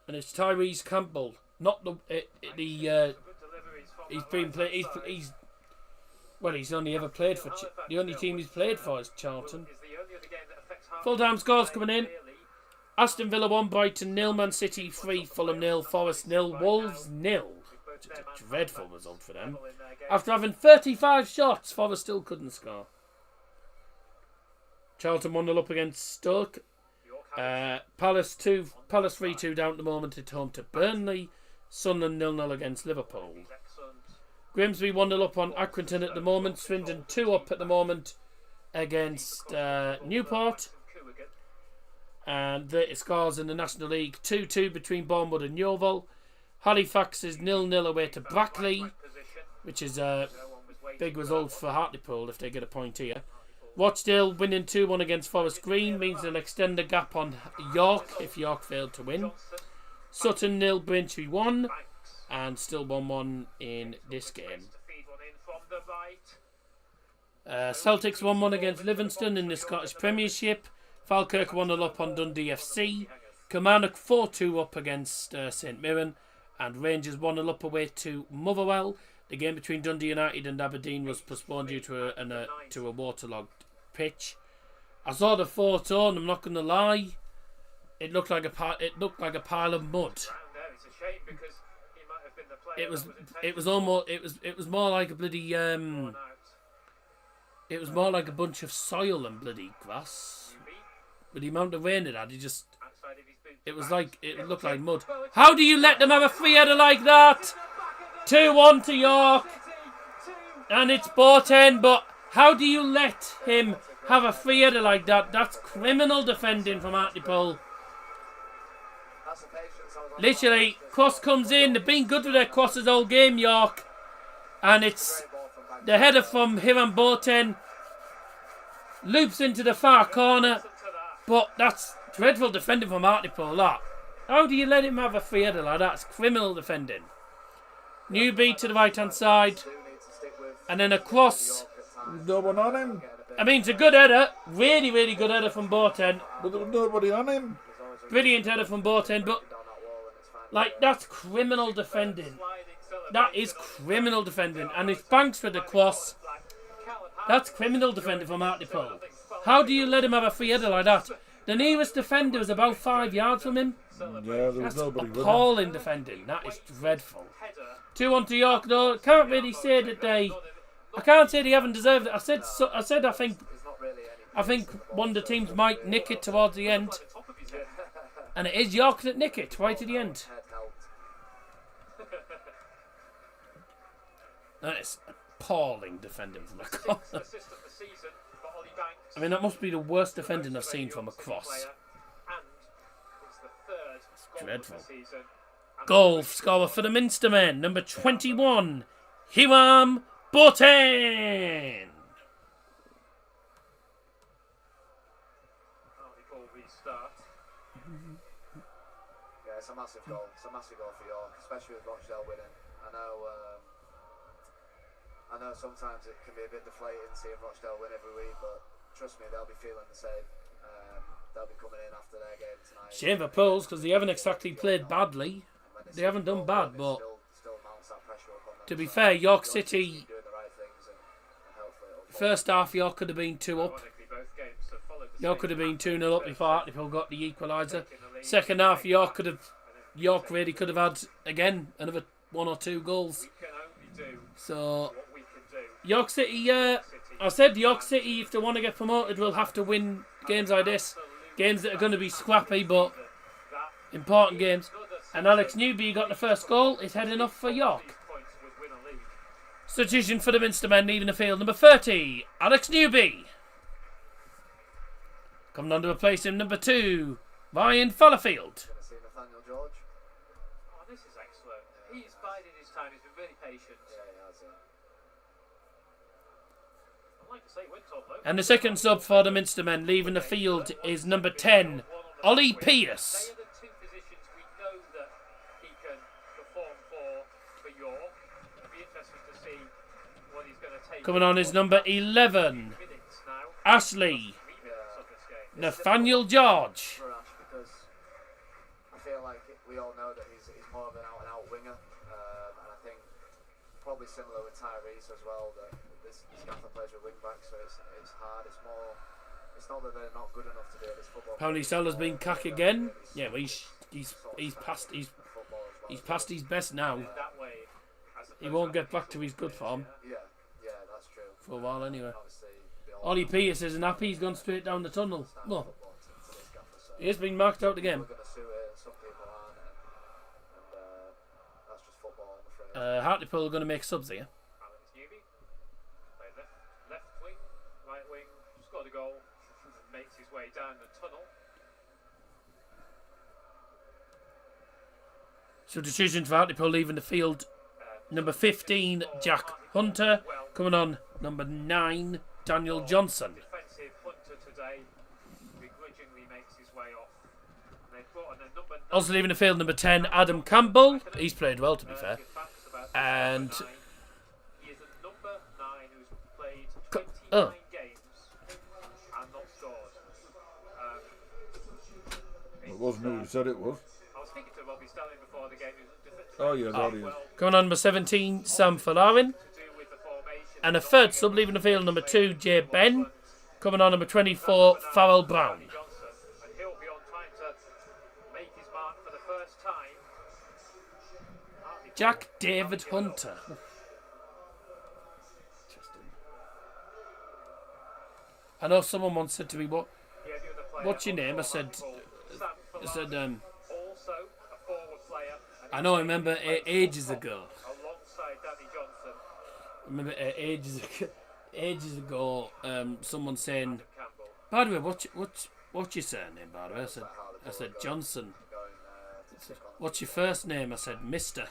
And it's Tyrese Campbell, not he's been played. He's only ever played for the only team he's played for is Charlton. Full-time scores coming in. Aston Villa 1, Brighton 0, Man City 3, Fulham 0, Forest 0, Wolves 0. Which is a dreadful result for them. After having 35 shots, Forest still couldn't score. Charlton 1-0 up against Stoke. Palace 3-2 down at the moment at home to Burnley. Sunderland 0-0 against Liverpool. Grimsby 1-0 up on Accrington at the moment. Swindon 2 up at the moment against Newport. And the scores in the National League 2-2 between Bournemouth and Yeovil. Halifax is 0-0 away to Brackley, which is a big result for Hartlepool if they get a point here. Rochdale winning 2-1 against Forest Green means they'll extend the gap on York if York failed to win. Sutton 0, Braintree 1, and still 1-1 in this game. Celtics 1-1 against Livingston in the Scottish Premiership. Falkirk 1-0 up on Dundee FC. Kilmarnock 4-2 up against St Mirren, and Rangers 1-0 up away to Motherwell. The game between Dundee United and Aberdeen was postponed due to a waterlogged pitch. I saw the photo and I'm not going to lie, It looked like a pile of mud. Round there, it's a shame because he might have been the player It was intended it was more like a bloody drawn out. it was more like a bunch of soil than bloody grass. Newby, With the amount of rain it had, outside of his boots. it looked like mud. How do you let them have a free header like that? 2-1 to York, and it's Boateng, but how do you let him have a free header like that? That's criminal defending from Hartlepool. That's the patience I was on. Literally, cross comes in. They've been good with their crosses all game, York. And it's the header from Hiram Boateng. Loops into the far corner. But that's dreadful defending from Hartlepool, that. How do you let him have a free header like that? It's criminal defending. Newby to the right-hand side. And then a cross. No one on him. I mean, it's a good header. Really, really good header from Boateng. But there was nobody on him. Brilliant header from Boateng, but like that's criminal defending. That is criminal defending, and if Banks with the cross, that's criminal defending from Hartlepool. How do you let him have a free header like that? The nearest defender was about 5 yards from him. Yeah, there was That's nobody with him. appalling defending. That is dreadful. 2-1 to York, though. Can't really say that I can't say they haven't deserved it. I said I think one of the teams might nick it towards the end. And it is York that nick it right at the end. That is appalling defending from a cross. I mean, that must be the worst defending I've seen from a cross. Dreadful. Goal scorer for the Minstermen, number 21, Hiram Boateng. Yeah, it's a massive goal. It's a massive goal for York, especially with Rochdale winning. I know sometimes it can be a bit deflating seeing Rochdale win every week, but trust me, they'll be feeling the same. They'll be coming in after their game tonight. Shame for Pools because they haven't exactly played badly. They haven't done bad, but still mounts that pressure up on them. to be fair, York City, Doing the right things and hopefully it'll fall. first half York could have been 2 up. York could have been 2-0 up before Hartlepool got the equaliser. Second half, York really could have had again another 1 or 2 goals. So York City, I said York City, if they want to get promoted, will have to win games like this, games that are going to be scrappy but important games. And Alex Newby got the first goal. Is heading off for York. Substitution for the Minstermen leaving the field, number 30, Alex Newby. Coming on to replace him, number 2, Ryan Fallowfield. Gonna see Nathaniel George. Oh, this is excellent. He's bided his time. He's been really patient. Yeah, he has. I'd like to say went top though. And the second sub for the Minstermen leaving the field is number 10, Ollie Pierce. They are the 2 positions we know that he can perform for York. It'll be interesting to see what he's going to take. Coming on is number 11, Minutes now. Ashley 3 minutes of this game. Nathaniel George. For Ash, because I feel like we all know that he's more of an out-and-out winger, and I think probably similar with Tyrese as well. That this gaffer plays with wing backs, so it's hard. It's more. It's not that they're not good enough to do this football. Apparently Sellers been cack again. Yeah, well, he's past his best now. That way, as He won't get back to his good form Yeah, that's true. for a while anyway. Obviously, the Ollie Pierce isn't happy. He's gone straight down the tunnel. Well, football to this gaffer, so he has been marked out again. we're going to sue it, and some people aren't, and that's just football, I'm afraid. Hartlepool are going to make subs here. Alex Newby played left wing, right wing, scored a goal, and makes his way down the tunnel. So decision for Hartlepool leaving the field. Number 15, Jack Hunter. Coming on, number 9, Daniel Johnson. Defensive Hunter today begrudgingly makes his way off. And they've brought on a number 9. Also leaving the field, number 10, Adam Campbell. He's played well, to be fair. And he is a number 9 who's played 29 oh. games and not scored. It wasn't who you said it was. I was speaking to Robbie Sterling before the game. Oh, yeah, there he is. Coming on, number 17, Sam Falarin. And a third sub leaving the field, number 2, Jay Ben. Coming on, number 24, Farrell Brown. And he'll be on trying to Jack David Hunter. I know someone once said to me, "What's your name?" I said, Also a forward player. I know. I remember ages ago. Alongside Danny Johnson. I remember ages ago, someone saying, Campbell. "By the way, what's your surname?" By the way, I said Johnson. What's your first name? I said Mister.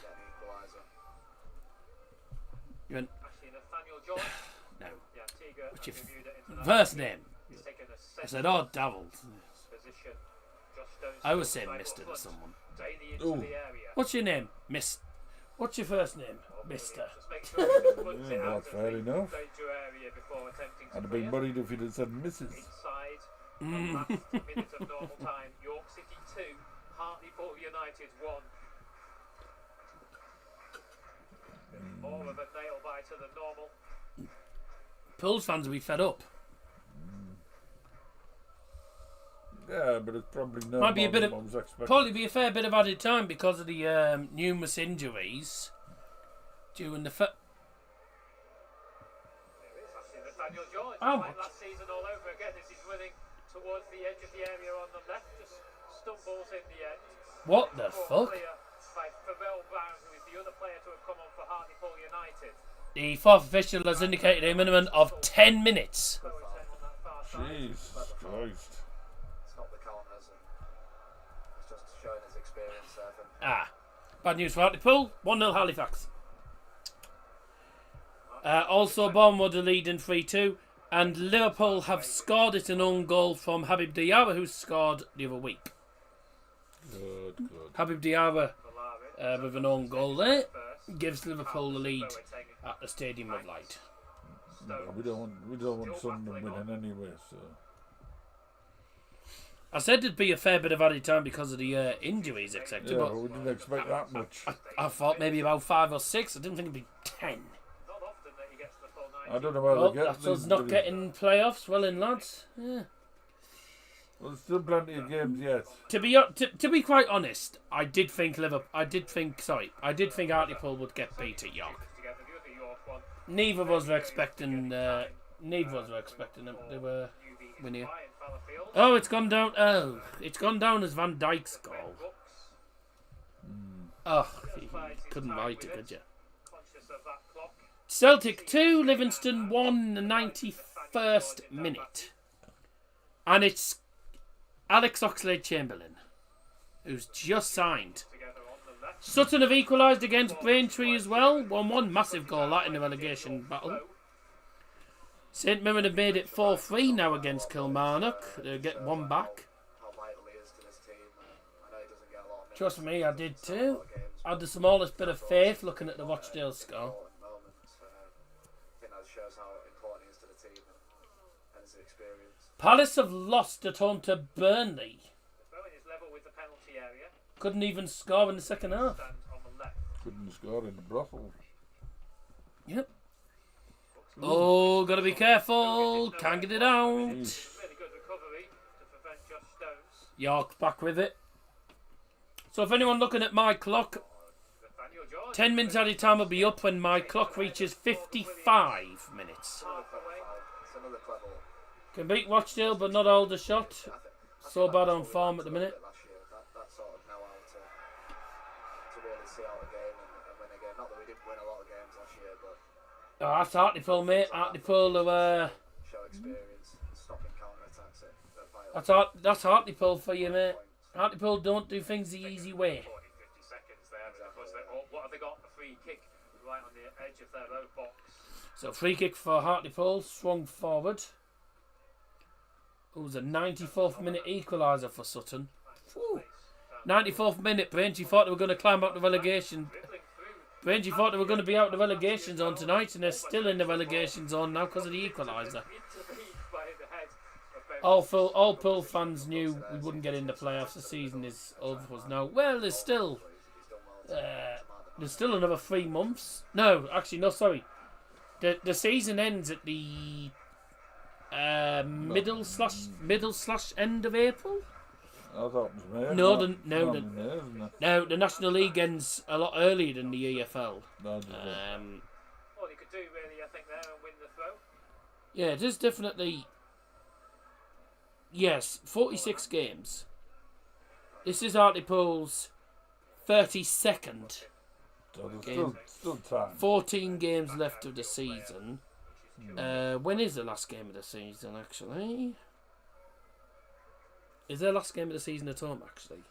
You went, Actually, Nathaniel John. no. Yeah, Tiga. What's your reviewed it into first name? He's taken a I set said, "Oh, Davald." position. Josh Stones I was side saying foot Mister to front. someone. Daly into Ooh. the area. What's your name? What's your first name? Mister. Just make sure you can punch it Yeah, out not of fair the enough. danger area before attempting to I'd have been clear. worried if you'd have said Mrs. Inside, last minute of normal time. York City 2, Hartlepool United 1. More of a nail biter than normal. Pools fans will be fed up. Yeah, but it's probably no Might be a more bit than of- what was expected. Probably be a fair bit of added time because of the numerous injuries during the. There is actually Nathaniel George. Oh, Like last season all over again as he's running towards the edge of the area on the left. Just stumbles in the end. What the Poor fuck? clear by Pharrell Brown, who is the other player to have come on for Hartlepool United. The fourth official has indicated a minimum of 10 minutes. Chloe Ten on that far side. Jesus Christ. Stop the counters and it's just showing his experience there. Bad news for Hartlepool. 1-0 Halifax. Also, Bournemouth are leading 3-2. And Liverpool have scored it an own goal from Habib Diarra, who scored the other week. Good. Habib Diarra Valari. with an own goal there First. gives Liverpool the lead at the Stadium of Light. No, we don't want Sunderland winning anyway, so. I said it'd be a fair bit of added time because of the injuries, etc. Yeah, but But we didn't expect that much. I thought maybe about 5 or 6. I didn't think it'd be 10. Not often that he gets the full 90. I don't know where Well, they get that's us these- not getting playoffs. Well in, lads. Yeah. Well, there's still plenty of games yet. To be quite honest, I did think Hartlepool would get beat at York. Together, the other York one. Neither of us were expecting. Neither of us were expecting them. They were UB winning. Ryan Fallowfield. Oh, it's gone down. Oh, it's gone down as Van Dijk's goal. Brooks, Oh, he couldn't write it, could you? conscious of that clock. Celtic 2, Livingston 1, the 91st minute. And it's Alex Oxlade-Chamberlain, who's just signed. Together on the left. Sutton have equalised against Braintree as well. 1-1, massive goal that in the relegation battle. St Mirren have made it 4-3 now against Kilmarnock. They get one back. How vital he is to this team. I know he doesn't get a lot of minutes. Trust me, I did A too. lot of games, I had the smallest bit of faith looking at the Rochdale score. important moments. I think that shows how important he is to the team and his experience. Palace have lost at home to Burnley. Bowen is level with the penalty area. Couldn't even score in the second half. Stands on the left. Couldn't score in the brothel. Yep. Oh, gotta be careful. Can't get it out. Really good recovery to prevent Josh Stones. York's back with it. So if anyone looking at my clock, Nathaniel George. 10 minutes at a time will be up when my clock reaches 55 minutes. It's another clever one. Can beat Watchdale but not hold a shot. I So think bad that's on what we form lacked at the a little minute. bit last year. That sort of know how to really see out a game and win a game. Not that we didn't win a lot of games last year, but Oh, that's Hartlepool, mate. Hartlepool are, show experience, stopping counter attacks that's Hartlepool for you, mate. Hartlepool don't do things the easy way. 40, 50 seconds there. And of course, what have they got? A free kick right on the edge of their own box. So free kick for Hartlepool, swung forward. It was a 94th minute equaliser for Sutton. Whew. 94th minute, Braintree thought they were going to climb out the relegation. Braintree thought they were going to be out the relegation zone tonight, and they're still in the relegation zone now because of the equaliser. All Pool fans knew we wouldn't get in the playoffs. The season is over for us now. Well, there's still another 3 months. No, actually, no, sorry. The season ends at the middle slash end of April. I thought it was May. No, No, the National League ends a lot earlier than the EFL. no, does it? All you could do really, I think, there and win the throw. Yeah, it is definitely. Yes, 46 games. This is Hartlepool's 32nd. So there's game. still time. 14 games left of the season. When is the last game of the season, actually? Is their last game of the season at home, actually?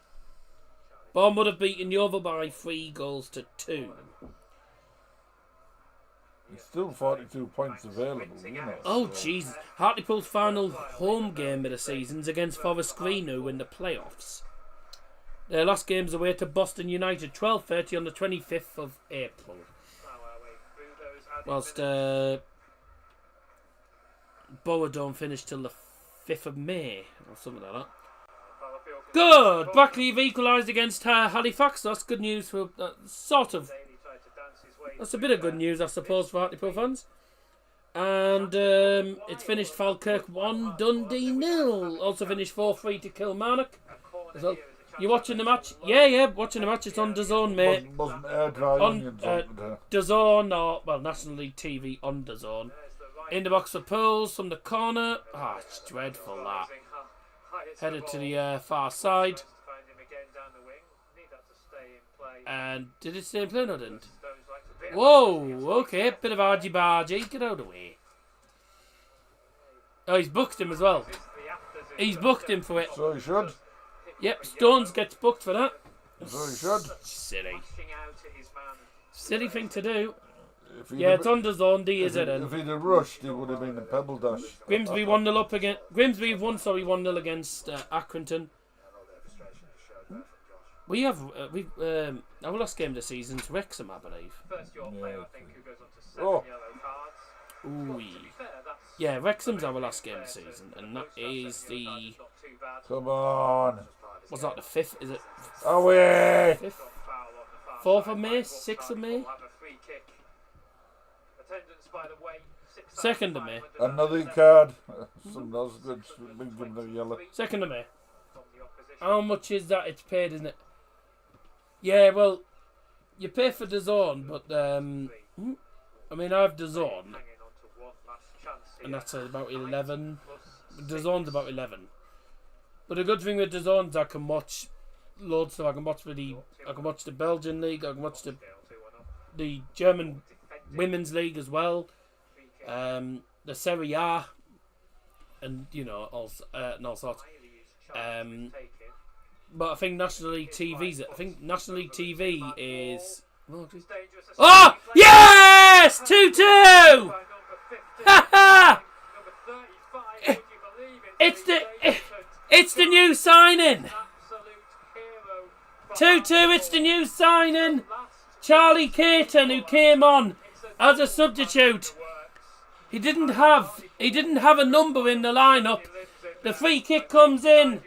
Bournemouth have beaten Yeovil by 3-2. There's still 42 points available, you know. Oh, so- jeez. Hartlepool's final home game of the season's against Forest Green, who win the playoffs. Their last game's away to Boston United, 12:30 on the 25th of April. Whilst Borough don't finish till the 5th of May, or something like that. Good! Brackley have equalised against Halifax. That's good news for... sort of. That's a bit of good news, I suppose, for Hartlepool fans. And it's finished Falkirk 1, Dundee 0. Also finished 4-3 to Kilmarnock. So, you watching the match? Yeah, watching the match. It's on DAZN, mate. Wasn't air dry On onions on there. DAZN, or, well, National League TV on DAZN. In the box for Pools from the corner. Ah, it's dreadful, that. Headed to the far side. And did it stay in play? No, it didn't. Whoa, okay, bit of argy-bargy. Get out of the way. Oh, he's booked him as well. He's booked him for it. So he should. Yep, Stones gets booked for that. So he should. Silly. Silly thing to do. If he'd Yeah, have- it's on DAZN, D is it if then? he'd have rushed, he would have been a pebble dash. Grimsby 1-0 up against... Grimsby have won, 1-0 against Accrington. We have... our last game of the season's Wrexham, I believe. First your player, I think, who goes on to 7 Oh. yellow cards. Ooh. To be fair, that's Yeah, Wrexham's our last game of the season, and that is the... not too bad. Come on. What's that, the 5th? Is it Away. 5th? Foul on the far 4th side. of May? 6th of May? Will have a free kick. Attendance, by the way, 2nd of May. Another card. Some else good. Been given a yellow. 2nd of May. From the opposition. How much is that it's paid, isn't it? Yeah, well, you pay for DAZN, but, I mean, I have DAZN, Hanging on to one last chance here. and that's about 11. Plus DAZN's about 11. But the good thing with DAZN is I can watch loads, so I can watch the Belgian league, I can watch the German women's league as well, the Serie A, and all sorts. But I think National League TV's it. I think National League TV is. Oh yes, 2-2. It's the new signing. 2-2. It's the new signing. Charlie Caton, who came on as a substitute. He didn't have a number in the lineup. The free kick comes in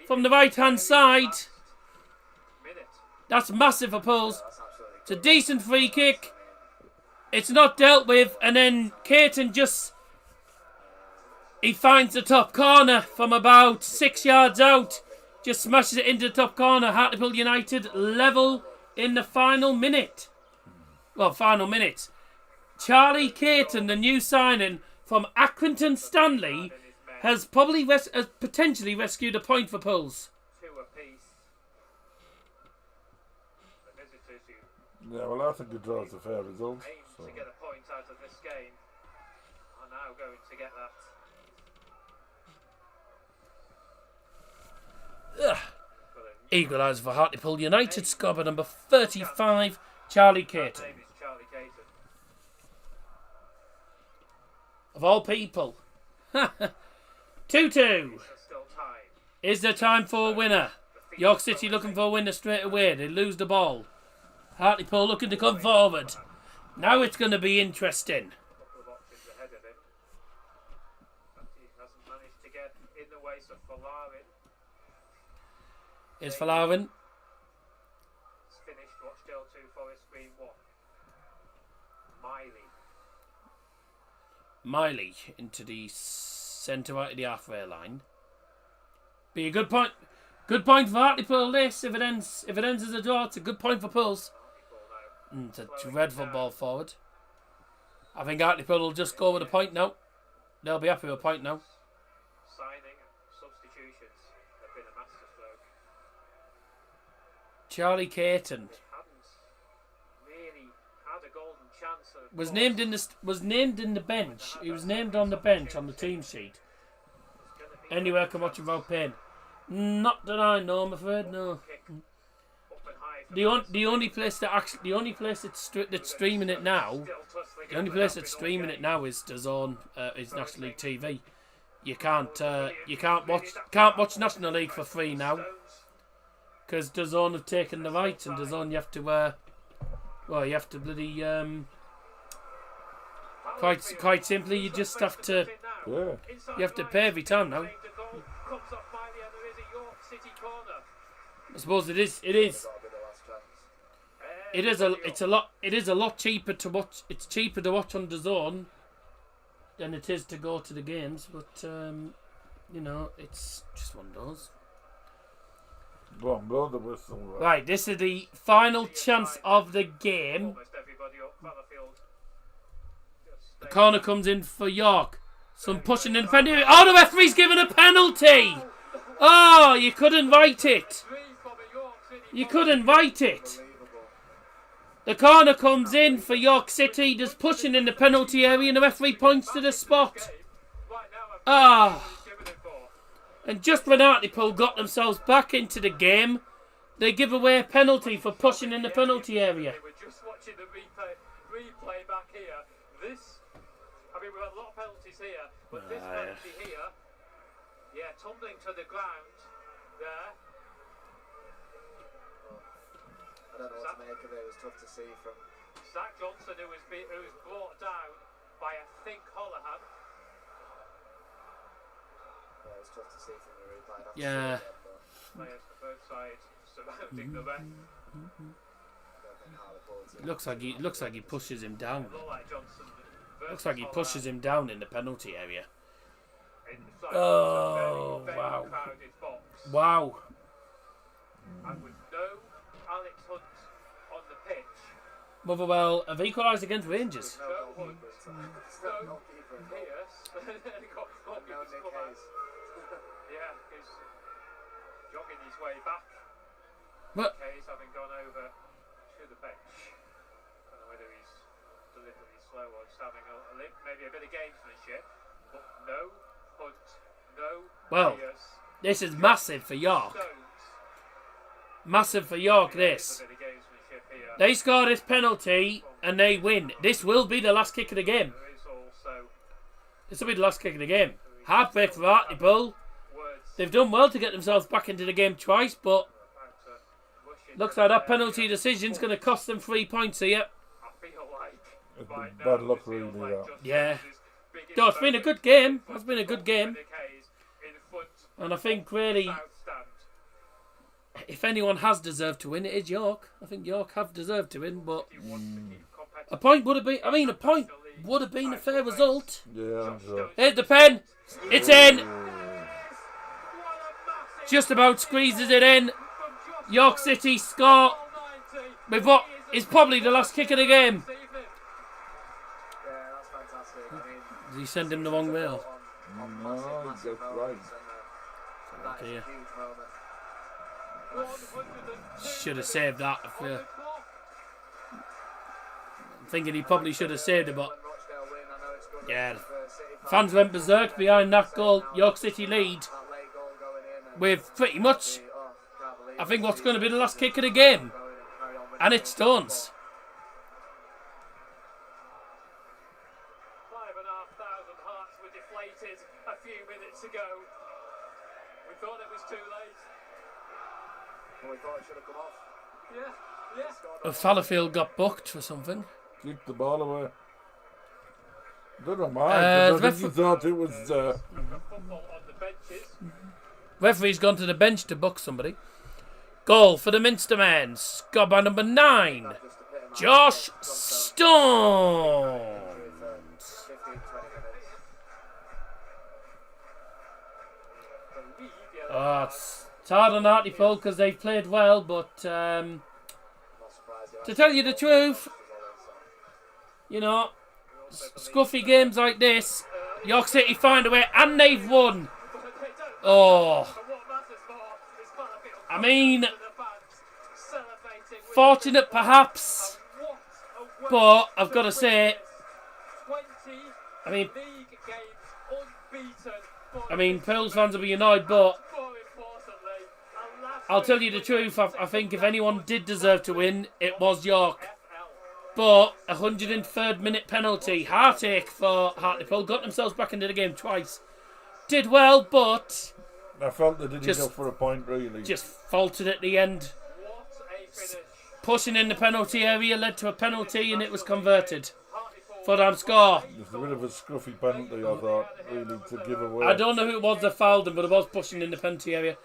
from the right hand side. That's massive for Pools. It's a decent free kick. It's not dealt with, and then Caton he finds the top corner from about 6 yards out. Just smashes it into the top corner. Hartlepool United level in the final minute. Well, final minute. Charlie Caton, the new signing from Accrington Stanley, has potentially rescued a point for Pools. 2 apiece. The visitors who Yeah, well, I think the draw's a fair result. aim So. to get a point out of this game are now going to get that. Equaliser for Hartlepool United, score by number 35, Charlie Caton. Name is Charlie Caton. Of all people. 2-2. There's still time. Is there time for a winner? York City looking for a winner straight away. They lose the ball. Hartlepool looking to come forward. Now it's going to be interesting. Couple of options ahead of him. But he hasn't managed to get in the way, so Falarin Is Falarin. has finished Rochdale 2, Forest Green 1. Miley into the centre right of the halfway line. Be a good point. Good point for Hartlepool. This, if it ends as a draw, it's a good point for Pools. It's a dreadful ball forward. I think Hartlepool will just go with a point now. They'll be happy with a point now. Signing substitutions have been a masterstroke. Charlie Caton Hadn't really had a golden chance. was named in the bench. He was named on the bench on the team sheet. Anywhere can watch without pain. Not that I know, I'm afraid. No. The only place that's streaming it now. The only place that's streaming it now is DAZN, is National League TV. You can't watch National League for free now because DAZN have taken the rights, and DAZN you have to bloody quite simply you just have to pay every time now. I suppose it is a lot cheaper to watch. It's cheaper to watch on DAZN than it is to go to the games, but it's just one of those. Go on, blow the whistle. Right, this is the final chance of the game. The corner comes in for York. Some pushing in penalty. Oh, the referee's given a penalty. Oh, you couldn't write it. You couldn't write it. The corner comes in for York City. There's pushing in the penalty area and the referee points to the spot. And just when Hartlepool got themselves back into the game, they give away a penalty for pushing in the penalty area. We're just watching the replay back here. We've had a lot of penalties here, but this penalty here, tumbling to the ground there. I don't know what to make of it. It was tough to see from Zach Johnson, who was brought down by, I think, Holohan. it was tough to see from the replay. Yeah. Players for both sides surrounding the ref. It looks like he pushes him down. Looked like Johnson Looks like he pushes him down in the penalty area. inside Oh, a very, wow. very crowded box. Wow. And with no Alex Hunt on the pitch. Motherwell have equalised against Rangers. No Hunt. No Pierce. Got goalkeeper's come out. Yeah, he's jogging his way back. But Hayes having gone over to the bench. I don't know whether he's deliberately slow or just having maybe a bit of gamesmanship. But no Hunt, no Well, Pierce. this is massive for York. Stones. Massive for York, this. A bit of gamesmanship here. They score this penalty and they win. This will be the last kick of the game. There is also This will be the last kick of the game. Heartbreak for Hartlepool. words They've done well to get themselves back into the game twice, but about rushing looks like that penalty decision's going to cost them 3 points here. I feel like It's right bad now, luck, it feels really, like that. Justin Yeah. Hayes' biggest No, it's been a moment good game. It's been a good game. Dominic Hayes in front And I think really, South stand. if anyone has deserved to win, it is York. I think York have deserved to win, but He wants to keep competitive. a point would have been, a point would have been a fair result. Yeah, I'm sure. Here's the pen. It's in. What a massive Just about squeezes it in. from Josh York City score goal 90. with what is probably the last kick of the game. This evening. Yeah, that's fantastic. I mean, Did he send him the wrong way? Or? on No, massive that's right. moments, and that is Okay. a huge moment. 102 Should have saved that. on the clock. I'm thinking he probably should have saved it, but When Rochdale win, I know it's good yeah, for City fans went berserk behind that goal. York City lead that late goal going in and with pretty much, can't believe I think, what's going to be the last kick of the game. going and carry on with And it. it's Stones. 5,500 hearts were deflated a few minutes ago. We thought it was too late. Well, we thought it should have come off. Yeah. Fallowfield got booked for something. Keep the ball away. Doesn't mind. Uh, 'cause I think he thought it was. Football on the benches. Referee's gone to the bench to book somebody. Goal for the Minstermen. Scored by number 9, Just to pit him out. Josh Stone. 15, 20 minutes. Believe the Oh, it's It's hard on Hartlepool because they've played well, but to tell you the truth, you know, scruffy games like this, York City find a way, and they've won. Oh, I mean, fortunate perhaps, but I've got to say, I mean, Pearls fans will be annoyed, but I'll tell you the truth. I think if anyone did deserve to win, it was York. But 103rd minute penalty, heartache for Hartlepool. Got themselves back into the game twice. Did well, but I felt they didn't go for a point, really. Just faltered at the end. Pushing in the penalty area led to a penalty, and it was converted. Fulham score. It was a bit of a scruffy penalty, I thought, really, to give away. I don't know who it was that fouled him, but it was pushing in the penalty area.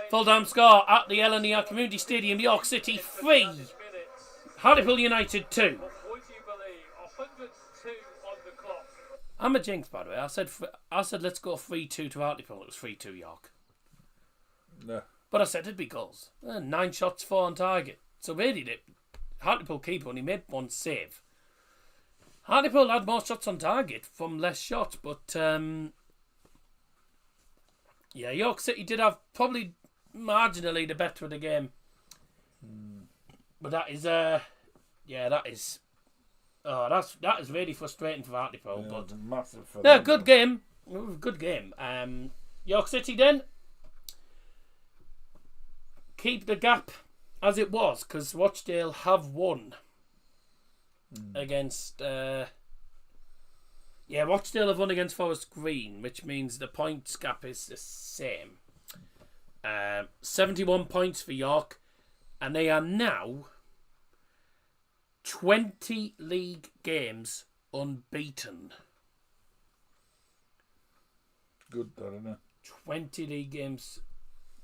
Fulham score at the LNER Community Stadium. York City 3. Hartlepool United 2. I'm a jinx, by the way. I said let's go 3-2 to Hartlepool. It was 3-2 York. No. But I said it'd be goals. 9 shots, 4 on target. So really, the Hartlepool keeper only made 1 save. Hartlepool had more shots on target from less shots, but yeah, York City did have probably marginally the better of the game. But that is that is really frustrating for Hartlepool. Yeah, but massive for yeah, them. good game. Good game. York City then keep the gap as it was, because Watchdale have won against Rochdale have won against Forest Green, which means the points gap is the same. 71 points for York, and they are now 20 league games unbeaten. Good, that, isn't it? 20 league games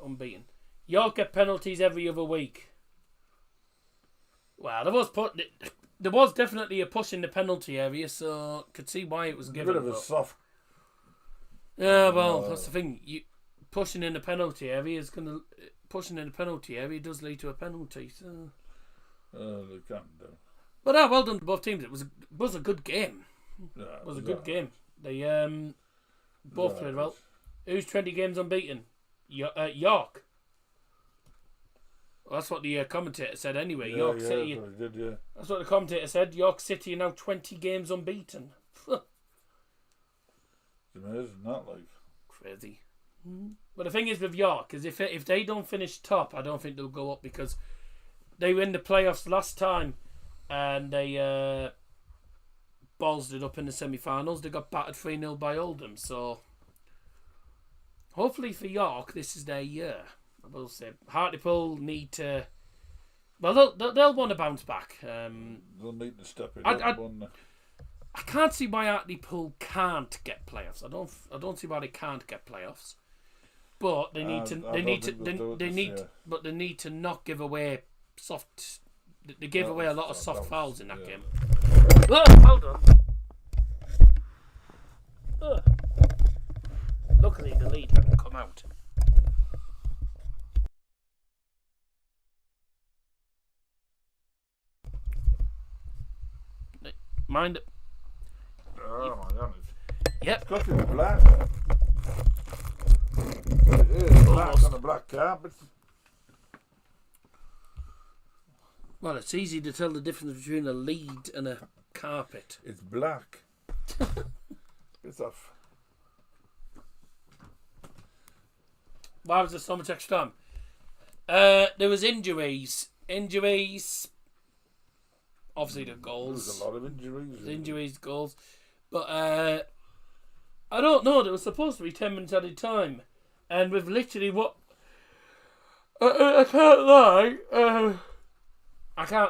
unbeaten. York get penalties every other week. Well, there was definitely a push in the penalty area, so could see why it was given. A bit of a soft. Yeah, well, that's the thing. Pushing in the penalty area does lead to a penalty. So. They can't do. But well done to both teams. It was a good game. Yeah, It was a good game. They both played well. Who's 20 games unbeaten? York. Well, that's what the commentator said anyway. York City. That's what, he did, That's what the commentator said. York City are now 20 games unbeaten. It's amazing, that, like. Crazy. But the thing is with York is if they don't finish top, I don't think they'll go up, because they were in the playoffs last time and they ballsed it up in the semi-finals. They got battered 3-0 by Oldham. So hopefully for York, this is their year. I will say Hartlepool need to. Well, they'll want to bounce back. They'll need to step it I up, won't they? I can't see why Hartlepool can't get playoffs. I don't see why they can't get playoffs. But they need to not give away soft. They gave away a lot of soft fouls in that game. Oh, hold on. Luckily, the lead hadn't come out. Mind it. Oh my God. Yep. It's got to be black. It is black on a black carpet. Well, it's easy to tell the difference between a lead and a carpet. It's black. It's off. Why was there so much extra time? There was injuries. Obviously the goals. There's a lot of injuries. Goals. But I don't know. There was supposed to be 10 minutes added time. And with literally what... I can't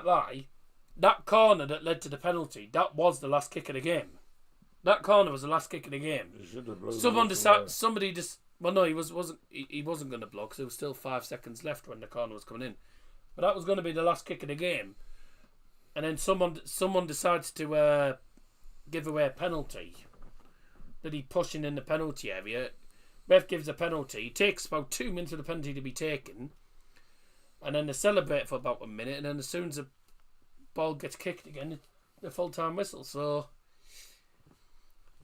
lie. That corner that led to the penalty, that was the last kick of the game. That corner was the last kick of the game. Somebody just... Well, no, he wasn't going to block, because there was still 5 seconds left when the corner was coming in. But that was going to be the last kick of the game. And then someone decides to give away a penalty that he pushing in the penalty area. Ref gives a penalty. It takes about 2 minutes for the penalty to be taken. And then they celebrate for about a minute. And then as soon as the ball gets kicked again, it's a full-time whistle. So,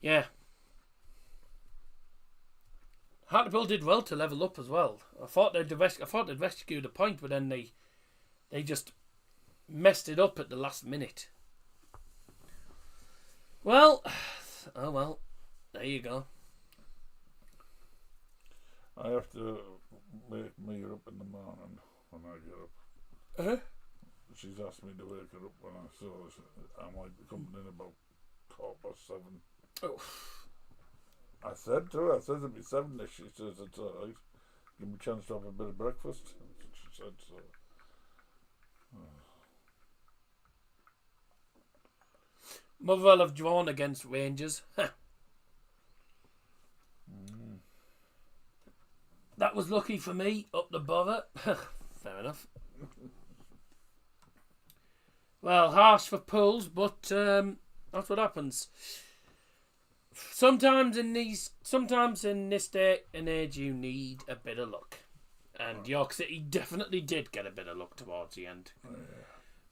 yeah. Hartlepool did well to level up as well. I thought they'd rescued a point, but then they just messed it up at the last minute. Well, oh well, there you go. I have to wake me up in the morning when I get up. Uh-huh. She's asked me to wake her up when I saw this. I might be coming in about 7:15. Oh. I said to her, it'd be 7ish. She says it's alright. Give me a chance to have a bit of breakfast. She said so. Motherwell have drawn against Rangers. That was lucky for me, up the bother. Fair enough. Well, harsh for Pools, but that's what happens. Sometimes in this day and age, you need a bit of luck, and York City definitely did get a bit of luck towards the end. Oh, yeah.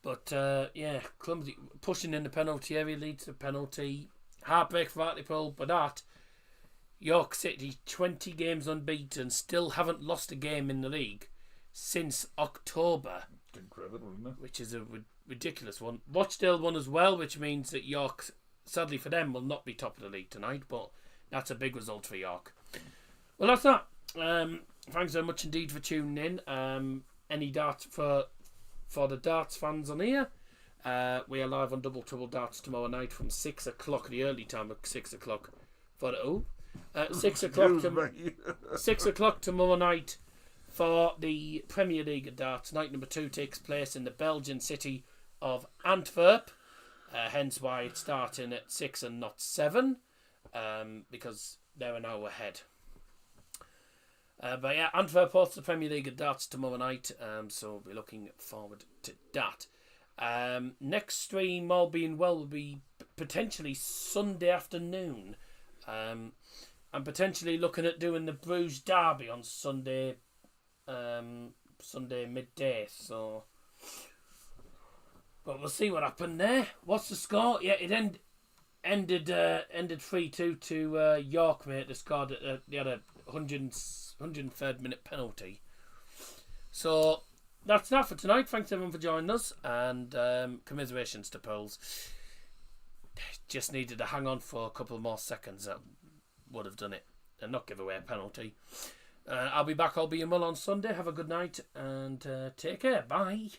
But yeah, clumsy pushing in the penalty area leads to penalty. Heartbreak for Hartlepool, but that York City 20 games unbeaten, still haven't lost a game in the league since October. It's incredible, isn't it? Which is a ridiculous one. Rochdale won as well, which means that York, sadly for them, will not be top of the league tonight, but that's a big result for York. Well, that's that. Thanks very much indeed for tuning in. Any darts for the darts fans on here? We are live on Double Trouble Darts tomorrow night from 6 o'clock, the early time of 6 o'clock. 6 o'clock tomorrow night for the Premier League of Darts. Night number 2 takes place in the Belgian city of Antwerp. Hence why it's starting at 6 and not 7, because they're an hour ahead. But yeah, Antwerp hosts the Premier League of Darts tomorrow night, so we're looking forward to that. Next stream, all being well, will be potentially Sunday afternoon. I'm potentially looking at doing the Bruges Derby on Sunday midday, so... But we'll see what happened there. What's the score? Yeah, it ended 3-2 to York, mate. They scored they had a 103rd minute penalty. So that's that for tonight. Thanks everyone for joining us, and commiserations to Pools. Just needed to hang on for a couple more seconds. That would have done it, and not give away a penalty. I'll be back, all being well, on Sunday. Have a good night and take care. Bye.